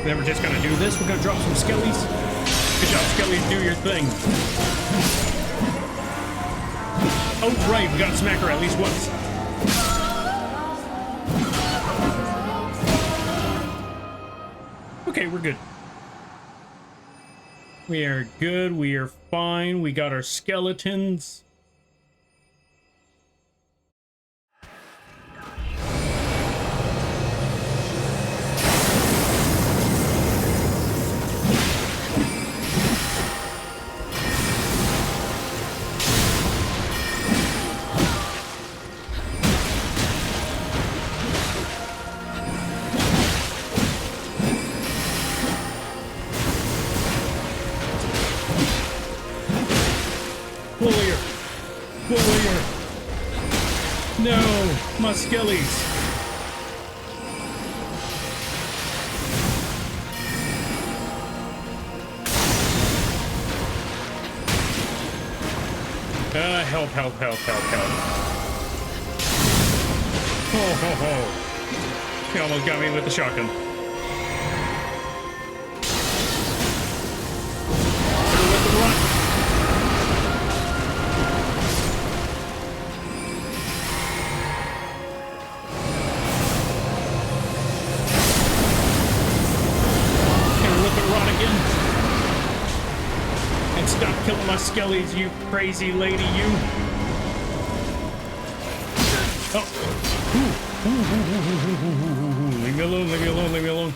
A: Then we're just gonna do this. We're gonna drop some skellies. Good job, skellies, do your thing. Oh, right, we gotta smack her at least once. Okay, we're good. We are good, we are fine. We got our skeletons. Warrior! No! My skellies! Help. ho, ho. He almost got me with the shotgun. Let them run. Gonna let them run again. And stop killing my skellies, you crazy lady, you. Oh. Leave me alone, leave me alone, leave me alone.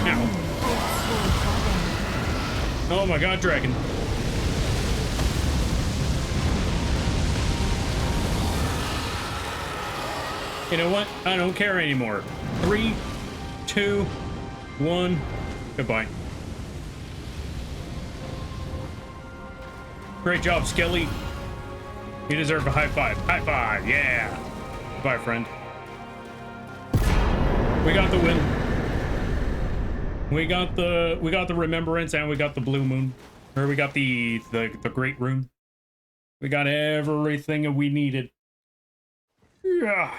A: Ow. Oh my god, dragon. You know what? I don't care anymore. 3, 2, 1. Goodbye. Great job, Skelly. You deserve a high five. High five, yeah. Bye, friend. We got the win. We got the remembrance, and we got the blue moon. Or we got the great rune. We got everything that we needed. Yeah.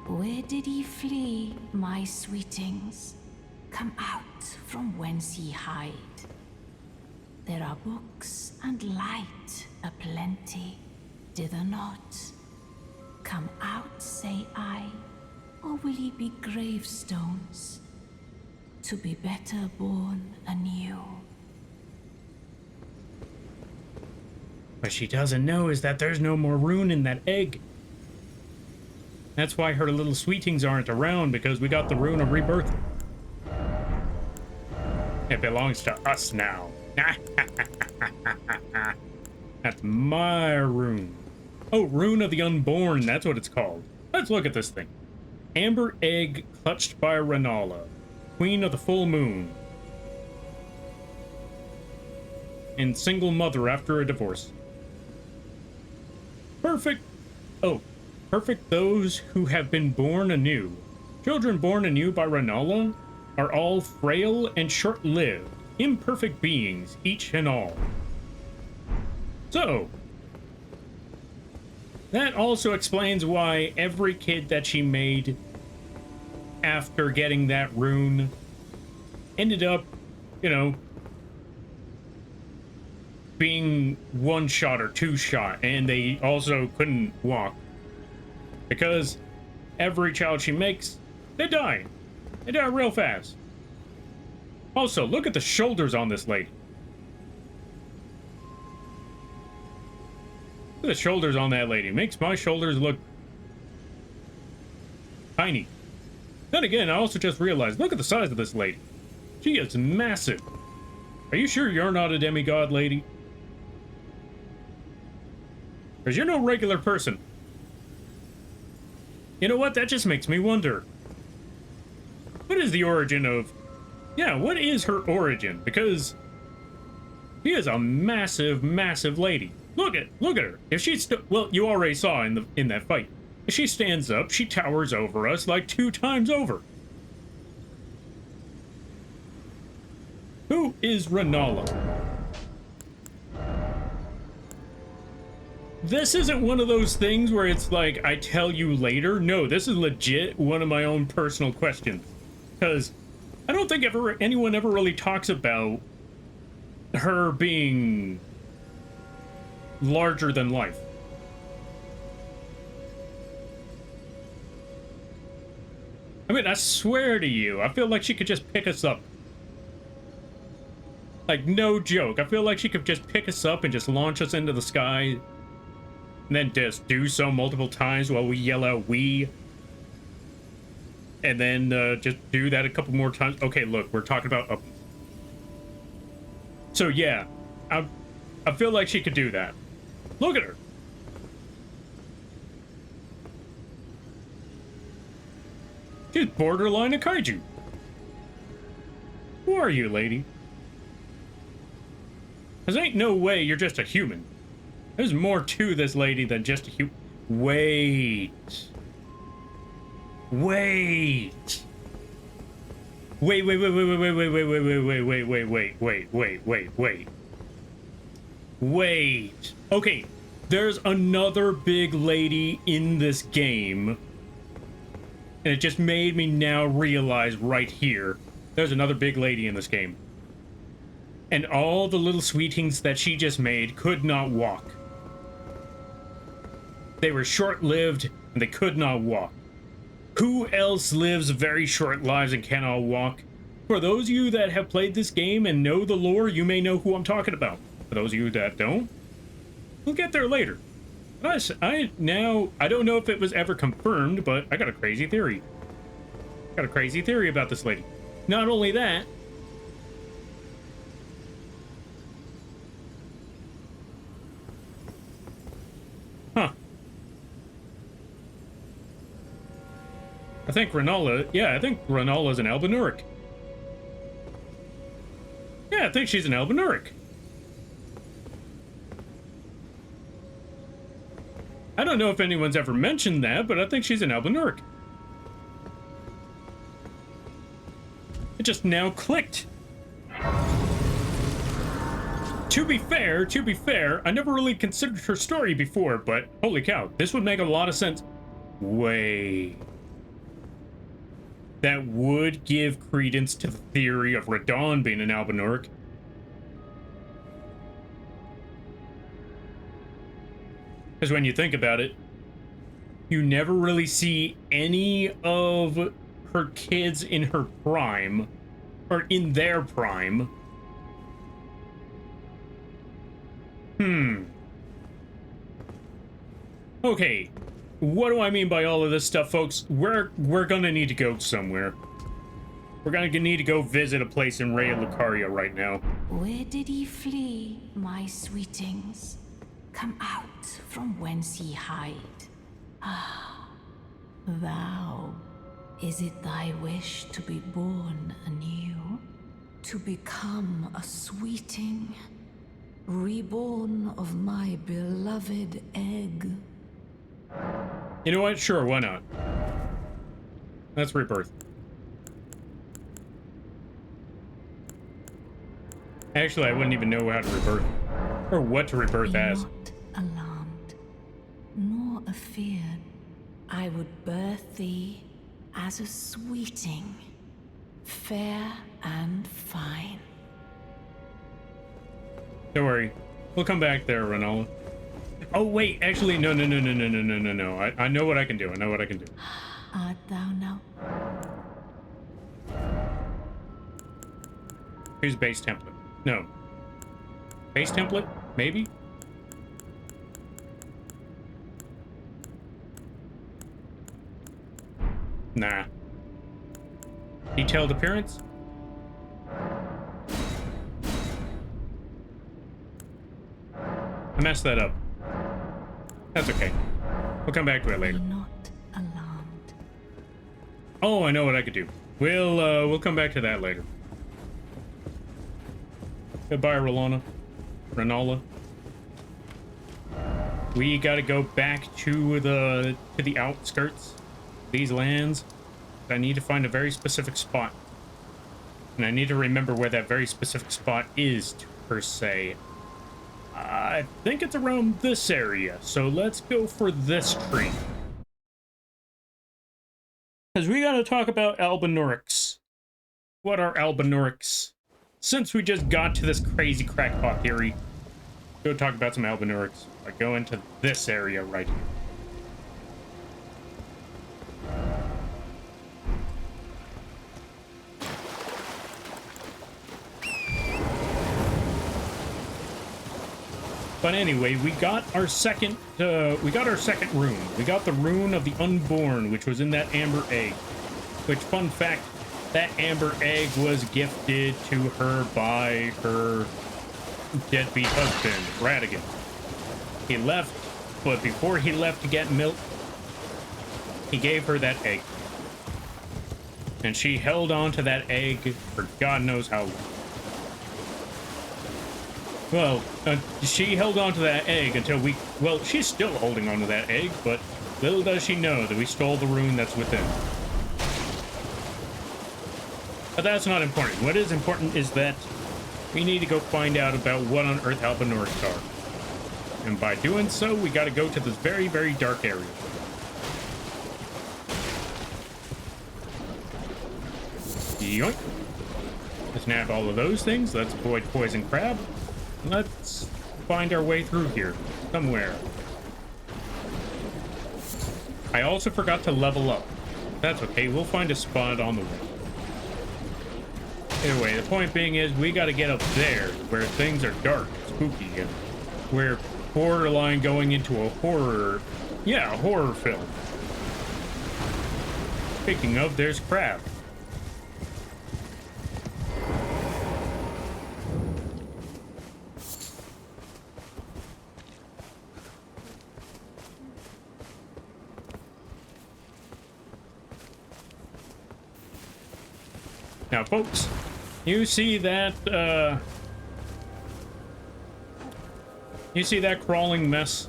E: Where did ye flee, my sweetings? Come out from whence ye hide. There are books and light aplenty, dither not. Come out, say I, or will ye be gravestones, to be better born anew?
A: What she doesn't know is that there's no more rune in that egg. That's why her little sweetings aren't around, because we got the rune of rebirth. It belongs to us now. That's my rune. Oh, Rune of the Unborn, that's what it's called. Let's look at this thing. Amber egg clutched by Renala, queen of the full moon. And single mother after a divorce. Perfect. Oh, perfect those who have been born anew. Children born anew by Renala are all frail and short-lived, imperfect beings, each and all. So, that also explains why every kid that she made after getting that rune ended up, you know, being one shot or two shot, and they also couldn't walk. Because every child she makes, they die. They die real fast. Also, look at the shoulders on this lady. Look at the shoulders on that lady. Makes my shoulders look tiny. Then again, I also just realized, look at the size of this lady. She is massive. Are you sure you're not a demigod, lady? Because you're no regular person. You know what? That just makes me wonder. What is the origin of... Yeah, what is her origin? Because she is a massive, massive lady. Look at her. If she's well, you already saw in that fight. If she stands up, she towers over us like 2 times over. Who is Renala? This isn't one of those things where it's like, I tell you later. No, this is legit one of my own personal questions. Because I don't think anyone ever really talks about her being larger than life. I mean, I swear to you, I feel like she could just pick us up. Like, no joke. I feel like she could just pick us up and just launch us into the sky. And then just do so multiple times while we yell out, "we." And then just do that a couple more times. Okay, look, we're talking about up. So yeah, I feel like she could do that. Look at her. She's borderline a kaiju. Who are you, lady? Cause ain't no way you're just a human. There's more to this lady than just a human. Wait. Wait, wait, wait, wait, wait, wait, wait, wait, wait, wait, wait, wait, wait, wait, wait, wait, wait. Wait. Okay, there's another big lady in this game. And it just made me now realize right here, there's another big lady in this game. And all the little sweetings that she just made could not walk. They were short-lived, and they could not walk. Who else lives very short lives and cannot walk? For those of you that have played this game and know the lore, you may know who I'm talking about. For those of you that don't, we'll get there later. I don't know if it was ever confirmed, but I got a crazy theory. Got a crazy theory about this lady. Not only that, I think Renala's an Albinuric. Yeah, I think she's an Albinuric. I don't know if anyone's ever mentioned that, but I think she's an Albinuric. It just now clicked. To be fair, I never really considered her story before, but holy cow, this would make a lot of sense. Wait. That would give credence to the theory of Radon being an Albinuric. Because when you think about it, you never really see any of her kids in her prime, or in their prime. Okay, what do I mean by all of this stuff, folks? We're gonna need to go somewhere. We're gonna need to go visit a place in Raya Lucaria right now.
E: Where did ye flee, my sweetings? Come out from whence ye hide. Ah, thou, is it thy wish to be born anew? To become a sweeting? Reborn of my beloved egg?
A: You know what? Sure, why not? That's rebirth. Actually, I wouldn't even know how to rebirth. Or what to rebirth as.
E: Not alarmed, nor afeared. I would birth thee as a sweeting, fair and fine.
A: Don't worry. We'll come back there, Renala. Oh, wait. Actually, no. I know what I can do. I know what I can do.
E: Art thou now?
A: Here's base template. No. Base template? Maybe? Nah. Detailed appearance? I messed that up. That's okay. We'll come back to it later.
E: Be not alarmed.
A: Oh, I know what I could do. We'll come back to that later. Goodbye, Renala. We gotta go back to the outskirts of these lands. I need to find a very specific spot. And I need to remember where that very specific spot is, per se. I think it's around this area, so let's go for this tree. Because we gotta talk about Albinurics. What are Albinurics? Since we just got to this crazy crackpot theory, go talk about some Albinurics. I go into this area right here. But anyway, we got our second rune. We got the rune of the Unborn, which was in that amber egg. Which, fun fact, that amber egg was gifted to her by her deadbeat husband, Radigan. He left, but before he left to get milk, he gave her that egg. And she held on to that egg for God knows how long. Well, she held on to that egg until well, she's still holding on to that egg, but little does she know that we stole the rune that's within. But that's not important. What is important is that we need to go find out about what on earth Albinorics are. And by doing so, we got to go to this very, very dark area. Yoink. Let's nab all of those things. Let's avoid poison crab. Let's find our way through here somewhere. I also forgot to level up. That's okay. We'll find a spot on the way. Either way, the point being is we got to get up there where things are dark, spooky, and we're borderline going into a horror. Yeah, a horror film. Speaking of, there's crab. Now, folks, you see that crawling mess?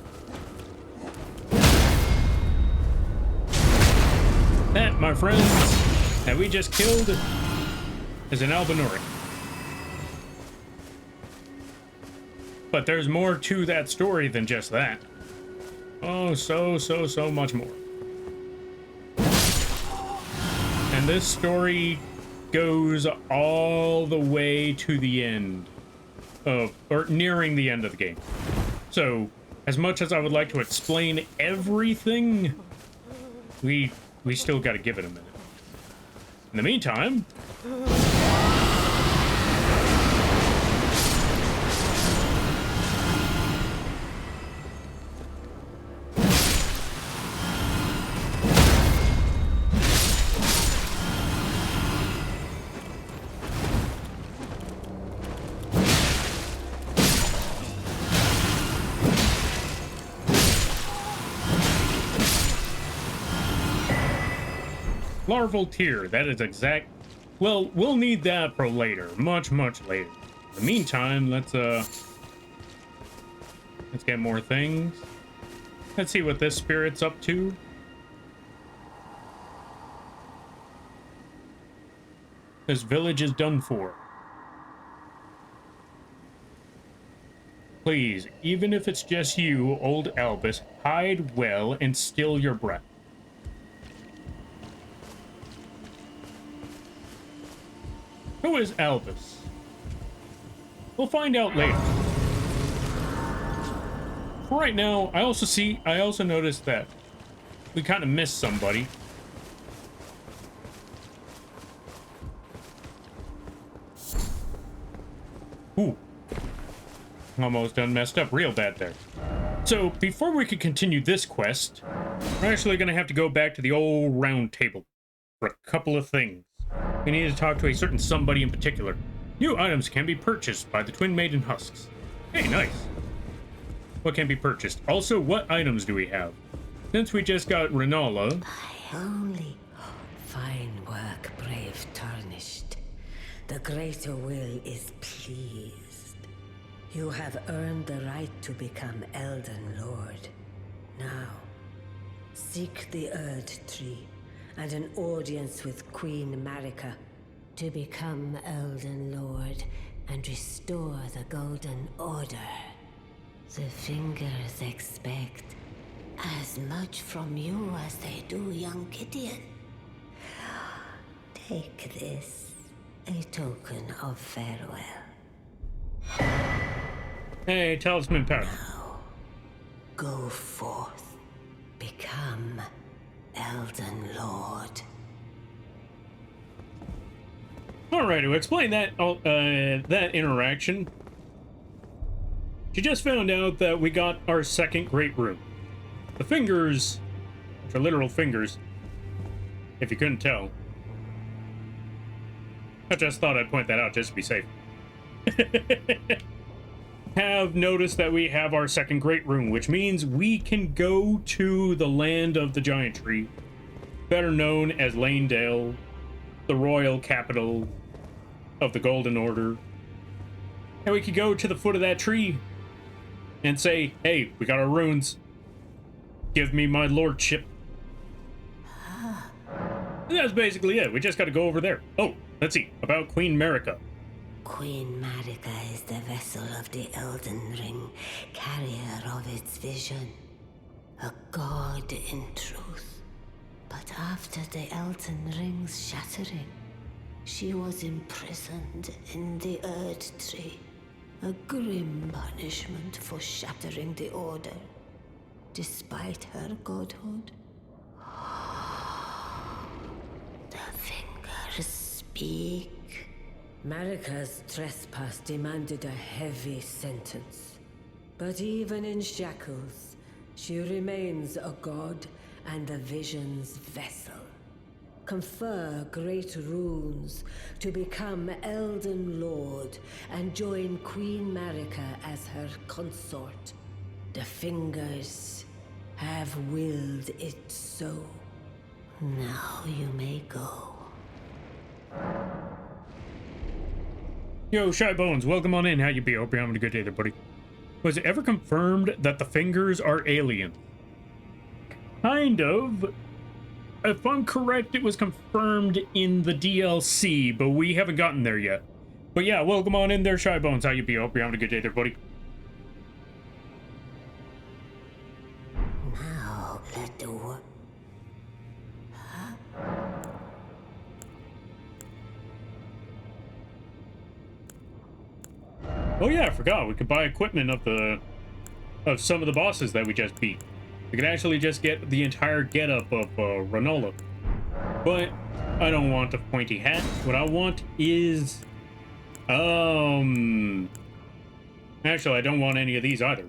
A: That, my friends, that we just killed is an Albinoric. But there's more to that story than just that. Oh, so much more. And this story goes all the way to the end of, or nearing the end of the game. So, as much as I would like to explain everything, we still got to give it a minute. In the meantime, larval tier, that is exact. Well, we'll need that for later, much later. In the meantime, let's get more things. Let's see what this spirit's up to. This village is done for. Please, even if it's just you, old Albus, hide well and still your breath. Who is Albus? We'll find out later. For right now, I also noticed that we kind of missed somebody. Ooh. Almost done messed up real bad there. So, before we can continue this quest, we're actually going to have to go back to the old round table for a couple of things. We need to talk to a certain somebody in particular. New items can be purchased by the Twin Maiden Husks. Hey, nice. What can be purchased? Also, what items do we have? Since we just got Renala.
F: Holy, fine work, brave Tarnished. The Greater Will is pleased. You have earned the right to become Elden Lord. Now, seek the Erd Tree and an audience with Queen Marika to become Elden Lord and restore the Golden Order. The Fingers expect as much from you as they do young Gideon. Take this, a token of farewell.
A: Hey, talisman power.
F: Now, go forth, become Elden Lord.
A: Alright, to explain that that interaction, she just found out that we got our second great room. The fingers, which are literal fingers, if you couldn't tell. I just thought I'd point that out just to be safe. Have noticed that we have our second great room, which means we can go to the land of the giant tree, better known as Lanedale, the royal capital of the Golden Order. And we could go to the foot of that tree and say, hey, we got our runes. Give me my lordship. And that's basically it. We just got to go over there. Oh, Let's see, about Queen Marika.
F: Queen Marika is the vessel of the Elden Ring, carrier of its vision. A god in truth. But after the Elden Ring's shattering, she was imprisoned in the Earth Tree. A grim punishment for shattering the Order. Despite her godhood, the fingers speak. Marika's trespass demanded a heavy sentence. But even in shackles, she remains a god and the vision's vessel. Confer great runes to become Elden Lord and join Queen Marika as her consort. The fingers have willed it so. Now you may go.
A: Yo, Shy Bones, welcome on in. How you be? Hope you're having a good day there, buddy. Was it ever confirmed that the fingers are alien? Kind of. If I'm correct, it was confirmed in the DLC, but we haven't gotten there yet. But yeah, welcome on in there, Shy Bones. How you be? Hope you're having a good day there, buddy.
F: Now let the work.
A: Oh yeah, I forgot. We could buy equipment of some of the bosses that we just beat. We could actually just get the entire getup of Rinola. But I don't want a pointy hat. What I want is actually I don't want any of these either.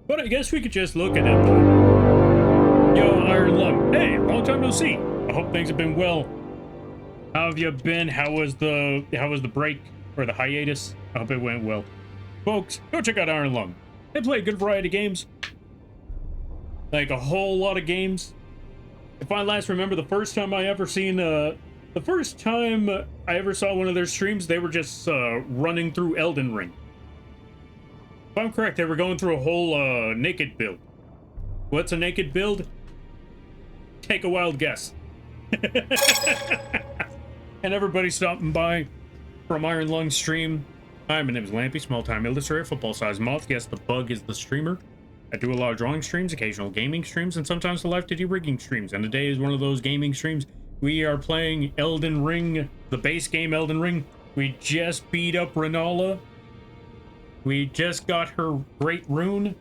A: But I guess we could just look at it. Yo, Iron Lung. Hey, long time no see. I hope things have been well. How have you been? How was the break or the hiatus? I hope it went well. Folks, go check out Iron Lung. They play a good variety of games. Like a whole lot of games. If I last remember the first time I ever saw one of their streams, they were just running through Elden Ring. If I'm correct, they were going through a whole naked build. What's a naked build? Take a wild guess. And everybody stopping by from Iron Lung's stream. Hi, my name is Lampy, small-time illustrator, football-sized moth. Yes, the bug is the streamer. I do a lot of drawing streams, occasional gaming streams, and sometimes the live to do rigging streams. And today is one of those gaming streams. We are playing Elden Ring, the base game Elden Ring. We just beat up Rinola. We just got her great rune,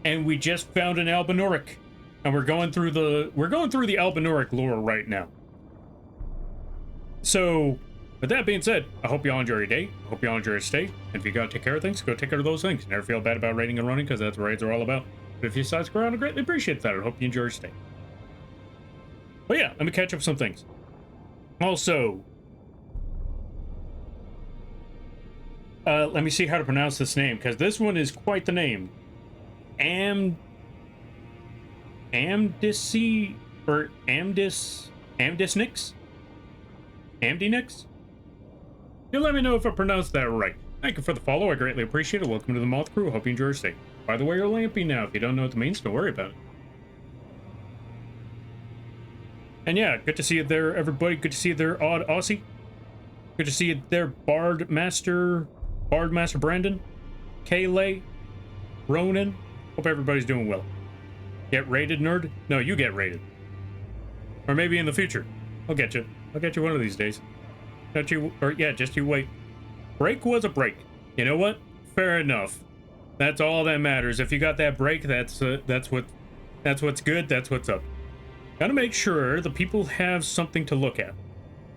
A: and we just found an Albinauric. And we're going through the Albinauric lore right now. So, with that being said, I hope you all enjoy your day. I hope you all enjoy your stay. And if you gotta take care of things, go take care of those things. Never feel bad about raiding and running, because that's what raids are all about. But if you decide to go around, I greatly appreciate that. I hope you enjoy your stay. But yeah, let me catch up some things. Also, let me see how to pronounce this name, because this one is quite the name. Amdisi, or Amdisnix? Amdinix? You let me know if I pronounced that right. Thank you for the follow. I greatly appreciate it. Welcome to the Moth Crew. Hope you enjoy your stay. By the way, you're Lampy now. If you don't know what it means, don't worry about it. And yeah, good to see you there, everybody. Good to see you there, Odd Aussie. Good to see you there, Bard Master Brandon, Kaylay, Ronan. Hope everybody's doing well. Get raided, nerd? No, you get raided. Or maybe in the future. I'll get you. I'll get you one of these days. Don't you, or yeah, just you wait. Break was a break. You know what? Fair enough. That's all that matters. If you got that break, that's what's good. That's what's up. Gotta make sure the people have something to look at.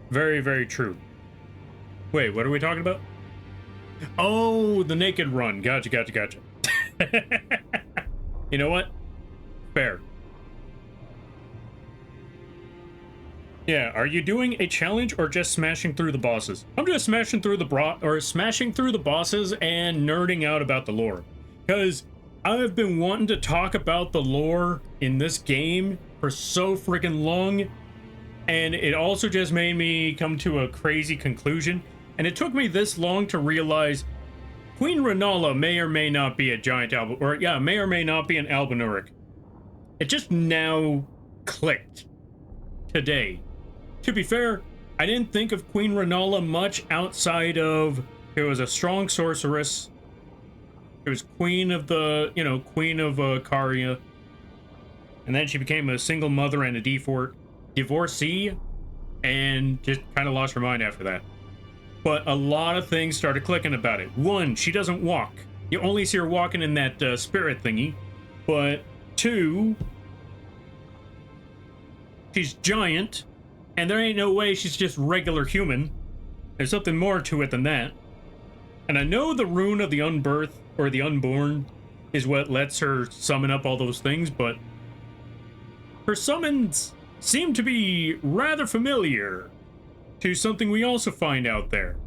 A: Very, very true. Wait, what are we talking about? Oh, the naked run. Gotcha. You know what? Fair. Yeah, are you doing a challenge or just smashing through the bosses? I'm just smashing through the bosses and nerding out about the lore. Because I've been wanting to talk about the lore in this game for so freaking long, and it also just made me come to a crazy conclusion. And it took me this long to realize Queen Rinola may or may not be a giant may or may not be an Albinauric. It just now clicked today. To be fair, I didn't think of Queen Renala much outside of it was a strong sorceress. It was queen of the, queen of Caria. And then she became a single mother and a divorcee and just kind of lost her mind after that. But a lot of things started clicking about it. One, she doesn't walk. You only see her walking in that spirit thingy. But two, she's giant, and there ain't no way she's just regular human. There's something more to it than that. And I know the rune of the unbirth or the unborn is what lets her summon up all those things, but her summons seem to be rather familiar to something we also find out there,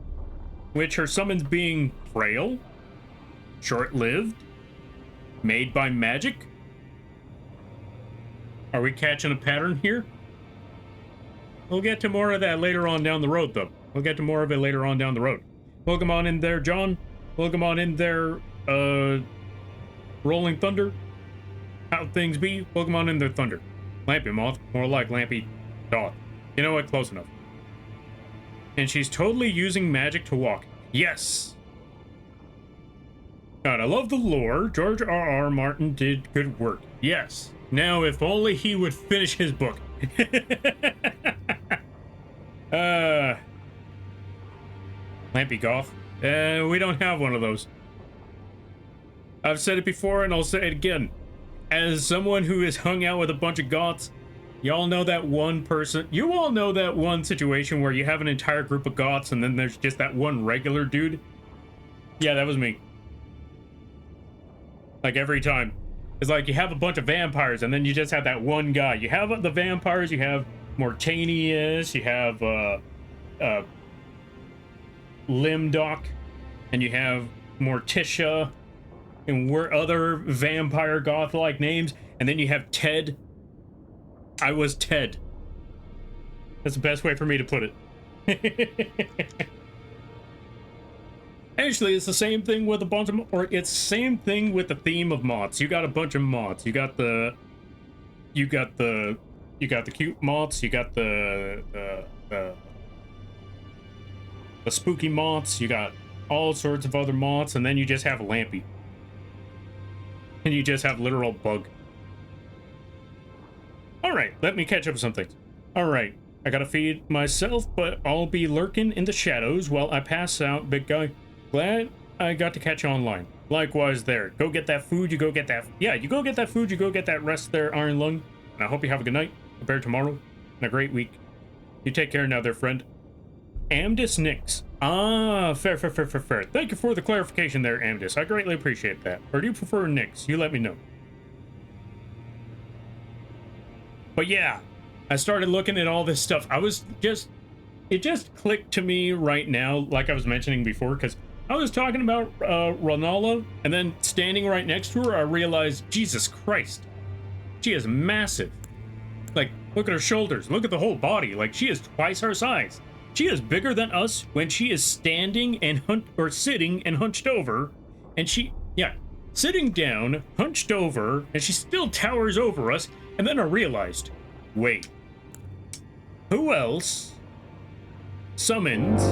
A: which her summons being frail, short-lived, made by magic. Are we catching a pattern here? We'll get to more of that later on down the road, though. We'll get to more of it later on down the road. Welcome on in there, John. Welcome on in there, Rolling Thunder. How things be? Welcome on in there, Thunder. Lampy Moth. More like Lampy Dog. You know what? Close enough. And she's totally using magic to walk. Yes! God, I love the lore. George R.R. Martin did good work. Yes. Now, if only he would finish his book. Lampy Goth. We don't have one of those. I've said it before and I'll say it again. As someone who has hung out with a bunch of goths, y'all know that one person, you all know that one situation where you have an entire group of goths and then there's just that one regular dude? Yeah, that was me. Like every time. It's like you have a bunch of vampires and then you just have that one guy. You have the vampires, you have Mortanius, you have Limdoc, and you have Morticia, and we're other vampire goth-like names, and then you have Ted. I was Ted. That's the best way for me to put it. Actually, it's the same thing with a bunch of, or it's the same thing with the theme of moths. You got a bunch of moths. You got the cute moths. You got the spooky moths. You got all sorts of other moths, and then you just have a Lampy. And you just have literal bug. Alright, let me catch up with some things. Alright, I gotta feed myself, but I'll be lurking in the shadows while I pass out, big guy. Glad I got to catch you online. Likewise there. Go get that food, you go get that... Yeah, you go get that food, you go get that rest there, Iron Lung. And I hope you have a good night, a better tomorrow, and a great week. You take care now there, friend. Amdis Nix. Ah, fair. Thank you for the clarification there, Amdis. I greatly appreciate that. Or do you prefer Nix? You let me know. But yeah, I started looking at all this stuff. It just clicked to me right now, like I was mentioning before, because I was talking about Renala, and then standing right next to her, I realized, Jesus Christ, she is massive. Like, look at her shoulders, look at the whole body, like she is twice our size. She is bigger than us when she is standing and sitting and hunched over, and sitting down, hunched over, and she still towers over us. And then I realized, wait, who else summons?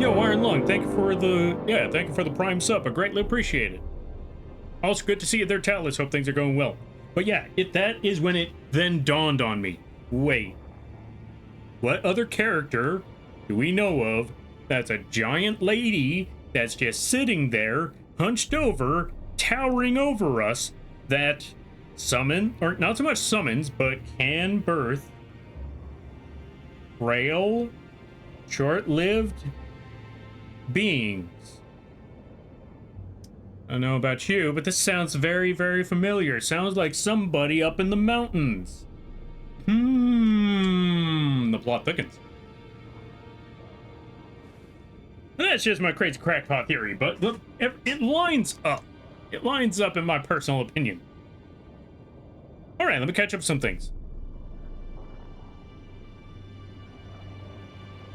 A: Yo, Iron Lung, thank you for the prime sub. I greatly appreciate it. Also, good to see you there, Talus. Hope things are going well. But yeah, that is when it then dawned on me. Wait. What other character do we know of that's a giant lady that's just sitting there, hunched over, towering over us, that or not so much summons, but can birth frail, short-lived beings? I don't know about you, but this sounds very, very familiar. Sounds like somebody up in the mountains. The plot thickens. That's just my crazy crackpot theory, but look, it lines up. It lines up in my personal opinion. Alright, let me catch up some things.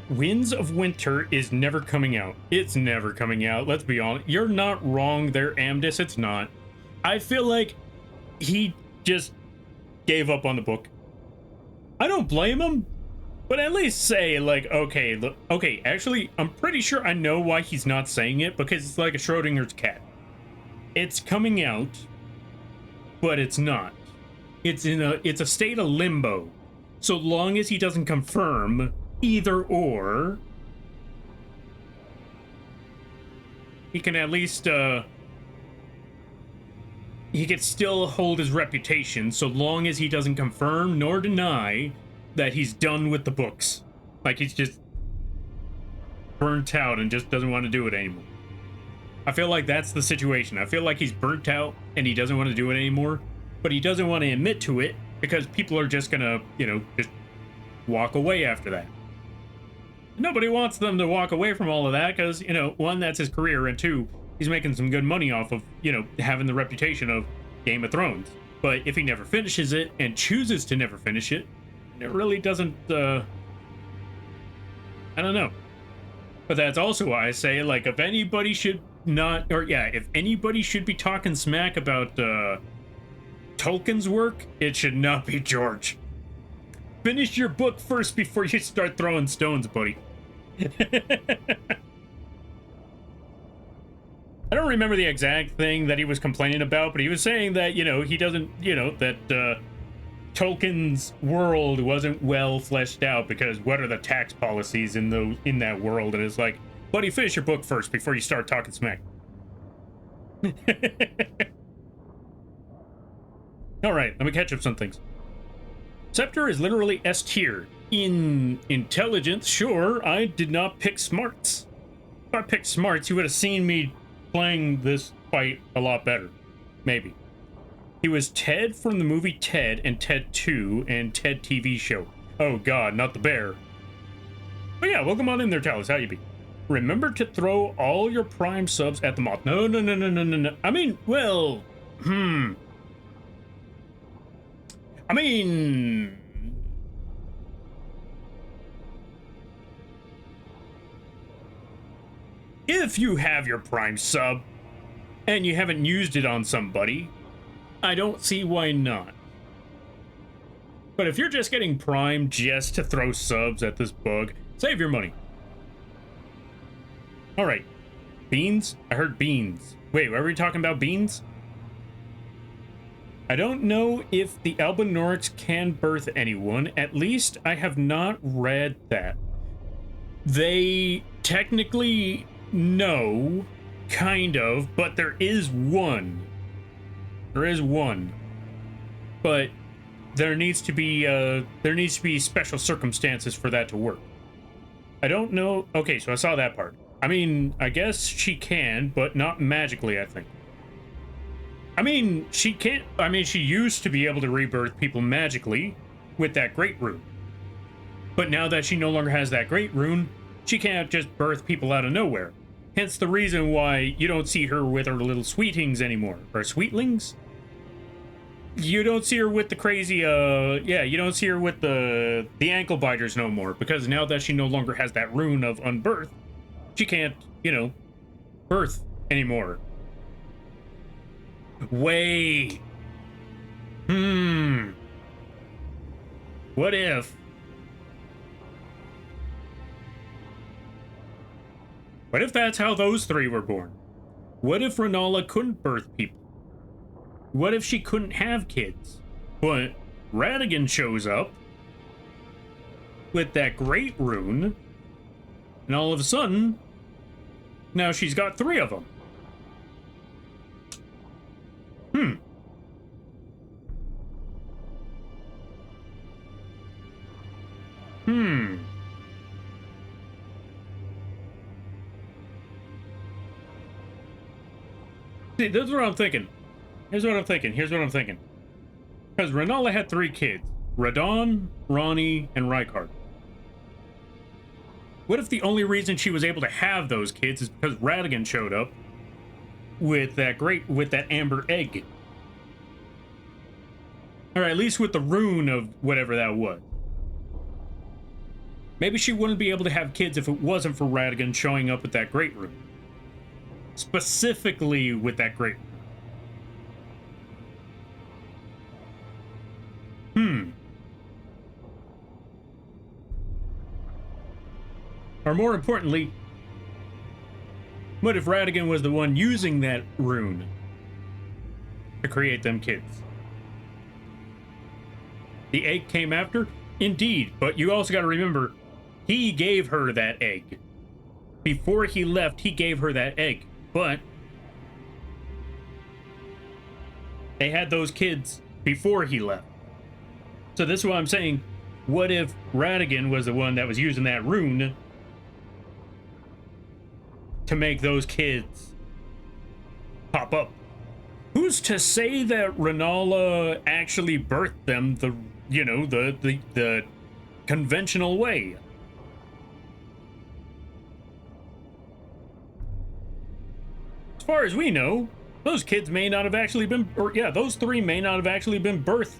A: Winds of Winter is never coming out. It's never coming out, let's be honest. You're not wrong there, Amdis, it's not. I feel like he just gave up on the book. I don't blame him. But at least say, like, okay, look, okay, actually, I'm pretty sure I know why he's not saying it, because it's like a Schrodinger's cat. It's coming out, but it's not. It's a state of limbo. So long as he doesn't confirm either or, he can at least, he could still hold his reputation so long as he doesn't confirm nor deny that he's done with the books. Like he's just burnt out and just doesn't want to do it anymore. I feel like that's the situation. I feel like he's burnt out and he doesn't want to do it anymore, but he doesn't want to admit to it because people are just gonna, you know, just walk away after that. Nobody wants them to walk away from all of that because, you know, one, that's his career, and two, he's making some good money off of, you know, having the reputation of Game of Thrones. But if he never finishes it and chooses to never finish it, it really doesn't, I don't know. But that's also why I say, like, if anybody should not, or yeah, if anybody should be talking smack about Tolkien's work, it should not be George. Finish your book first before you start throwing stones, buddy. I don't remember the exact thing that he was complaining about, but he was saying that, you know, he doesn't, you know, that Tolkien's world wasn't well fleshed out because what are the tax policies in that world? And it's like, buddy, finish your book first before you start talking smack. All right, let me catch up some things. Scepter is literally S tier. In intelligence, sure, I did not pick smarts. If I picked smarts, you would have seen me playing this fight a lot better. Maybe. He was Ted from the movie Ted and Ted 2 and Ted TV show. Oh god, not the bear. But yeah, welcome on in there, Talus. How you be? Remember to throw all your Prime subs at the moth. No. I mean, well, I mean, if you have your Prime sub and you haven't used it on somebody, I don't see why not. But if you're just getting Prime just to throw subs at this bug, save your money. All right, beans? I heard beans. Wait, were we talking about beans? I don't know if the Albinorics can birth anyone. At least I have not read that. They technically no, kind of, but there is one. There is one. But there needs to be special circumstances for that to work. I don't know. Okay, so I saw that part. I mean, I guess she can, but not magically, I think. I mean, she can't. I mean, she used to be able to rebirth people magically with that great rune. But now that she no longer has that great rune, she can't just birth people out of nowhere. Hence the reason why you don't see her with her little sweetings anymore. Or sweetlings? You don't see her with the crazy, you don't see her with the ankle biters no more. Because now that she no longer has that rune of unbirth, she can't, you know, birth anymore. Wait. What if? What if that's how those three were born? What if Renala couldn't birth people? What if she couldn't have kids? But Radigan shows up with that great rune, and all of a sudden, now she's got 3 of them. See, this is what I'm thinking. Here's what I'm thinking. Because Renala had 3 kids. Radon, Ronnie, and Rykard. What if the only reason she was able to have those kids is because Radigan showed up with that amber egg? Or at least with the rune of whatever that was. Maybe she wouldn't be able to have kids if it wasn't for Radigan showing up with that great rune. Specifically with that great rune. Or more importantly, what if Radigan was the one using that rune to create them kids? The egg came after? Indeed, but you also got to remember, he gave her that egg. Before he left, he gave her that egg. But they had those kids before he left. So this is what I'm saying. What if Radigan was the one that was using that rune to make those kids pop up? Who's to say that Renala actually birthed them the conventional way? As far as we know, those kids may not have actually been, those three may not have actually been birthed.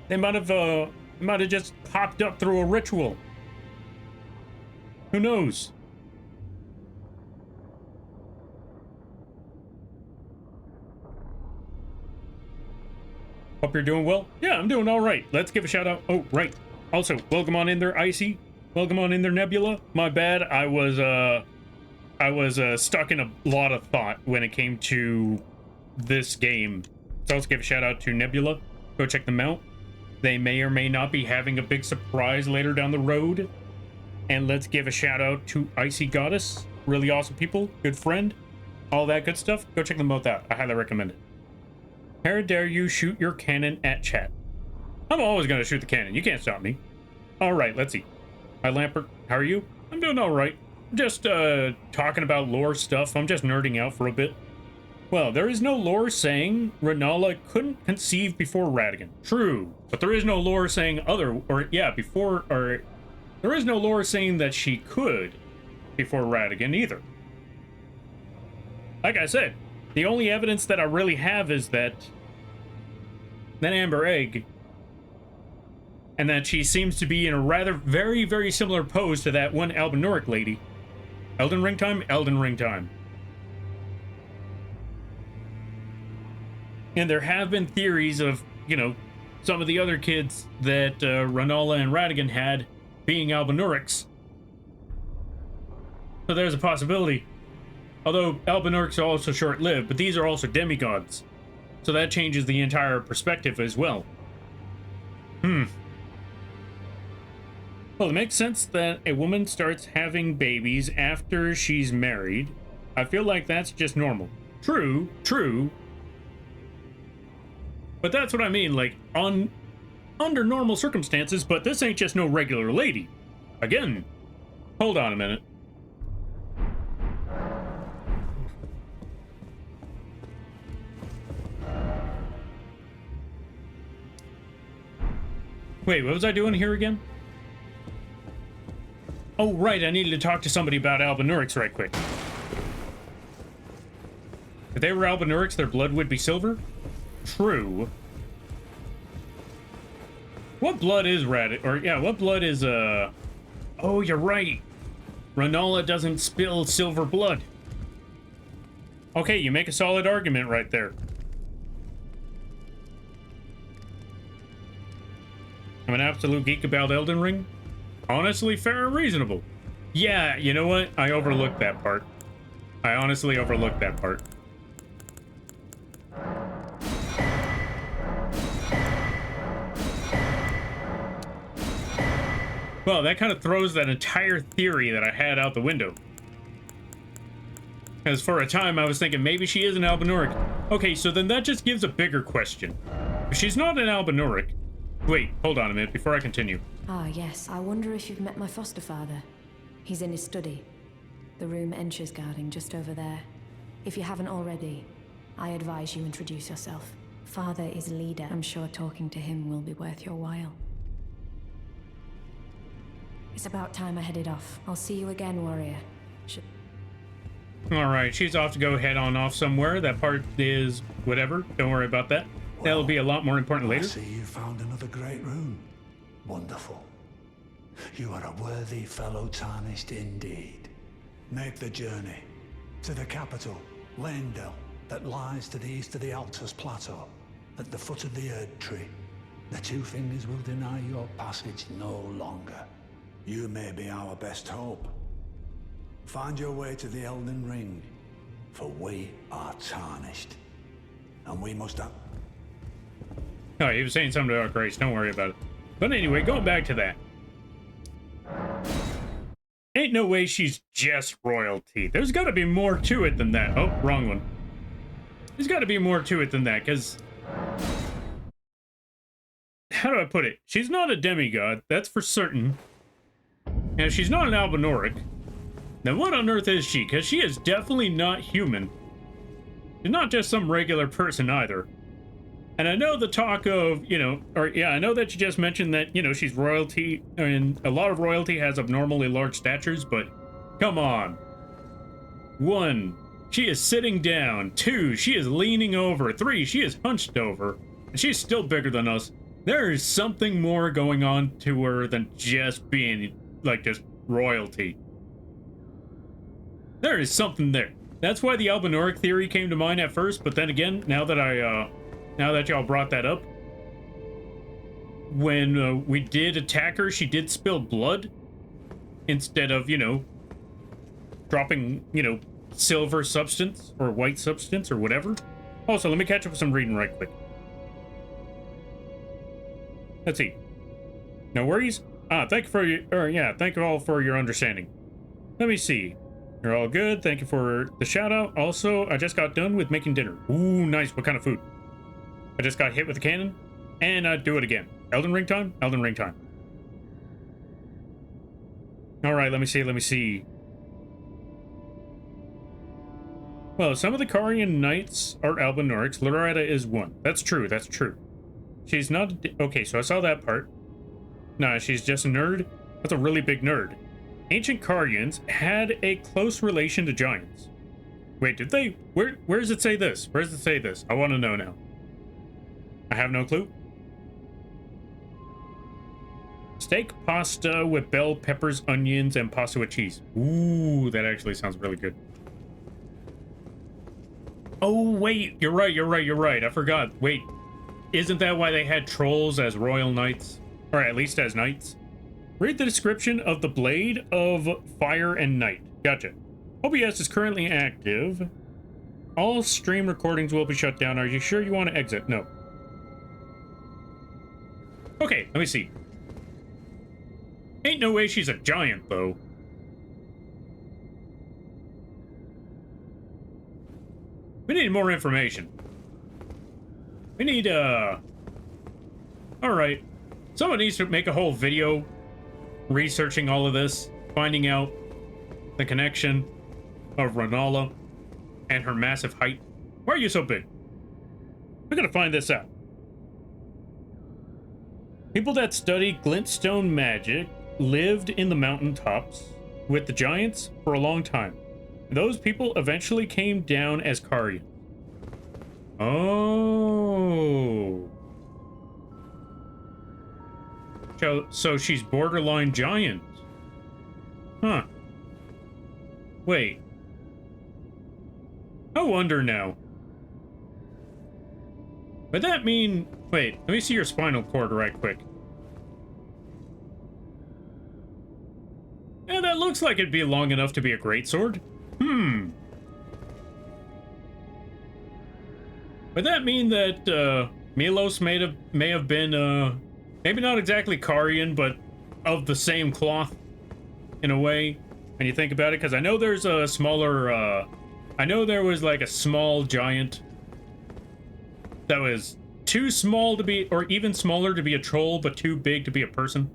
A: They might have just popped up through a ritual. Who knows? Hope you're doing well. Yeah, I'm doing all right. Let's give a shout out. Oh, right. Also, welcome on in there, Icy. Welcome on in there, Nebula. My bad. I was stuck in a lot of thought when it came to this game. So let's give a shout out to Nebula. Go check them out. They may or may not be having a big surprise later down the road. And let's give a shout out to Icy Goddess. Really awesome people. Good friend. All that good stuff. Go check them both out. I highly recommend it. How dare you shoot your cannon at chat? I'm always going to shoot the cannon. You can't stop me. All right, let's see. Hi, Lampert. How are you? I'm doing all right. Just talking about lore stuff. I'm just nerding out for a bit. Well, there is no lore saying Renala couldn't conceive before Radigan. True, but there is no lore saying there is no lore saying that she could before Radigan either. Like I said, the only evidence that I really have is that amber egg, and that she seems to be in a rather very, very similar pose to that one Albinuric lady. Elden Ring time? Elden Ring time. And there have been theories of, some of the other kids that Renala and Radigan had being Albinurics. So there's a possibility. Although Albinurics are also short-lived, but these are also demigods. So that changes the entire perspective as well. Well, it makes sense that a woman starts having babies after she's married. I feel like that's just normal. True. But that's what I mean, like, under normal circumstances, but this ain't just no regular lady. Again, hold on a minute. Wait, what was I doing here again? Oh, right, I needed to talk to somebody about Albinurics right quick. If they were Albinurics, their blood would be silver? True. What blood is what blood is, Oh, you're right. Renala doesn't spill silver blood. Okay, you make a solid argument right there. I'm an absolute geek about Elden Ring. Honestly, fair and reasonable. Yeah, you know what? I overlooked that part. I honestly overlooked that part. Well, that kind of throws that entire theory that I had out the window. Because for a time, I was thinking maybe she is an Albinuric. Okay, so then that just gives a bigger question. If she's not an Albinuric... Wait, hold on a minute before I continue.
G: Ah, yes. I wonder if you've met my foster father. He's in his study. The room Encher's guarding just over there. If you haven't already, I advise you introduce yourself. Father is leader. I'm sure talking to him will be worth your while. It's about time I headed off. I'll see you again, warrior.
A: Alright, she's off to go head on off somewhere. That part is whatever. Don't worry about that. That'll be a lot more important later.
H: I see you found another great rune. Wonderful. You are a worthy fellow tarnished indeed. Make the journey to the capital, Leyndell, that lies to the east of the Altus Plateau, at the foot of the Erd Tree. The Two Fingers will deny your passage no longer. You may be our best hope. Find your way to the Elden Ring, for we are tarnished. And we must have...
A: Oh, he was saying something about Grace. Don't worry about it. But anyway, going back to that. Ain't no way she's just royalty. There's got to be more to it than that. Oh, wrong one. There's got to be more to it than that, because... How do I put it? She's not a demigod, that's for certain. And if she's not an Albinoric, then what on earth is she? Because she is definitely not human. She's not just some regular person either. And I know the talk of, you know, or yeah, I know that you just mentioned that, you know, she's royalty, and a lot of royalty has abnormally large statures, but come on. 1, she is sitting down. 2, she is leaning over. 3, she is hunched over. And she's still bigger than us. There is something more going on to her than just being, like, just royalty. There is something there. That's why the Albinoric theory came to mind at first, but then again, now that y'all brought that up, when we did attack her, she did spill blood instead of, you know, dropping, you know, silver substance or white substance or whatever. Also, let me catch up with some reading right quick. Let's see. No worries. Thank you for your, thank you all for your understanding. Let me see. You're all good. Thank you for the shout out. Also, I just got done with making dinner. Ooh, nice. What kind of food? I just got hit with a cannon, and I'd do it again. Elden Ring time? Elden Ring time. Alright, let me see. Well, some of the Carian knights are Albinorics. Loretta is one. That's true. She's not... Okay, so I saw that part. Nah, she's just a nerd. That's a really big nerd. Ancient Carians had a close relation to giants. Wait, did they? Where does it say this? Where does it say this? I want to know now. I have no clue. Steak pasta with bell peppers, onions, and pasta with cheese. Ooh, that actually sounds really good. Oh, wait. You're right. I forgot. Wait. Isn't that why they had trolls as royal knights? Or at least as knights? Read the description of the Blade of Fire and Night. Gotcha. OBS is currently active. All stream recordings will be shut down. Are you sure you want to exit? No. Okay, let me see. Ain't no way she's a giant, though. We need more information. We need, Alright. Someone needs to make a whole video researching all of this, finding out the connection of Renala and her massive height. Why are you so big? We're gonna find this out. People that study glintstone magic lived in the mountaintops with the giants for a long time. Those people eventually came down as Carians. Oh. So she's borderline giant. Huh. Wait. I wonder now. Would that mean... Wait, let me see your spinal cord right quick. Yeah, that looks like it'd be long enough to be a greatsword. Would that mean that Milos may have been maybe not exactly Carian, but of the same cloth in a way, when you think about it? Because I know there's a smaller I know there was like a small giant that was too small to be, or even smaller to be a troll, but too big to be a person.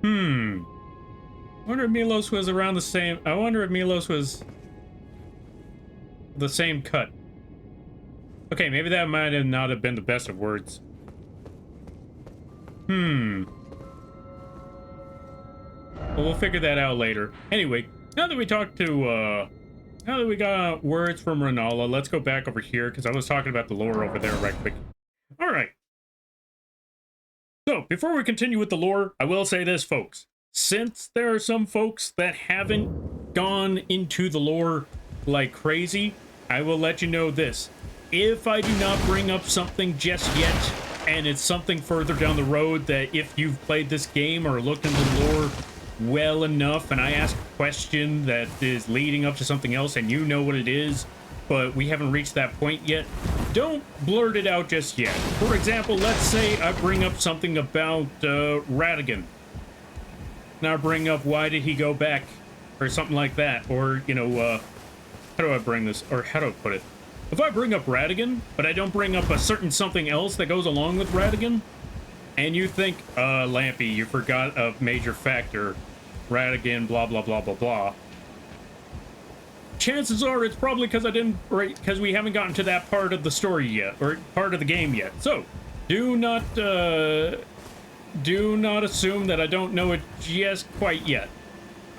A: I wonder if Milos was around the same... I wonder if Milos was the same cut. Okay, maybe that might have not have been the best of words. Well, we'll figure that out later. Anyway, now that we talked to, now that we got words from Renala, let's go back over here, because I was talking about the lore over there right quick. Alright. So, before we continue with the lore, I will say this, folks. Since there are some folks that haven't gone into the lore like crazy, I will let you know this. If I do not bring up something just yet, and it's something further down the road that if you've played this game or looked into the lore well enough and I ask a question that is leading up to something else and you know what it is, but we haven't reached that point yet, don't blurt it out just yet. For example, let's say I bring up something about Radigan. Now I bring up why did he go back or something like that, or, you know, how do I bring this, or how do I put it? If I bring up Radigan, but I don't bring up a certain something else that goes along with Radigan, and you think, Lampy, you forgot a major factor, Radigan, blah, blah, blah, blah, blah. Chances are it's probably because because we haven't gotten to that part of the story yet, or part of the game yet. So, do not assume that I don't know it just quite yet.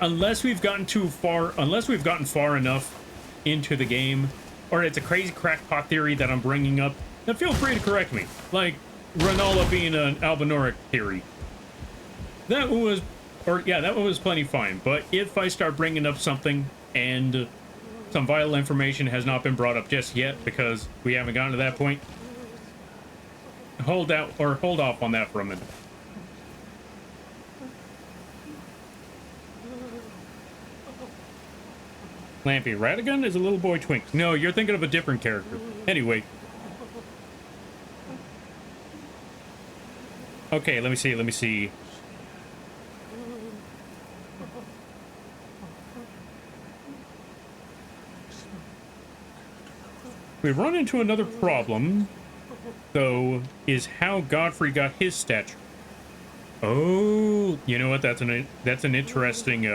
A: Unless we've gotten far enough into the game, or it's a crazy crackpot theory that I'm bringing up, then feel free to correct me. Like Rennala being an Albinoric theory. That one was plenty fine. But if I start bringing up something and some vital information has not been brought up just yet because we haven't gotten to that point, hold off on that for a minute. Lampy, Radigan is a little boy twink. No, you're thinking of a different character. Anyway. Okay, let me see. We've run into another problem, though, is how Godfrey got his stature. Oh, you know what? That's an interesting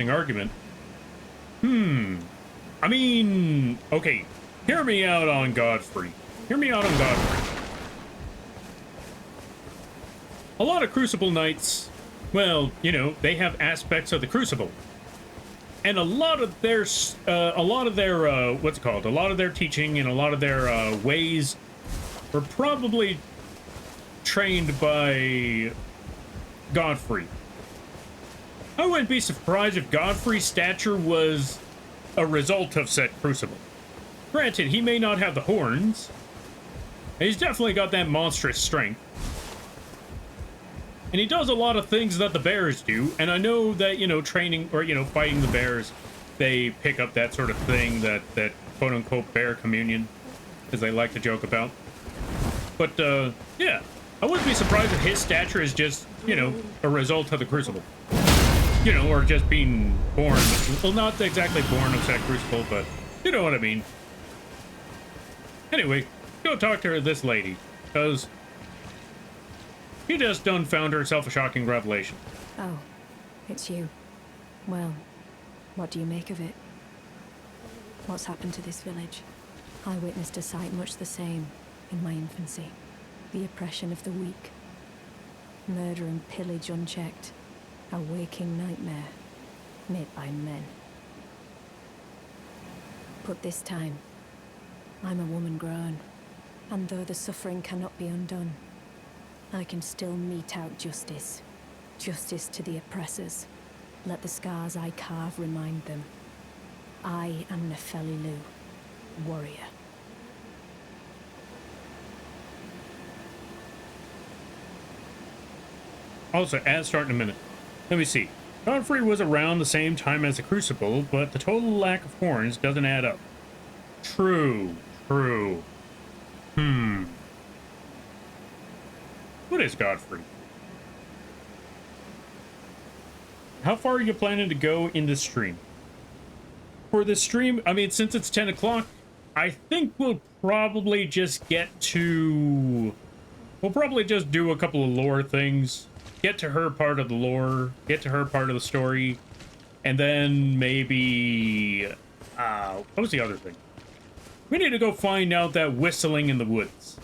A: argument. I mean, okay, hear me out on Godfrey. A lot of Crucible Knights, well, you know, they have aspects of the Crucible. And a lot of their teaching and a lot of their ways were probably trained by Godfrey. I wouldn't be surprised if Godfrey's stature was a result of said Crucible. Granted, he may not have the horns. He's definitely got that monstrous strength. And he does a lot of things that the bears do. And I know that, you know, training or, you know, fighting the bears, they pick up that sort of thing, that quote-unquote bear communion, as they like to joke about. But, yeah. I wouldn't be surprised if his stature is just, you know, a result of the Crucible. You know, or just being born. Well, not exactly born of said Crucible, but you know what I mean. Anyway, go talk to this lady, because she just done found herself a shocking revelation.
G: Oh, it's you. Well, what do you make of it? What's happened to this village? I witnessed a sight much the same in my infancy. The oppression of the weak. Murder and pillage unchecked. A waking nightmare, made by men. But this time, I'm a woman grown, and though the suffering cannot be undone, I can still mete out justice. Justice to the oppressors. Let the scars I carve remind them. I am Nefeli Lu, warrior.
A: Also, ad start in a minute. Let me see. Godfrey was around the same time as the Crucible, but the total lack of horns doesn't add up. True. What is Godfrey? How far are you planning to go in this stream? For this stream, I mean, since it's 10 o'clock, I think we'll probably just do a couple of lore things. Get to her part of the lore, get to her part of the story, and then maybe, what was the other thing? We need to go find out that whistling in the woods.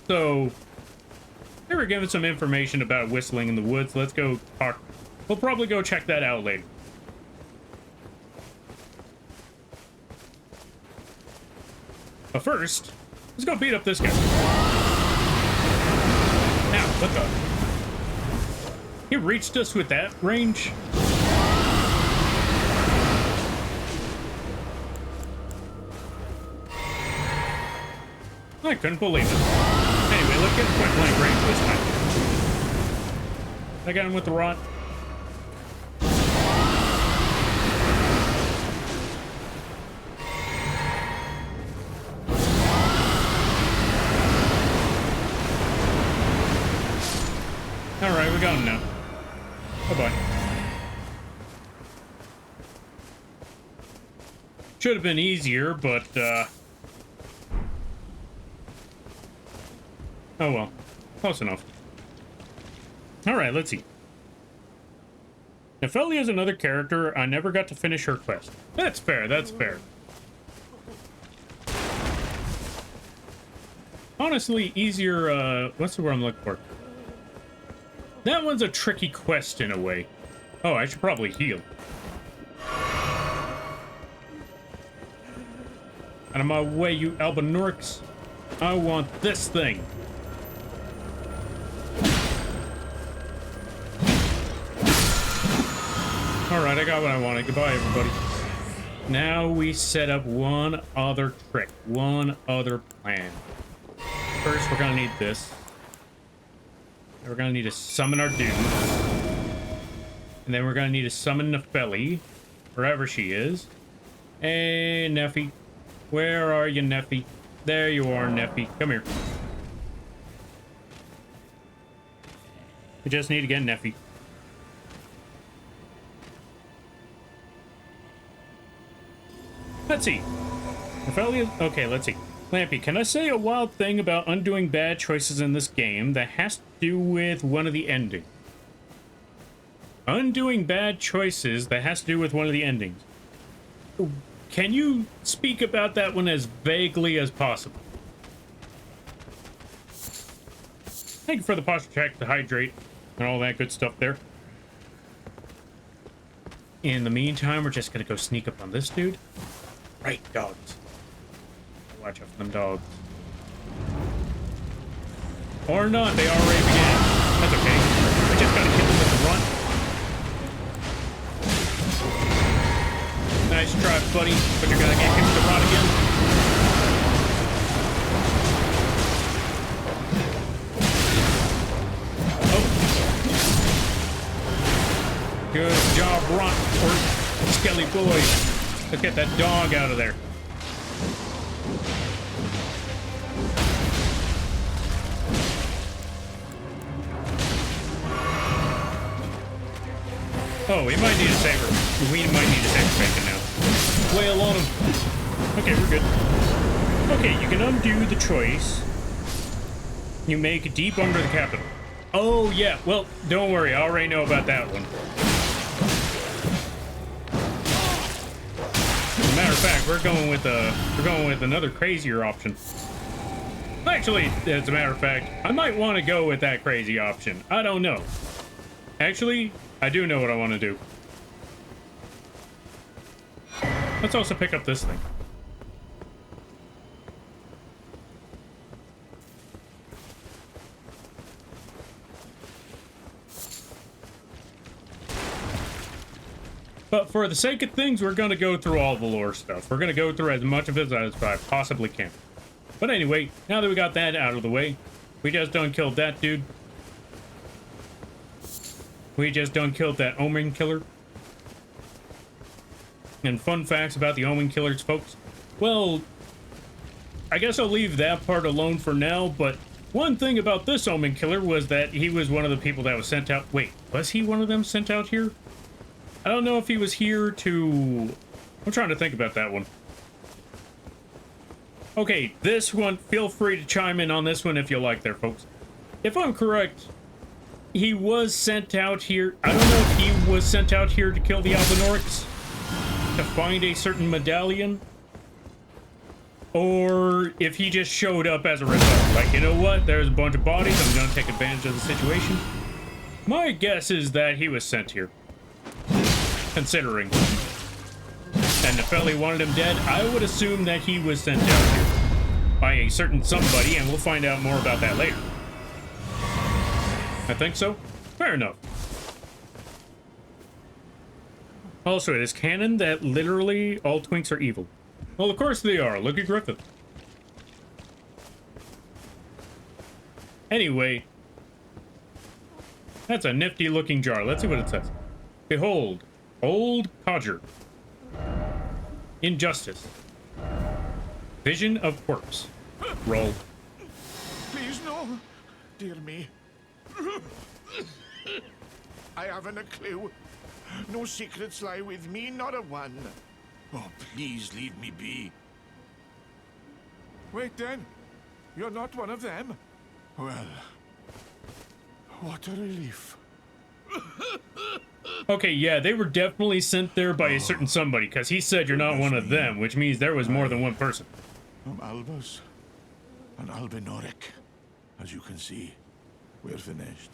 A: So, they were given some information about whistling in the woods. Let's go talk. We'll probably go check that out later. But first, let's go beat up this guy. Now, what the? He reached us with that range? I couldn't believe it. Anyway, let's get point blank range this time. I got him with the rot. Alright, we got him now. Bye-bye. Should have been easier, but, oh well. Close enough. Alright, let's see. Nefelia is another character. I never got to finish her quest. That's fair, that's fair. Honestly, easier, what's the word I'm looking for? That one's a tricky quest in a way. Oh, I should probably heal. Out of my way, you Albinorix. I want this thing. Alright, I got what I wanted. Goodbye, everybody. Now we set up one other trick. One other plan. First, we're gonna need this. We're gonna need to summon our dude. And then we're gonna need to summon Nefeli, wherever she is. Hey, Neffy. Where are you, Neffy? There you are, Neffy. Come here. We just need to get Neffy. Let's see. Nefeli, okay, let's see. Lampy, can I say a wild thing about undoing bad choices in this game that has to do with one of the endings? Undoing bad choices that has to do with one of the endings. Can you speak about that one as vaguely as possible? Thank you for the posture check, the hydrate, and all that good stuff there. In the meantime, we're just gonna go sneak up on this dude. Right, dogs. Watch out for them dogs. Or not, they already began. That's okay. We just gotta kill them with the run. Nice try, buddy, but you're gonna get hit with the rod again. Oh. Good job, Ron, or Skelly boy. Let's get that dog out of there. Oh, we might need a saver. We might need a saver bacon now. Flail on him. Okay, we're good. Okay, you can undo the choice you make deep under the capital. Oh yeah, well, don't worry, I already know about that one. As a matter of fact, we're going with another crazier option. Actually, as a matter of fact, I might want to go with that crazy option. I don't know. Actually, I do know what I want to do. Let's also pick up this thing. But for the sake of things, we're going to go through all the lore stuff. We're going to go through as much of it as I possibly can. But anyway, now that we got that out of the way, we just done killed that dude. We just done killed that Omen Killer. And fun facts about the Omen Killers, folks. Well, I guess I'll leave that part alone for now, but one thing about this Omen Killer was that he was one of the people that was sent out. Wait, was he one of them sent out here? I don't know if he was here to... I'm trying to think about that one. Okay, this one, feel free to chime in on this one if you like there, folks. If I'm correct, he was sent out here. I don't know if he was sent out here to kill the Albinorix, to find a certain medallion, or if he just showed up as a result. Like, you know what? There's a bunch of bodies. I'm going to take advantage of the situation. My guess is that he was sent here. Considering that Nefeli wanted him dead, I would assume that he was sent out here by a certain somebody, and we'll find out more about that later. I think so. Fair enough. Also, it is canon that literally all twinks are evil. Well, of course they are. Look at Griffith. Anyway, That's a nifty looking jar. Let's see what it says. Behold, old codger. Injustice. Vision of corpse. Roll.
I: Please, no. Dear me. I haven't a clue. No secrets lie with me, not a one. Oh, please leave me be. Wait then. You're not one of them? Well, what a relief.
A: Okay, yeah, they were definitely sent there by a certain somebody, because he said you're not one of them, which means there was more than one person.
I: I'm Albus and Albinoric. As you can see, we're finished.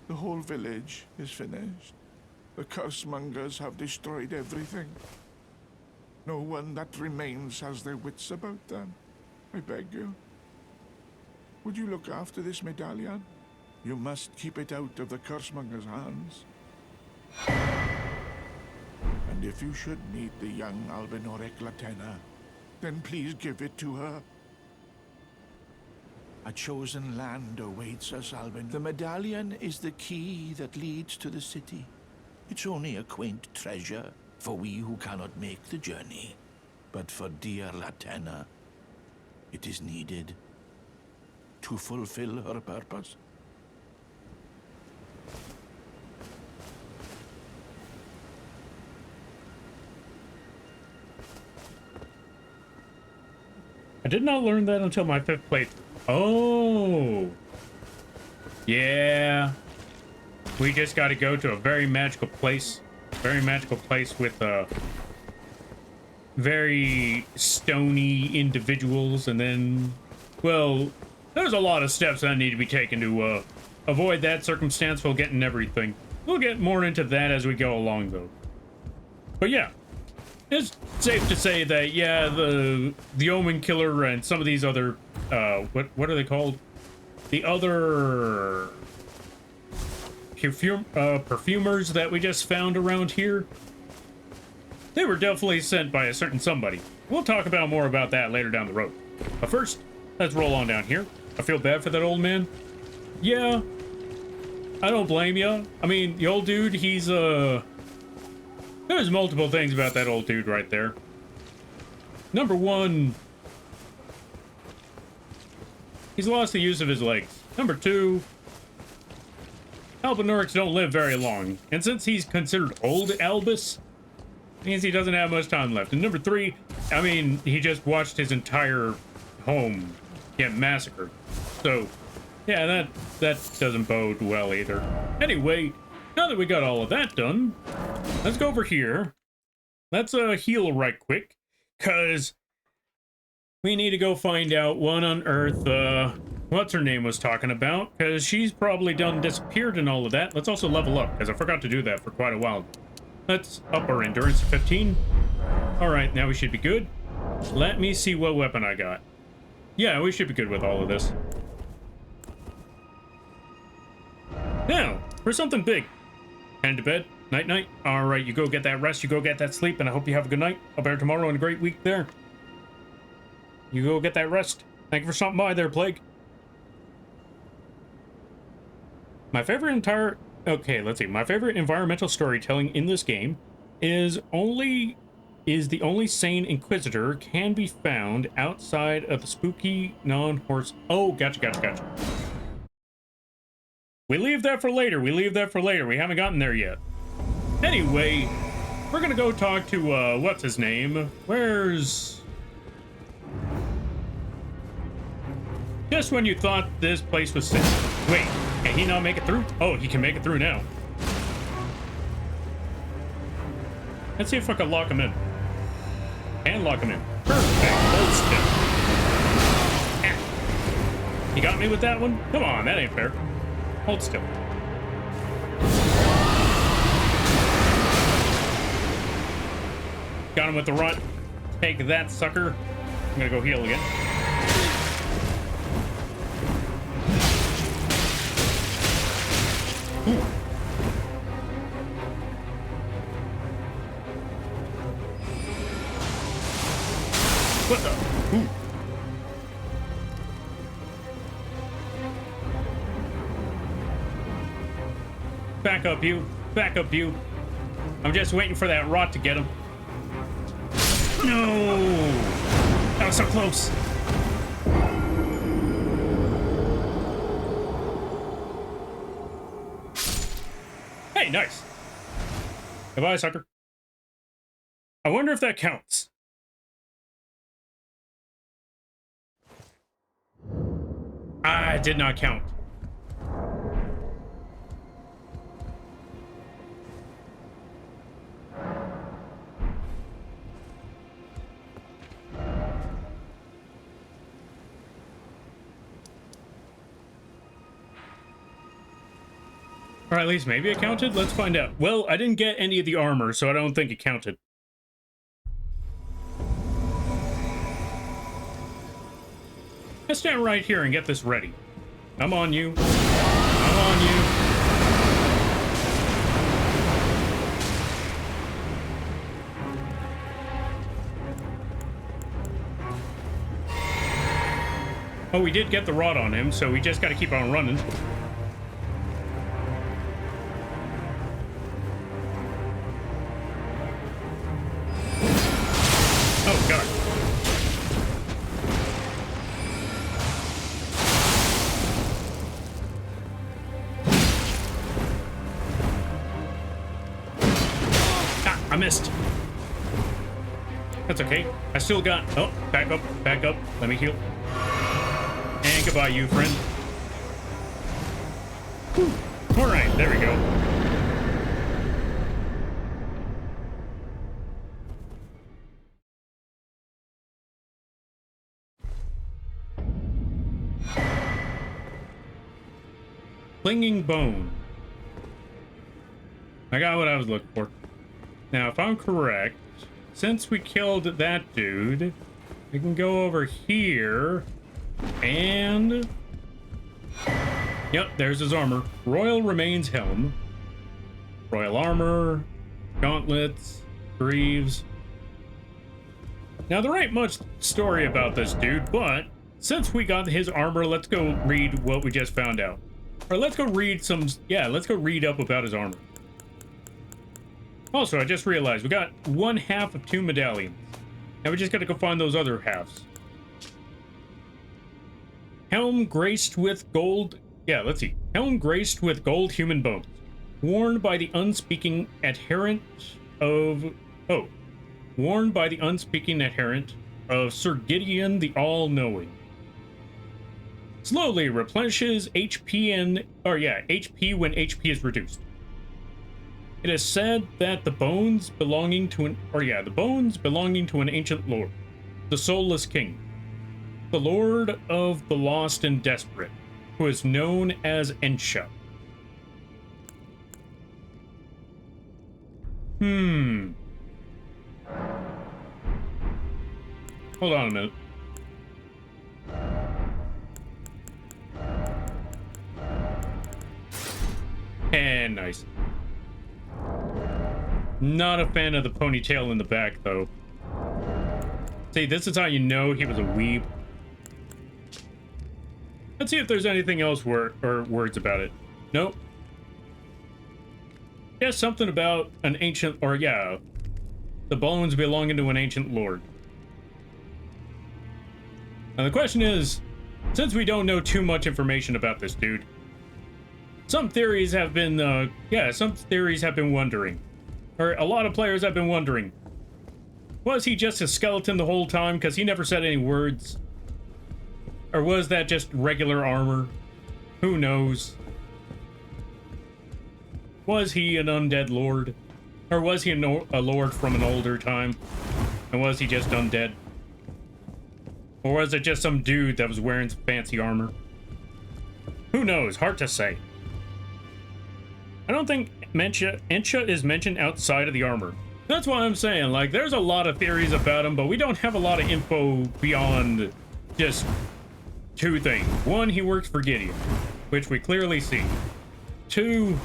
I: The whole village is finished. The cursemongers have destroyed everything. No one that remains has their wits about them. I beg you. Would you look after this medallion? You must keep it out of the cursemonger's hands. And if you should meet the young Albinoric Latena, then please give it to her. A chosen land awaits us, Albin. The medallion is the key that leads to the city. It's only a quaint treasure for we who cannot make the journey. But for dear Latena, it is needed to fulfill her purpose.
A: I did not learn that until my 5th playthrough. Oh. Yeah. We just got to go to a very magical place. Very magical place with very stony individuals. And then, well, there's a lot of steps that need to be taken to avoid that circumstance while getting everything. We'll get more into that as we go along, though. But yeah. It's safe to say that, yeah, the Omen Killer and some of these other, what are they called? The other perfumers that we just found around here, they were definitely sent by a certain somebody. We'll talk about more about that later down the road. But first, let's roll on down here. I feel bad for that old man. Yeah, I don't blame you. I mean, the old dude, he's, there's multiple things about that old dude right there. Number one, he's lost the use of his legs. Number two, Albinorics don't live very long. And since he's considered old Albus, means he doesn't have much time left. And number three, I mean, he just watched his entire home get massacred. So, yeah, that doesn't bode well either. Anyway, now that we got all of that done, let's go over here. Let's heal right quick, because we need to go find out what on earth what's her name was talking about, because she's probably done disappeared and all of that. Let's also level up, because I forgot to do that for quite a while. Let's up our endurance to 15. Alright, now we should be good. Let me see what weapon I got. Yeah, we should be good with all of this. Now, for something big. Head to bed. Night night. Alright, you go get that rest, you go get that sleep, and I hope you have a good night. I'll bear tomorrow and a great week there. You go get that rest. Thank you for stopping by there, Plague. My favorite my favorite environmental storytelling in this game is the only sane Inquisitor can be found outside of the spooky non-horse. Oh, gotcha. We leave that for later. We haven't gotten there yet. Anyway, we're gonna go talk to, what's his name? Just when you thought this place was safe. Wait, can he not make it through? Oh, he can make it through now. Let's see if I can lock him in. And lock him in. Perfect. Hold still. Ah. You got me with that one? Come on, that ain't fair. Hold still. Got him with the run. Take that, sucker. I'm gonna go heal again. Ooh. What the? Ooh. Back up, you. Back up, you. I'm just waiting for that rot to get him. No! That was so close. Hey, nice. Goodbye, sucker. I wonder if that counts. Ah, it did not count. Or at least maybe it counted? Let's find out. Well, I didn't get any of the armor, so I don't think it counted. Let's stand right here and get this ready. I'm on you. I'm on you. Oh, we did get the rod on him, so we just gotta keep on running. Oh, God. Ah, I missed. That's okay. I still got... Oh, back up, back up. Let me heal. And goodbye, you friend. All right, there we go. Clinging bone. I got what I was looking for. Now, if I'm correct, since we killed that dude, we can go over here and... Yep, there's his armor. Royal Remains Helm. Royal Armor. Gauntlets. Greaves. Now, there ain't much story about this dude, but since we got his armor, let's go read what we just found out. Or let's go read some... Yeah, let's go read up about his armor. Also, I just realized we got 1/2 of 2 medallions. Now we just gotta go find those other halves. Helm graced with gold... Yeah, let's see. Helm graced with gold human bones. Worn by the unspeaking adherent of... Oh. Worn by the unspeaking adherent of Sir Gideon the All-Knowing. Slowly replenishes HP and... Or yeah, HP when HP is reduced. It is said that the bones belonging to an... Or yeah, the bones belonging to an ancient lord. The Soulless King. The Lord of the Lost and Desperate. Who is known as Ensha. Hold on a minute. And nice. Not a fan of the ponytail in the back, though. See, this is how you know he was a weeb. Let's see if there's anything else words about it. Nope. Yeah, something about an ancient... Or, yeah. The bones belonging to an ancient lord. Now, the question is, since we don't know too much information about this dude, some theories have been, some theories have been wondering. Or a lot of players have been wondering. Was he just a skeleton the whole time because he never said any words? Or was that just regular armor? Who knows? Was he an undead lord? Or was he a lord from an older time? And was he just undead? Or was it just some dude that was wearing some fancy armor? Who knows? Hard to say. I don't think Ensha is mentioned outside of the armor. That's why I'm saying, like, there's a lot of theories about him, but we don't have a lot of info beyond just 2 things. 1, he works for Gideon, which we clearly see. 2,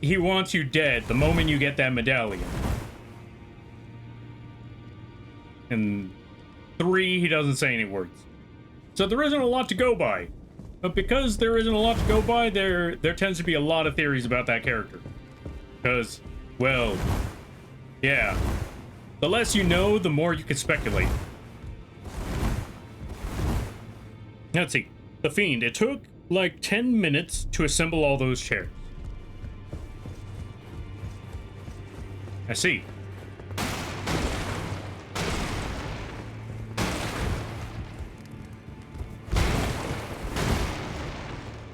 A: he wants you dead the moment you get that medallion. And 3, he doesn't say any words. So there isn't a lot to go by. But because there isn't a lot to go by, there tends to be a lot of theories about that character. Because, well, yeah. The less you know, the more you can speculate. Let's see. The Fiend. It took like 10 minutes to assemble all those chairs. I see.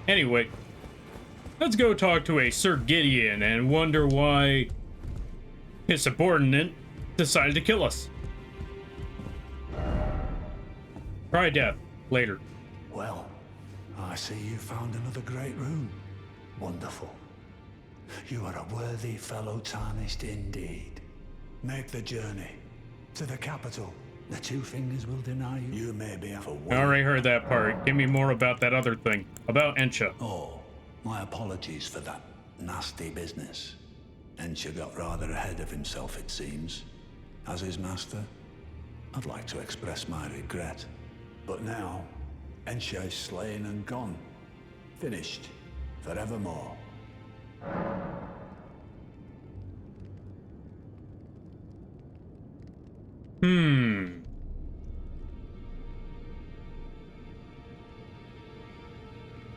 A: Anyway, let's go talk to a Sir Gideon and wonder why his subordinate decided to kill us. Try death later.
H: Well, I see you found another great rune. Wonderful. You are a worthy fellow tarnished indeed. Make the journey to the capital. The two fingers will deny you. You may be for one.
A: I already heard that part. Give me more about that other thing. About Ensha.
H: Oh, my apologies for that nasty business. Ensha got rather ahead of himself, it seems. As his master, I'd like to express my regret. But now, Ensha is slain and gone. Finished. Forevermore.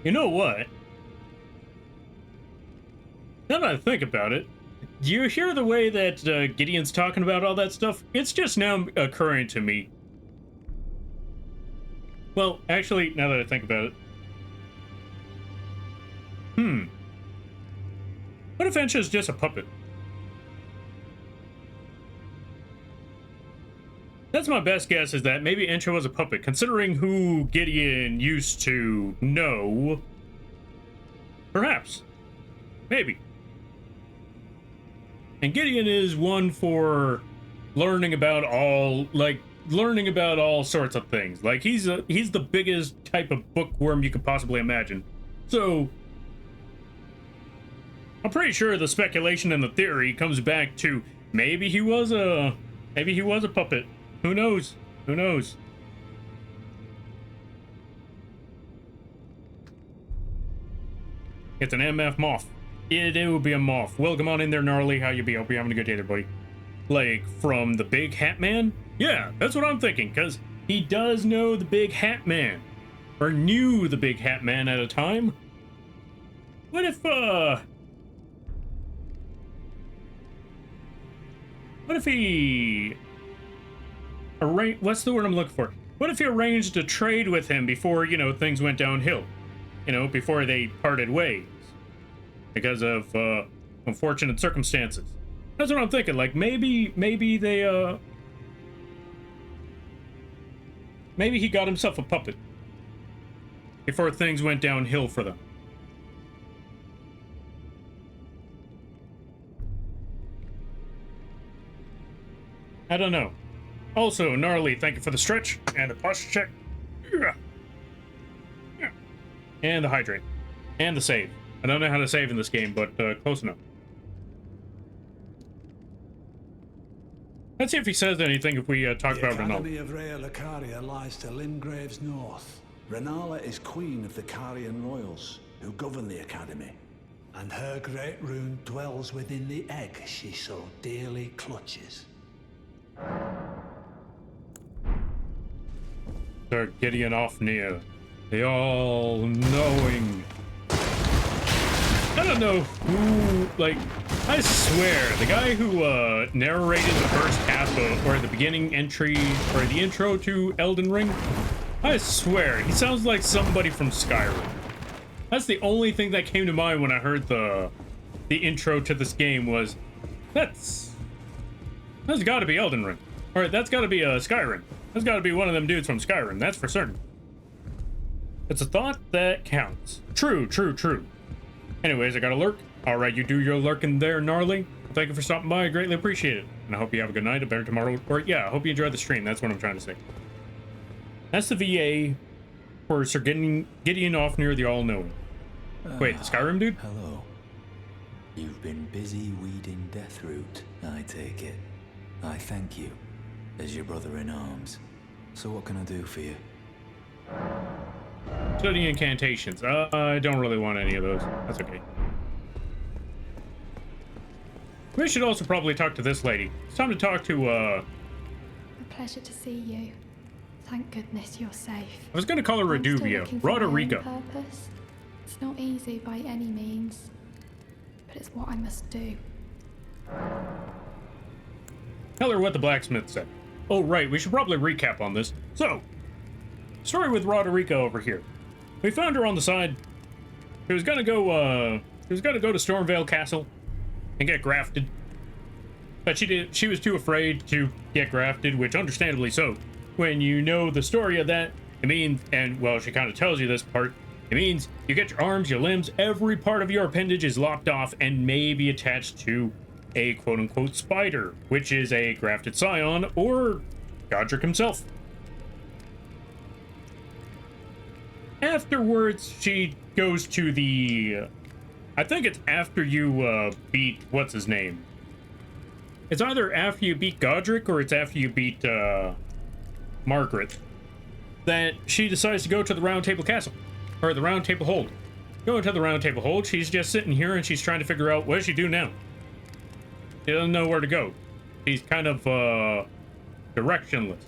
A: You know what? Now that I think about it, do you hear the way that Gideon's talking about all that stuff? It's just now occurring to me. Well, actually, now that I think about it. What if Ensha's just a puppet? That's my best guess, is that maybe Ensha was a puppet, considering who Gideon used to know. Perhaps. Maybe. And Gideon is one for learning about all sorts of things. Like, he's the biggest type of bookworm you could possibly imagine. So, I'm pretty sure the speculation and the theory comes back to maybe he was a puppet. Who knows? Who knows? It's an MF moth. It will be a moth. Welcome on in there, Gnarly. How you be? Hope you're having a good day there, buddy. Like, from the Big Hat Man? Yeah, that's what I'm thinking, because he does know the Big Hat Man. Or knew the Big Hat Man at a time. What if he... what's the word I'm looking for? What if he arranged a trade with him before, things went downhill? Before they parted ways? Because of, unfortunate circumstances. That's what I'm thinking. Like, maybe they, maybe he got himself a puppet. Before things went downhill for them. I don't know. Also, Gnarly, thank you for the stretch and the posture check. And the hydrate. And the save. I don't know how to save in this game, but close enough. Let's see if he says anything if we talk about Renala.
H: The Academy of Rhea Lucaria lies to Limgrave's north. Renala is queen of the Carian royals, who govern the Academy. And her great rune dwells within the egg she so dearly clutches.
A: Sir Gideon Ofnir, the all-knowing. I don't know who, I swear, the guy who narrated the first half of, or the beginning entry, or the intro to Elden Ring, I swear, he sounds like somebody from Skyrim. That's the only thing that came to mind when I heard the intro to this game was, that's gotta be Elden Ring. Or that's gotta be Skyrim. That's gotta be one of them dudes from Skyrim, that's for certain. It's a thought that counts. True, true, true. Anyways, I gotta lurk. Alright, you do your lurking there, Gnarly. Thank you for stopping by, I greatly appreciate it. And I hope you have a good night, a better tomorrow. Or yeah, I hope you enjoyed the stream, that's what I'm trying to say. That's the VA for Sir Gideon Ofnir, the all-knowing. Wait, the Skyrim dude?
J: Hello. You've been busy weeding Deathroot, I take it. I thank you, as your brother in arms. So what can I do for you?
A: Study incantations. I don't really want any of those. That's okay. We should also probably talk to this lady. It's time to talk to,
K: A pleasure to see you. Thank goodness you're safe.
A: I was gonna call her
K: I'm still
A: Reduvia.
K: looking for my own
A: Roderica.
K: purpose. It's not easy by any means, but it's what I must do.
A: Tell her what the blacksmith said. Oh, right, we should probably recap on this. So, story with Roderica over here. We found her on the side. She was gonna go to Stormvale Castle and get grafted. But she was too afraid to get grafted, which understandably so. When you know the story of that, it means, and well, she kind of tells you this part, it means you get your arms, your limbs, every part of your appendage is lopped off and may be attached to a quote-unquote spider, which is a grafted scion or Godric himself. Afterwards, she goes to the... I think it's after you beat... what's his name? It's either after you beat Godric or it's after you beat Margaret that she decides to go to the Round Table Castle. Or the Round Table Hold. Going to the Round Table Hold, she's just sitting here and she's trying to figure out what does she do now. She doesn't know where to go. She's kind of directionless.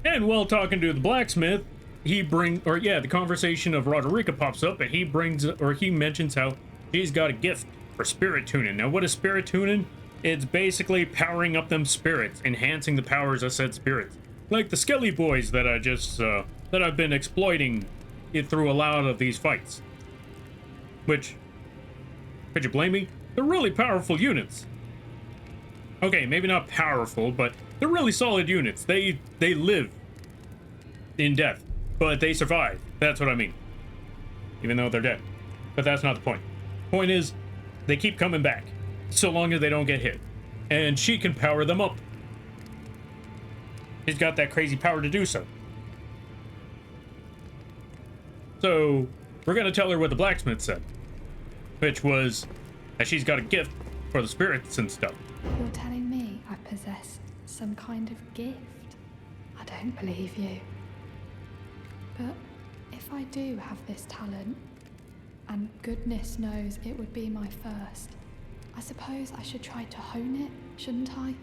A: And while talking to the blacksmith, the conversation of Roderica pops up, and he mentions how she's got a gift for spirit tuning. Now, what is spirit tuning? It's basically powering up them spirits, enhancing the powers of said spirits. Like the Skelly boys that that I've been exploiting through a lot of these fights. Which, could you blame me? They're really powerful units. Okay, maybe not powerful, but they're really solid units. They live in death, but they survive. That's what I mean. Even though they're dead. But that's not the point. Point is, they keep coming back, so long as they don't get hit. And she can power them up. She's got that crazy power to do so. So, we're gonna tell her what the blacksmith said. Which was that she's got a gift for the spirits and stuff.
K: You're telling me I possess some kind of gift? I don't believe you. But if I do have this talent, and goodness knows it would be my first, I suppose I should try to hone it, shouldn't I?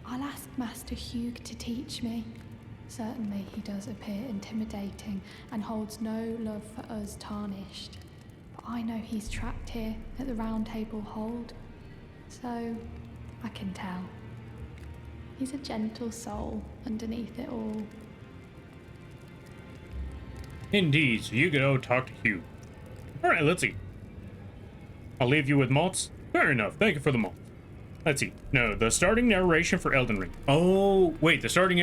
K: I'll ask Master Hugh to teach me. Certainly he does appear intimidating and holds no love for us tarnished. But I know he's trapped here at the Round Table Hold, so I can tell. He's a gentle soul underneath it all.
A: Indeed, so you go talk to Hugh. Alright, let's see. I'll leave you with malts. Fair enough, thank you for the malt. Let's see. No, the starting narration for Elden Ring. Oh, wait, the starting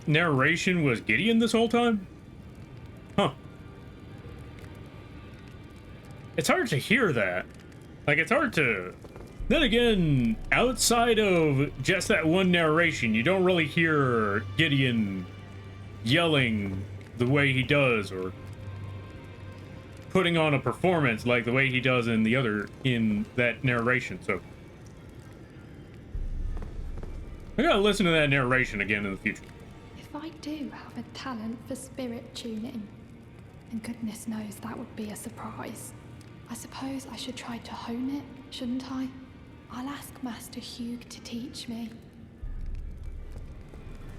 A: narration was Gideon this whole time? Huh. It's hard to hear that. Like, it's hard to... Then again, outside of just that one narration, you don't really hear Gideon yelling the way he does, or putting on a performance like the way he does in that narration. So I gotta listen to that narration again in the future.
K: If I do have a talent for spirit tuning, and goodness knows that would be a surprise, I suppose I should try to hone it, shouldn't I? I'll ask Master Hugh to teach me.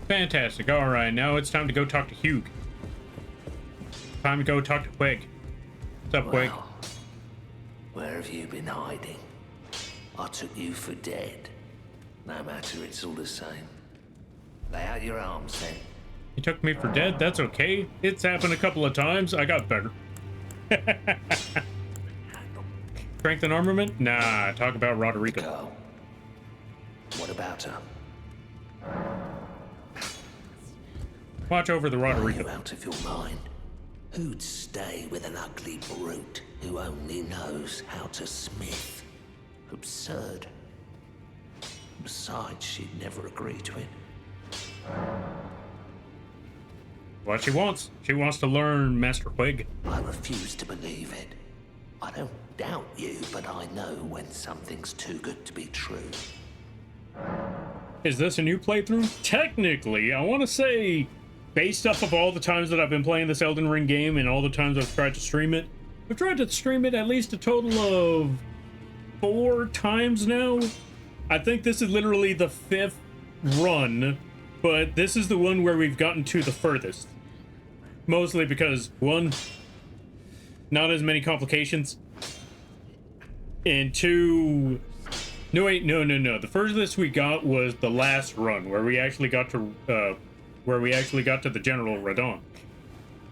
A: Fantastic. Alright, now it's time to go talk to Hugh. Time to go talk to Quig. What's up, Quig?
L: Well, where have you been hiding? I took you for dead. No matter, it's all the same. Lay out your arms, then.
A: You took me for dead? That's okay. It's happened a couple of times. I got better. Strength and armament? Nah, talk about Roderica.
L: Go. What about her?
A: Watch over the
L: Are
A: Roderica.
L: you out of your mind? Who'd stay with an ugly brute who only knows how to smith? Absurd. Besides, she'd never agree to it.
A: What she wants. She wants to learn Master Quig.
L: I refuse to believe it. I don't doubt you, but I know when something's too good to be true.
A: Is this a new playthrough? Technically, I want to say, based off of all the times that I've been playing this Elden Ring game and all the times I've tried to stream it, I've tried to stream it at least a total of 4 times now. I think this is literally the 5th run, but this is the one where we've gotten to the furthest. Mostly because, 1, not as many complications, and 2, no wait, no. The furthest we got was the last run, where we actually got to, the General Radon.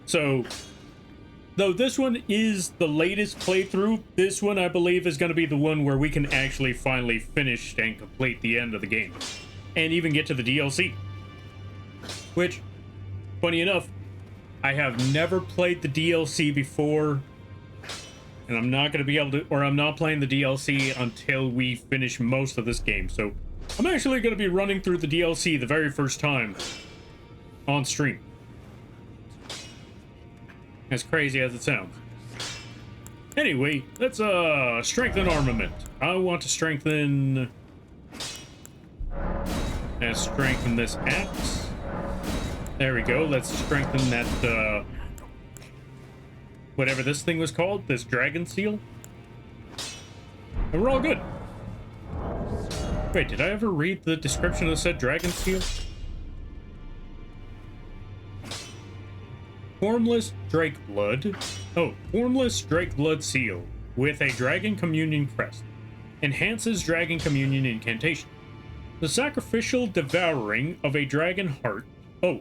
A: So, though this one is the latest playthrough, this one I believe is going to be the one where we can actually finally finish and complete the end of the game. And even get to the DLC. Which, funny enough, I have never played the DLC before. And I'm not going to be able to, or I'm not playing the DLC until we finish most of this game. So, I'm actually going to be running through the DLC the very first time on stream. As crazy as it sounds. Anyway, let's strengthen armament. I want to strengthen this axe. There we go. Let's strengthen that whatever this thing was called, this dragon seal. And we're all good. Wait, did I ever read the description that said dragon seal? Formless Drake Blood. Oh, Formless Drake Blood Seal with a Dragon Communion crest. Enhances Dragon Communion incantation. The sacrificial devouring of a dragon heart. Oh.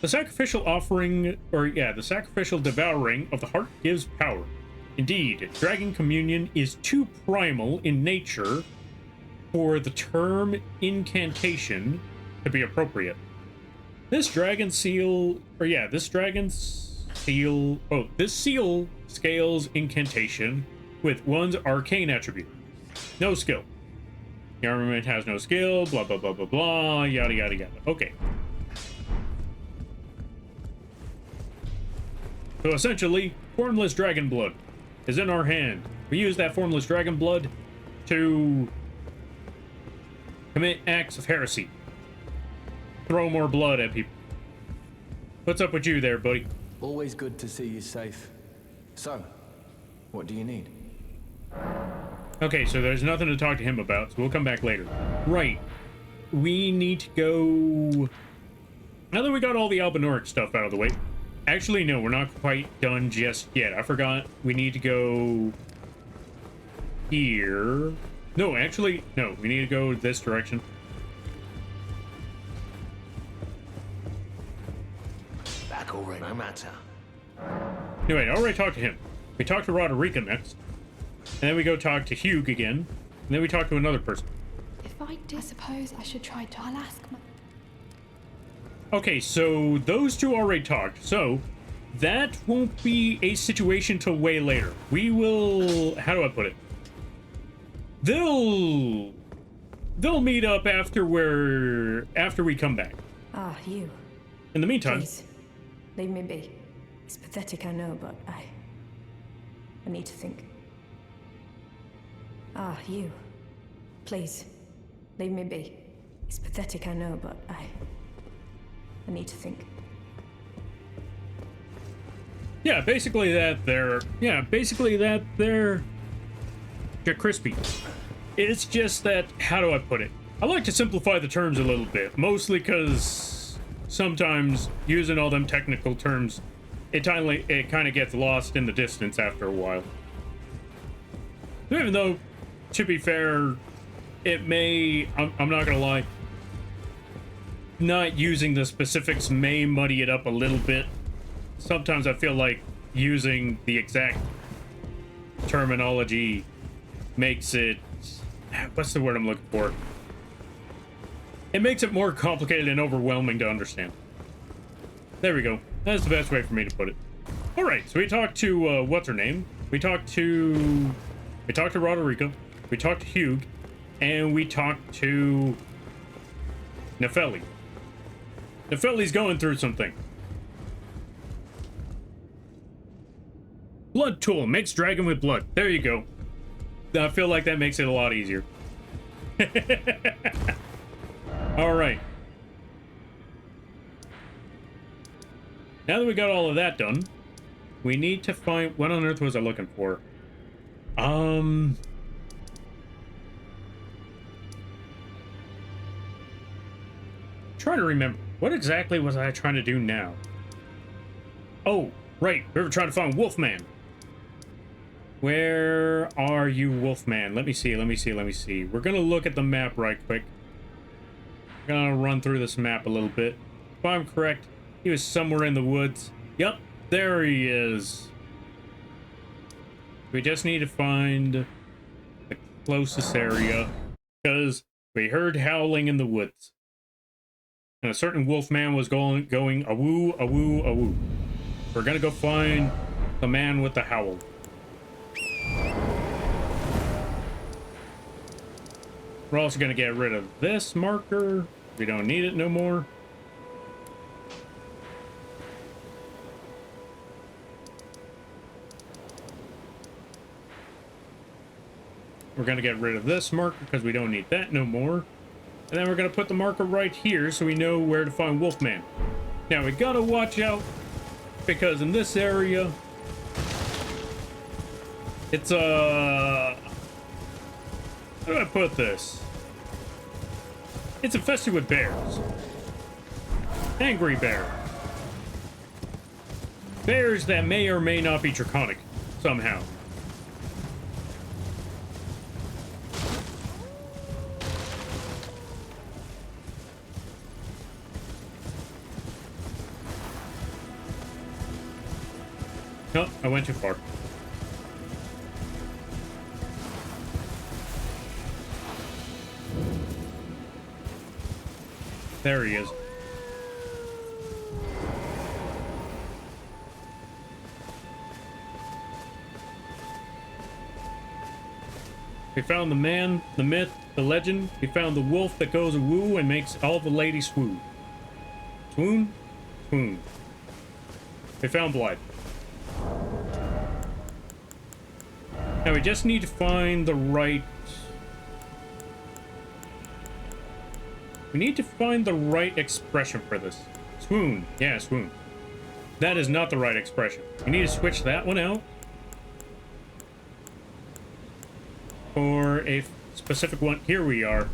A: The sacrificial offering, the sacrificial devouring of the heart gives power. Indeed, Dragon Communion is too primal in nature for the term incantation to be appropriate. This seal scales incantation with one's arcane attribute. No skill. The armament has no skill, blah, blah, blah, blah, blah, yada, yada, yada. Okay. So essentially, Formless Dragon Blood is in our hand. We use that Formless Dragon Blood to commit acts of heresy. Throw more blood at people. What's up with you there, buddy?
J: Always good to see you safe. So, what do you need?
A: Okay, so there's nothing to talk to him about, so we'll come back later. Right. We need to go... Now that we got all the Albinoric stuff out of the way... Actually, no, we're not quite done just yet. I forgot. We need to go... here... No, actually, no. We need to go this direction.
L: Back already, no matter.
A: Anyway, I already talked to him. We talked to Roderica next. And then we go talk to Hugh again. And then we talk to another person.
K: If I do, I suppose I should try to. I'll ask my...
A: Okay, so those two already talked. So, that won't be a situation till way later. We will... How do I put it? They'll meet up after we come back.
G: Ah, you.
A: In the meantime...
G: Please, leave me be. It's pathetic, I know, but I need to think. Ah, you. Please, leave me be. It's pathetic, I know, but I need to think.
A: Yeah, basically that they're crispy. It's just that, how do I put it? I like to simplify the terms a little bit, mostly because sometimes using all them technical terms, it kind of gets lost in the distance after a while. Even though, to be fair, it may, I'm not gonna lie, not using the specifics may muddy it up a little bit. Sometimes I feel like using the exact terminology makes it, what's the word I'm looking for? It makes it more complicated and overwhelming to understand. There we go. That's the best way for me to put it. Alright, so we talked to, what's her name? We talked to Roderica, we talked to Hugh, and we talked to Nefeli. Nefeli's going through something. Blood tool, mix dragon with blood. There you go. I feel like that makes it a lot easier. All right. Now that we got all of that done, we need to find... What on earth was I looking for? Trying to remember. What exactly was I trying to do now? Oh, right. We were trying to find Wolfman. Where are you, Wolfman? Let me see. We're gonna look at the map right quick. Gonna run through this map a little bit. If I'm correct, he was somewhere in the woods. Yep, there he is. We just need to find the closest area, because we heard howling in the woods. And a certain Wolfman was going a-woo, a-woo, a-woo. We're gonna go find the man with the howl. We're also gonna get rid of this marker. We don't need it no more. We're gonna get rid of this marker because we don't need that no more. And then we're gonna put the marker right here so we know where to find Wolfman. Now we gotta watch out because in this area, it's how do I put this? It's infested with bears. Angry bear. Bears that may or may not be draconic somehow. No, I went too far. There he is. We found the man, the myth, the legend. We found the wolf that goes woo and makes all the ladies swoon. Swoon? Swoon. We found blood. Now we just need to find the right... We need to find the right expression for this. Swoon. Yeah, swoon. That is not the right expression. We need to switch that one out for a specific one. Here we are.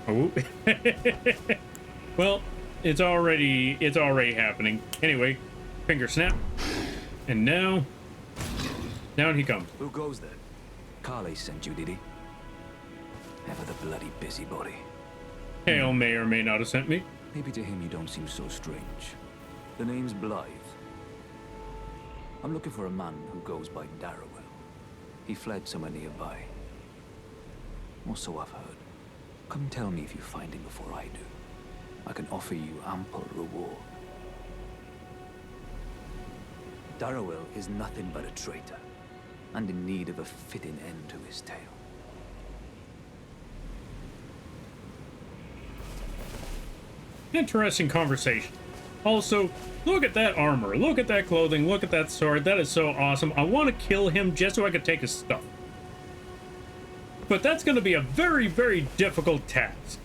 A: Oh. Well, it's already happening. Anyway, finger snap. And now, down he comes.
J: Who goes there? Carly sent you, did he? Ever the bloody busybody.
A: Hale may or may not have sent me.
J: Maybe to him you don't seem so strange. The name's Blythe. I'm looking for a man who goes by Darrowell. He fled somewhere nearby. Or so I've heard. Come tell me if you find him before I do. I can offer you ample reward. Darrowell is nothing but a traitor, and in need of a fitting end to his tale.
A: Interesting conversation. Also, look at that armor, look at that clothing, look at that sword. That is so awesome. I want to kill him just so I could take his stuff. But that's going to be a very, very difficult task.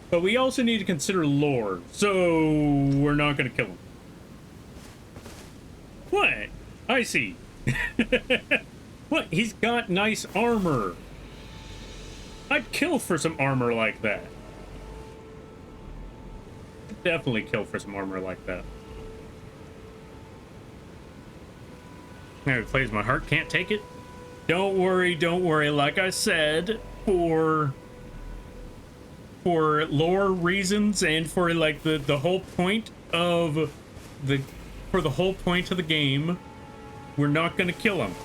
A: But we also need to consider lore, so we're not going to kill him. What? I see. What? He's got nice armor. I'd kill for some armor like that. Definitely kill for some armor like that. Now he plays my heart, can't take it. Don't worry, don't worry. Like I said, for lore reasons and for like the whole point of the whole point of the game, we're not gonna kill him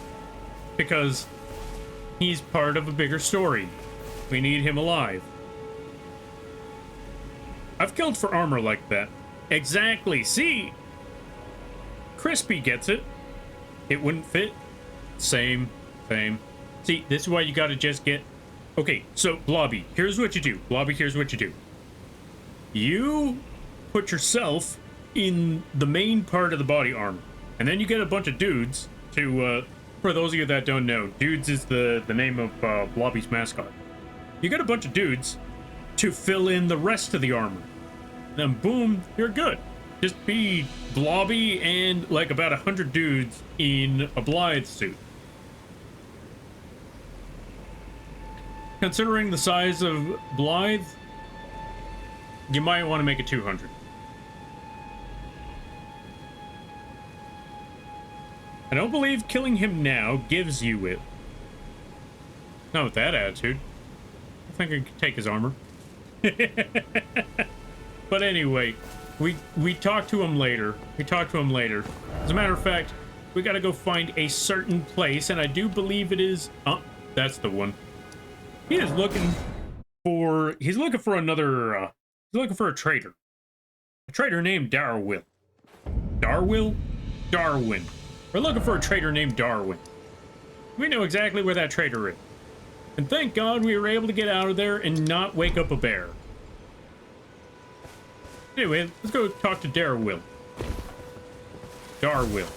A: because he's part of a bigger story. We need him alive. I've killed for armor like that. Exactly. See? Crispy gets it. It wouldn't fit. Same. See, this is why you gotta just get... Okay, so, Blobby, here's what you do. Blobby, here's what you do. You put yourself in the main part of the body armor. And then you get a bunch of dudes to For those of you that don't know, Dudes is the name of Blobby's mascot. You got a bunch of dudes to fill in the rest of the armor. Then boom, you're good. Just be Blobby and like about 100 dudes in a Blythe suit. Considering the size of Blythe, you might want to make it 200. I don't believe killing him now gives you it. Not with that attitude. I think I could take his armor. But anyway, we talk to him later. As a matter of fact, we gotta go find a certain place, and I do believe it is... Oh, that's the one. He is looking for... He's looking for another... he's looking for a traitor. A traitor named Darwill. Darwill? Darwin. We're looking for a traitor named Darwin. We know exactly where that traitor is. And thank God we were able to get out of there and not wake up a bear. Anyway, let's go talk to Darwill. Darwill.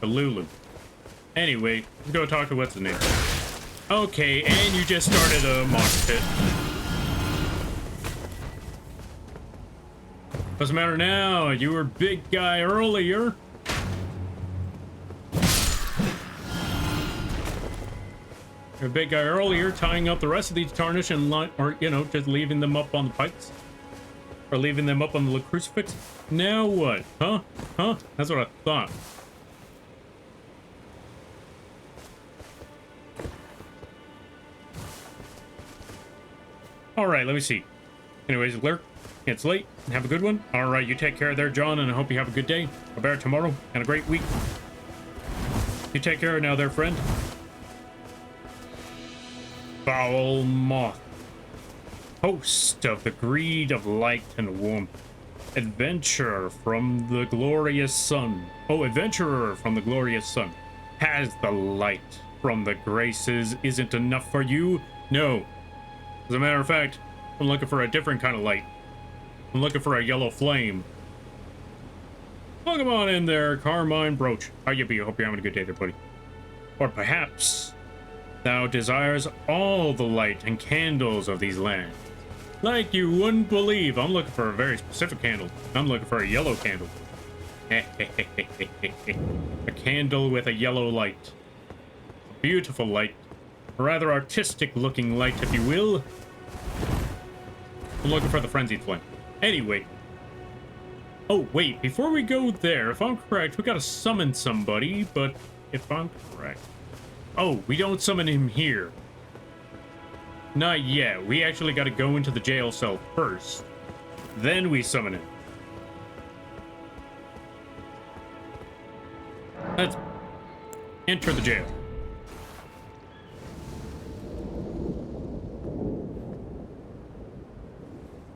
A: Lulu. Anyway, let's go talk to what's the name. Okay, and you just started a mosh pit. Doesn't matter now. You were big guy earlier. You're a big guy earlier, tying up the rest of these tarnish and or you know, just leaving them up on the pikes, or leaving them up on the crucifix. Now what? Huh? Huh? That's what I thought. All right, let me see. Anyways, Lurk. It's late. Have a good one. All right, you take care there, John, and I hope you have a good day, a better tomorrow, and a great week. You take care now there, friend. Foul moth. Host of the greed of light and warmth. Adventurer from the glorious sun. Oh, adventurer from the glorious sun. Has the light from the graces isn't enough for you? No. As a matter of fact, I'm looking for a different kind of light. I'm looking for a yellow flame. Welcome on in there, Carmine Brooch. How you be? I hope you're having a good day there, buddy. Or perhaps thou desires all the light and candles of these lands. Like you wouldn't believe. I'm looking for a very specific candle. I'm looking for a yellow candle. A candle with a yellow light. A beautiful light. A rather artistic looking light, if you will. I'm looking for the frenzied flame. Anyway. Oh, wait. Before we go there, if I'm correct, we gotta summon somebody, but if I'm correct... Oh, we don't summon him here. Not yet. We actually gotta go into the jail cell first. Then we summon him. Let's enter the jail.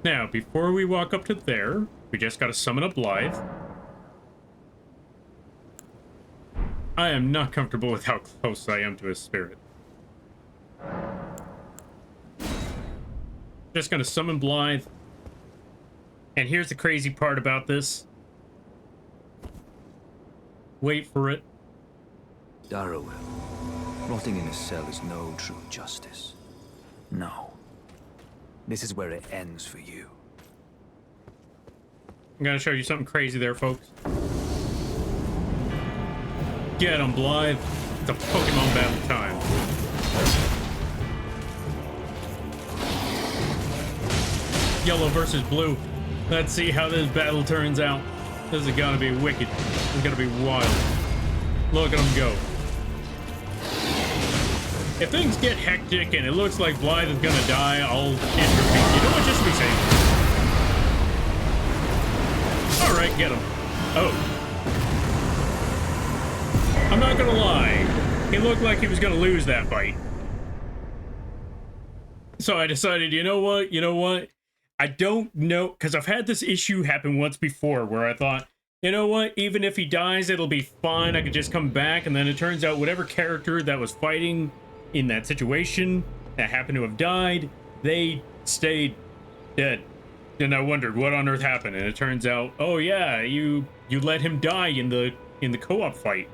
A: Now, before we walk up to there, we just gotta summon a Blythe. I am not comfortable with how close I am to his spirit. Just gonna summon Blythe. And here's the crazy part about this. Wait for it.
J: Darrowell, rotting in a cell is no true justice. No. This is where it ends for you.
A: I'm gonna show you something crazy there, folks. Get him, Blythe. It's a Pokemon battle time. Yellow versus blue. Let's see how this battle turns out. This is gonna be wicked. This is gonna be wild. Look at them go. If things get hectic and it looks like Blythe is gonna die, I'll intervene. You know what? Just to be safe. All right, get him. Oh. I'm not gonna lie. He looked like he was gonna lose that fight. So I decided, you know what? I don't know, because I've had this issue happen once before where I thought, you know what? Even if he dies, it'll be fine. I could just come back. And then it turns out whatever character that was fighting in that situation that happened to have died, they stayed dead. And I wondered what on earth happened. And it turns out, oh yeah, you let him die in the in the co-op fight.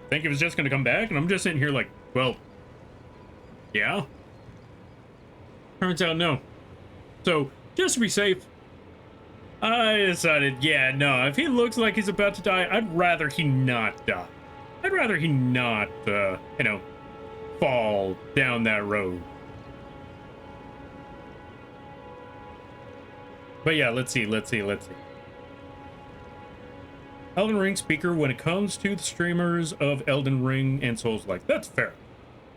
A: Think it was just gonna come back, and I'm just sitting here like, well, yeah. Turns out no. So, just to be safe, I decided, yeah, no, if he looks like he's about to die, I'd rather he not die. I'd rather he not, you know, fall down that road. But yeah, let's see. Elden Ring speaker when it comes to the streamers of Elden Ring and Souls-like. That's fair.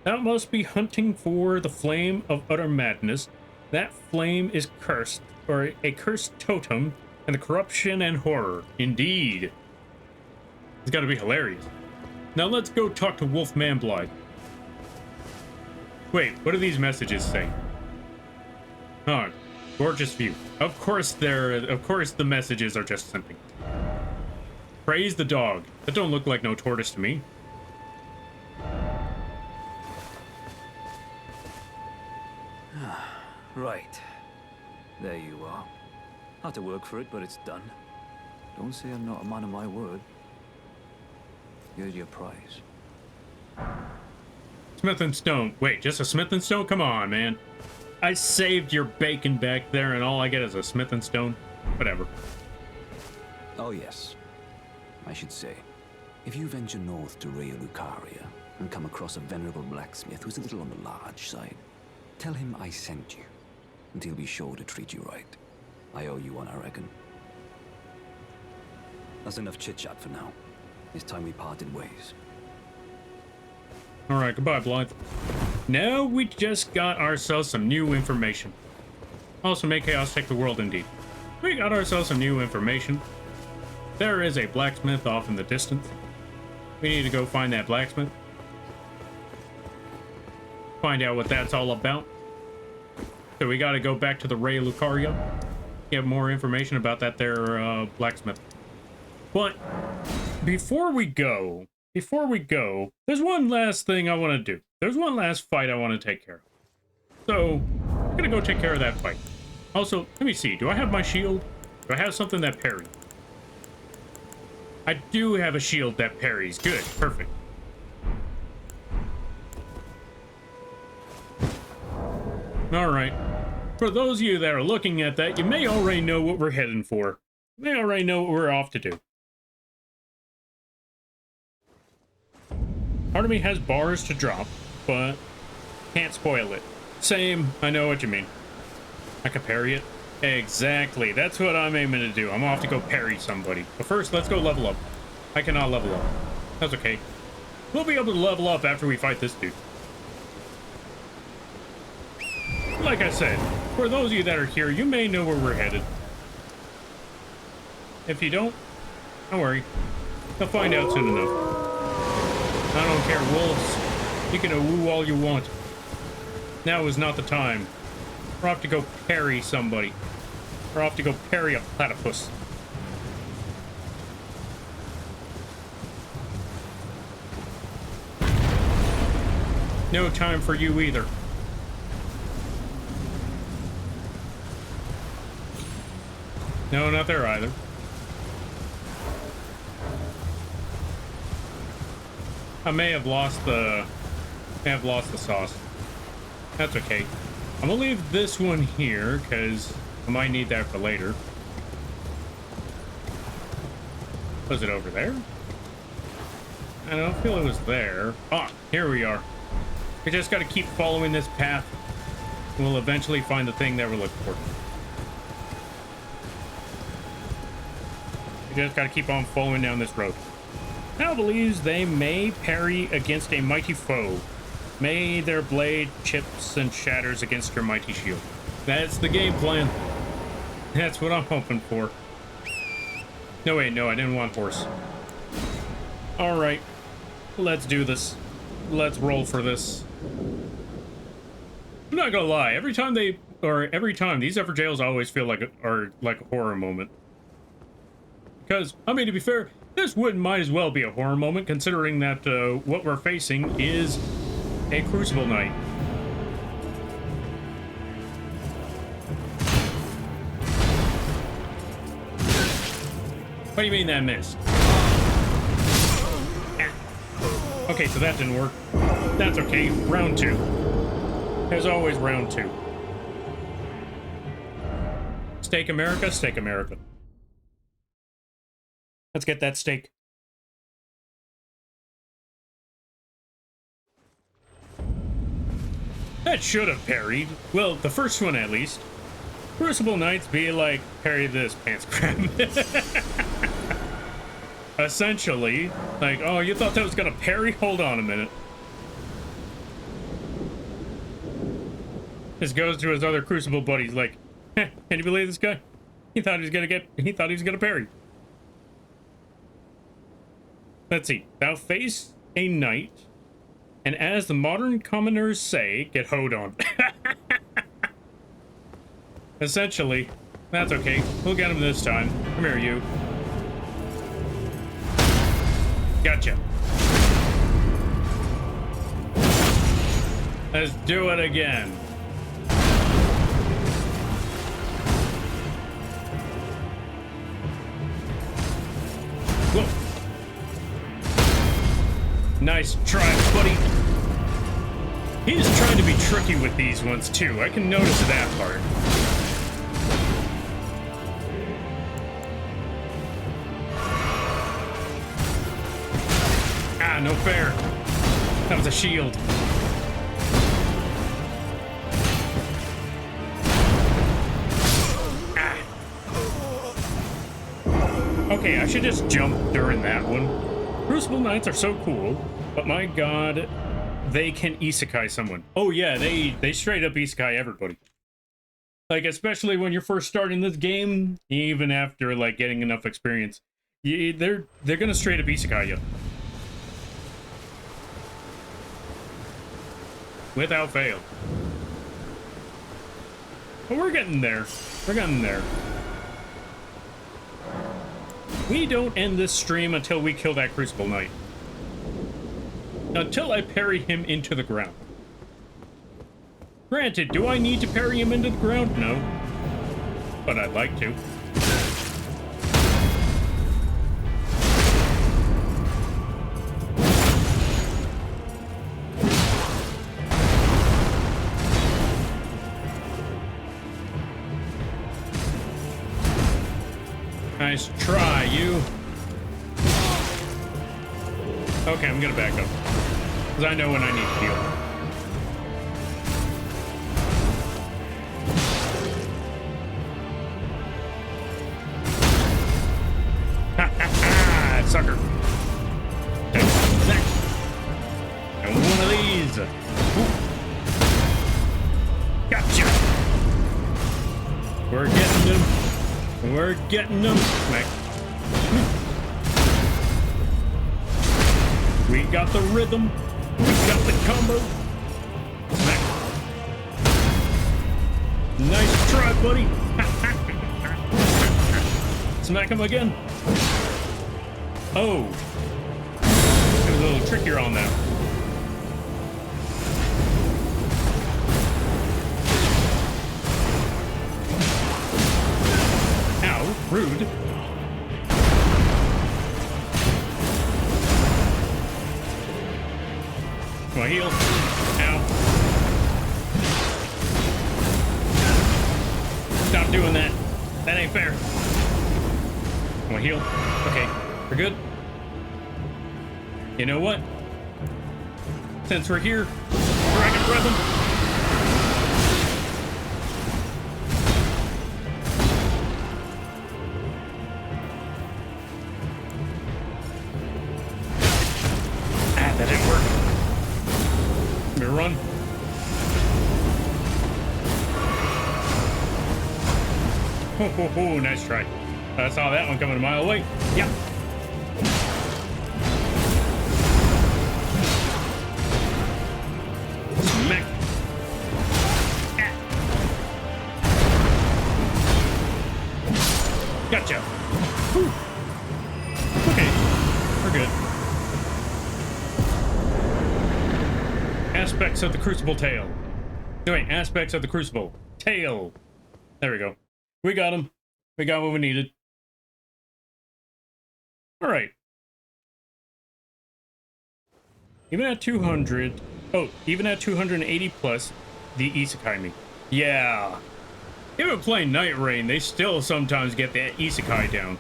A: That must be hunting for the flame of utter madness. That flame is cursed, or a cursed totem, and the corruption and horror. Indeed. It's gotta be hilarious. Now let's go talk to Wolfman Blythe. Wait, what do these messages say? Oh, gorgeous view. Of course the messages are just something. Praise the dog. That don't look like no tortoise to me.
J: Right. There you are. Had to work for it, but it's done. Don't say I'm not a man of my word. Here's your prize.
A: Smith and Stone. Wait, just a Smith and Stone? Come on, man. I saved your bacon back there, and all I get is a Smith and Stone. Whatever.
J: Oh, yes. I should say, if you venture north to Raya Lucaria and come across a venerable blacksmith who's a little on the large side, tell him I sent you, and he'll be sure to treat you right. I owe you one, I reckon. That's enough chit-chat for now. It's time we parted ways.
A: Alright, goodbye, Blythe. Now we just got ourselves some new information. Also, may chaos take the world indeed. We got ourselves some new information. There is a blacksmith off in the distance. We need to go find that blacksmith. Find out what that's all about. So we gotta go back to the Raya Lucaria. Get more information about that there blacksmith. But before we go, there's one last thing I want to do. There's one last fight I want to take care of. So, I'm gonna go take care of that fight. Also, let me see. Do I have my shield? Do I have something that parries? I do have a shield that parries. Good. Perfect. Alright. For those of you that are looking at that, you may already know what we're heading for. You may already know what we're off to do. Part of me has bars to drop, but can't spoil it. Same, I know what you mean. I can parry it. Exactly, that's what I'm aiming to do. I'm off to go parry somebody. But first, let's go level up. I cannot level up. That's okay. We'll be able to level up after we fight this dude. Like I said, for those of you that are here, you may know where we're headed. If you don't worry. You'll find out soon enough. I don't care, wolves. You can woo all you want. Now is not the time. We're off to go parry somebody. We're off to go parry a platypus. No time for you either. No, not there either. I may have lost the sauce. That's okay. I'm gonna leave this one here because I might need that for later. Was it over there? I don't feel it was there. Ah, here we are. We just gotta keep following this path. And we'll eventually find the thing that we're looking for. We just gotta keep on following down this road. Now believes they may parry against a mighty foe. May their blade chips and shatters against your mighty shield. That's the game plan. That's what I'm hoping for. No, wait, no, I didn't want horse. Alright. Let's do this. Let's roll for this. I'm not gonna lie, every time these Ever Jails always feel like a horror moment. Because, I mean, to be fair, this might as well be a horror moment, considering that what we're facing is a Crucible Knight. What do you mean that missed? Okay, so that didn't work. That's okay. Round 2. As always, round 2. Steak America, Steak America. Let's get that steak. That should have parried. Well, the first one at least. Crucible Knights be like, parry this, pants crab. Essentially, like, oh, you thought that was gonna parry? Hold on a minute. Just goes to his other Crucible buddies like, can you believe this guy? He thought he was gonna parry. Let's see. Thou face a knight, and as the modern commoners say, get hoed on. Essentially, that's okay. We'll get him this time. Come here, you. Gotcha. Let's do it again. Whoa. Nice try, buddy. He's trying to be tricky with these ones, too. I can notice that part. Ah, no fair. That was a shield. Ah. Okay, I should just jump during that one. Crucible Knights are so cool, but my god, they can isekai someone. Oh yeah, they straight up isekai everybody. Like, especially when you're first starting this game, even after like getting enough experience, they're gonna straight up isekai you. Without fail. But we're getting there. We're getting there. We don't end this stream until we kill that Crucible Knight. Until I parry him into the ground. Granted, do I need to parry him into the ground? No. But I'd like to. Nice try, you. Okay, I'm gonna back up. Because I know when I need to heal. Ha ha ha! Sucker. Take that. And one of these. Ooh. Gotcha! We're getting them. We're getting them. Smack. We got the rhythm. We got the combo. Smack. Nice try, buddy. Smack him again. Oh. It was a little trickier on that. Rude. Come on, heal. Ow. Stop doing that. That ain't fair. Come on, heal. Okay, we're good. You know what? Since we're here, Dragon Breath him. Run. Oh, nice try. I saw that one coming a mile away. Yeah. Smack. Ah. Gotcha. Whew. Okay, we're good. Aspects of the Crucible Tail. No, wait, aspects of the Crucible Tail. There we go. We got him. We got what we needed. All right. Even at 200, oh, even at 280 plus, the isekai me. Yeah. Even playing Night Rain, they still sometimes get that isekai down.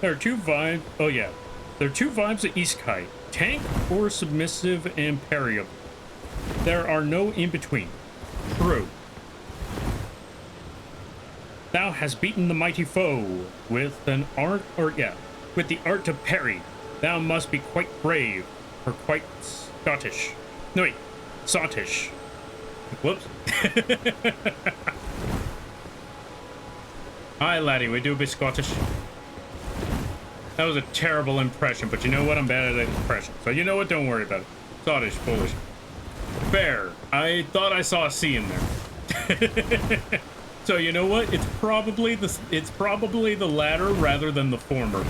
A: There are two vibes. Oh yeah, there are two vibes of isekai: tank or submissive and parryable. There are no in between. True. Thou hast beaten the mighty foe with an art, or yeah, with the art to parry. Thou must be quite brave, or quite Scottish. No wait, sottish. Whoops. Hi laddie, we do a bit Scottish. That was a terrible impression, but you know what? I'm bad at impression. So you know what? Don't worry about it. Scottish, Polish. Fair. I thought I saw a C in there. So you know what? It's probably the latter rather than the former.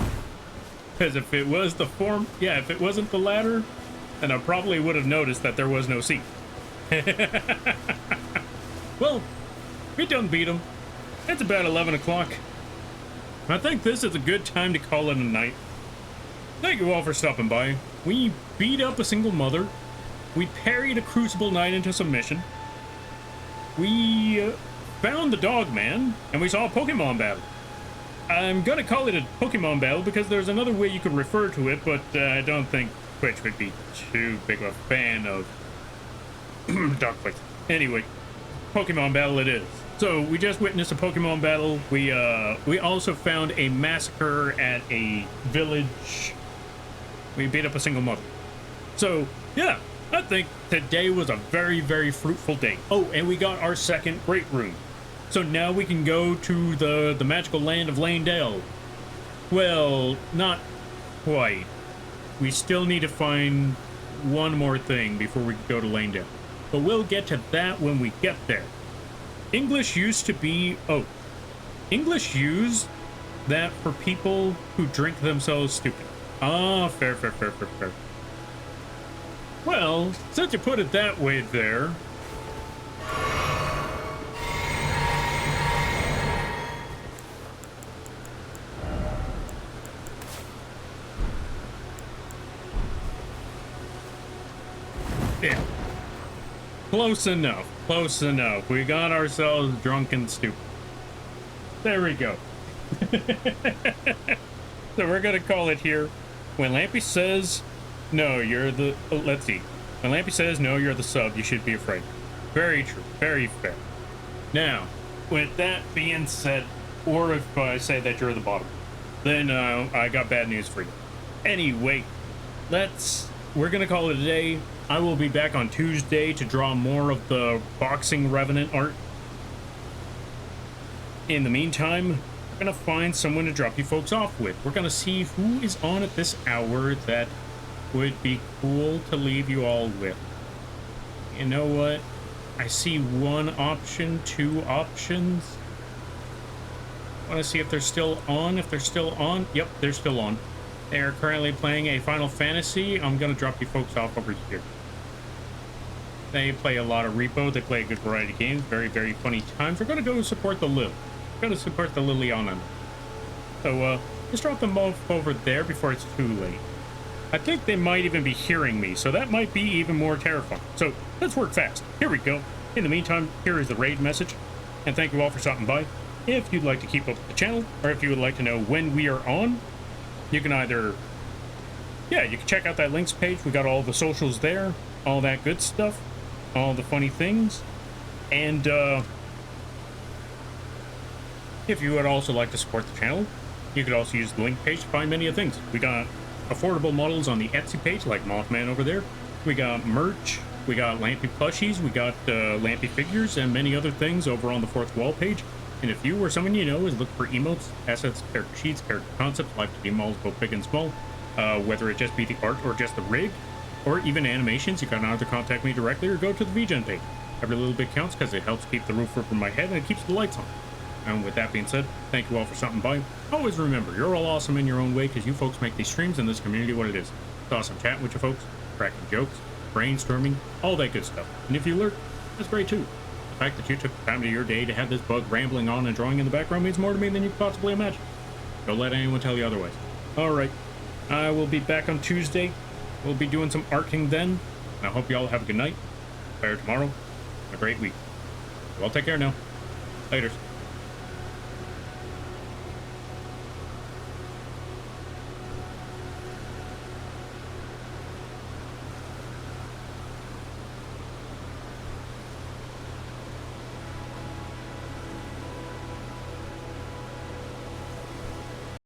A: Because if it was the form, yeah, if it wasn't the latter, then I probably would have noticed that there was no C. Well, we done beat him. It's about 11 o'clock. I think this is a good time to call it a night. Thank you all for stopping by. We beat up a single mother. We parried a Crucible Knight into submission. We found the dog man, and we saw a Pokemon battle. I'm gonna call it a Pokemon battle because there's another way you could refer to it, but I don't think Twitch would be too big of a fan of dogfights. Anyway, Pokemon battle it is. So we just witnessed a Pokemon battle. We also found a massacre at a village. We beat up a single mother. So yeah, I think today was a very, very fruitful day. Oh, and we got our second great room. So now we can go to the magical land of Landale. Well, not quite. We still need to find one more thing before we can go to Landale. But we'll get to that when we get there. English used to be... Oh. English used that for people who drink themselves stupid. Ah, fair. Well, since you put it that way there... Yeah. Close enough. Close enough. We got ourselves drunk and stupid. There we go. So we're gonna call it here. When Lampy says, no, you're the... Oh, let's see. When Lampy says, no, you're the sub, you should be afraid. Very true. Very fair. Now, with that being said, or if I say that you're the bottom, then I got bad news for you. Anyway, we're gonna call it a day. I will be back on Tuesday to draw more of the boxing Revenant art. In the meantime, we're gonna find someone to drop you folks off with. We're gonna see who is on at this hour that would be cool to leave you all with. You know what? I see one option, two options. I want to see if they're still on. If they're still on, yep, they're still on. They are currently playing a Final Fantasy. I'm gonna drop you folks off over here. They play a lot of Repo. They play a good variety of games. Very, very funny times. We're gonna go support the Lil. We're gonna support the Liliana. So just drop them both over there before it's too late. I think they might even be hearing me, so that might be even more terrifying. So let's work fast. Here we go. In the meantime, here is the raid message. And thank you all for stopping by. If you'd like to keep up with the channel, or if you would like to know when we are on, you can either, yeah, you can check out that links page. We got all the socials there, all that good stuff, all the funny things. And if you would also like to support the channel, you could also use the link page to find many of things. We got affordable models on the Etsy page, like Mothman over there. We got merch. We got Lampy plushies. We got Lampy figures and many other things over on the fourth wall page. And if you or someone you know is looking for emotes, assets, character sheets, character concepts, live 2D models, both big and small, whether it just be the art or just the rig, or even animations, you can either contact me directly or go to the vgen page. Every little bit counts because it helps keep the roof over my head and it keeps the lights on. And with that being said, thank you all for stopping by. Always remember, you're all awesome in your own way because you folks make these streams and this community what it is. It's awesome chatting with you folks, cracking jokes, brainstorming, all that good stuff. And if you lurk, that's great too. The fact that you took the time of your day to have this bug rambling on and drawing in the background means more to me than you could possibly imagine. Don't let anyone tell you otherwise. Alright, I will be back on Tuesday. We'll be doing some arcing then. And I hope you all have a good night. Better tomorrow. A great week. Well, take care now. Laters.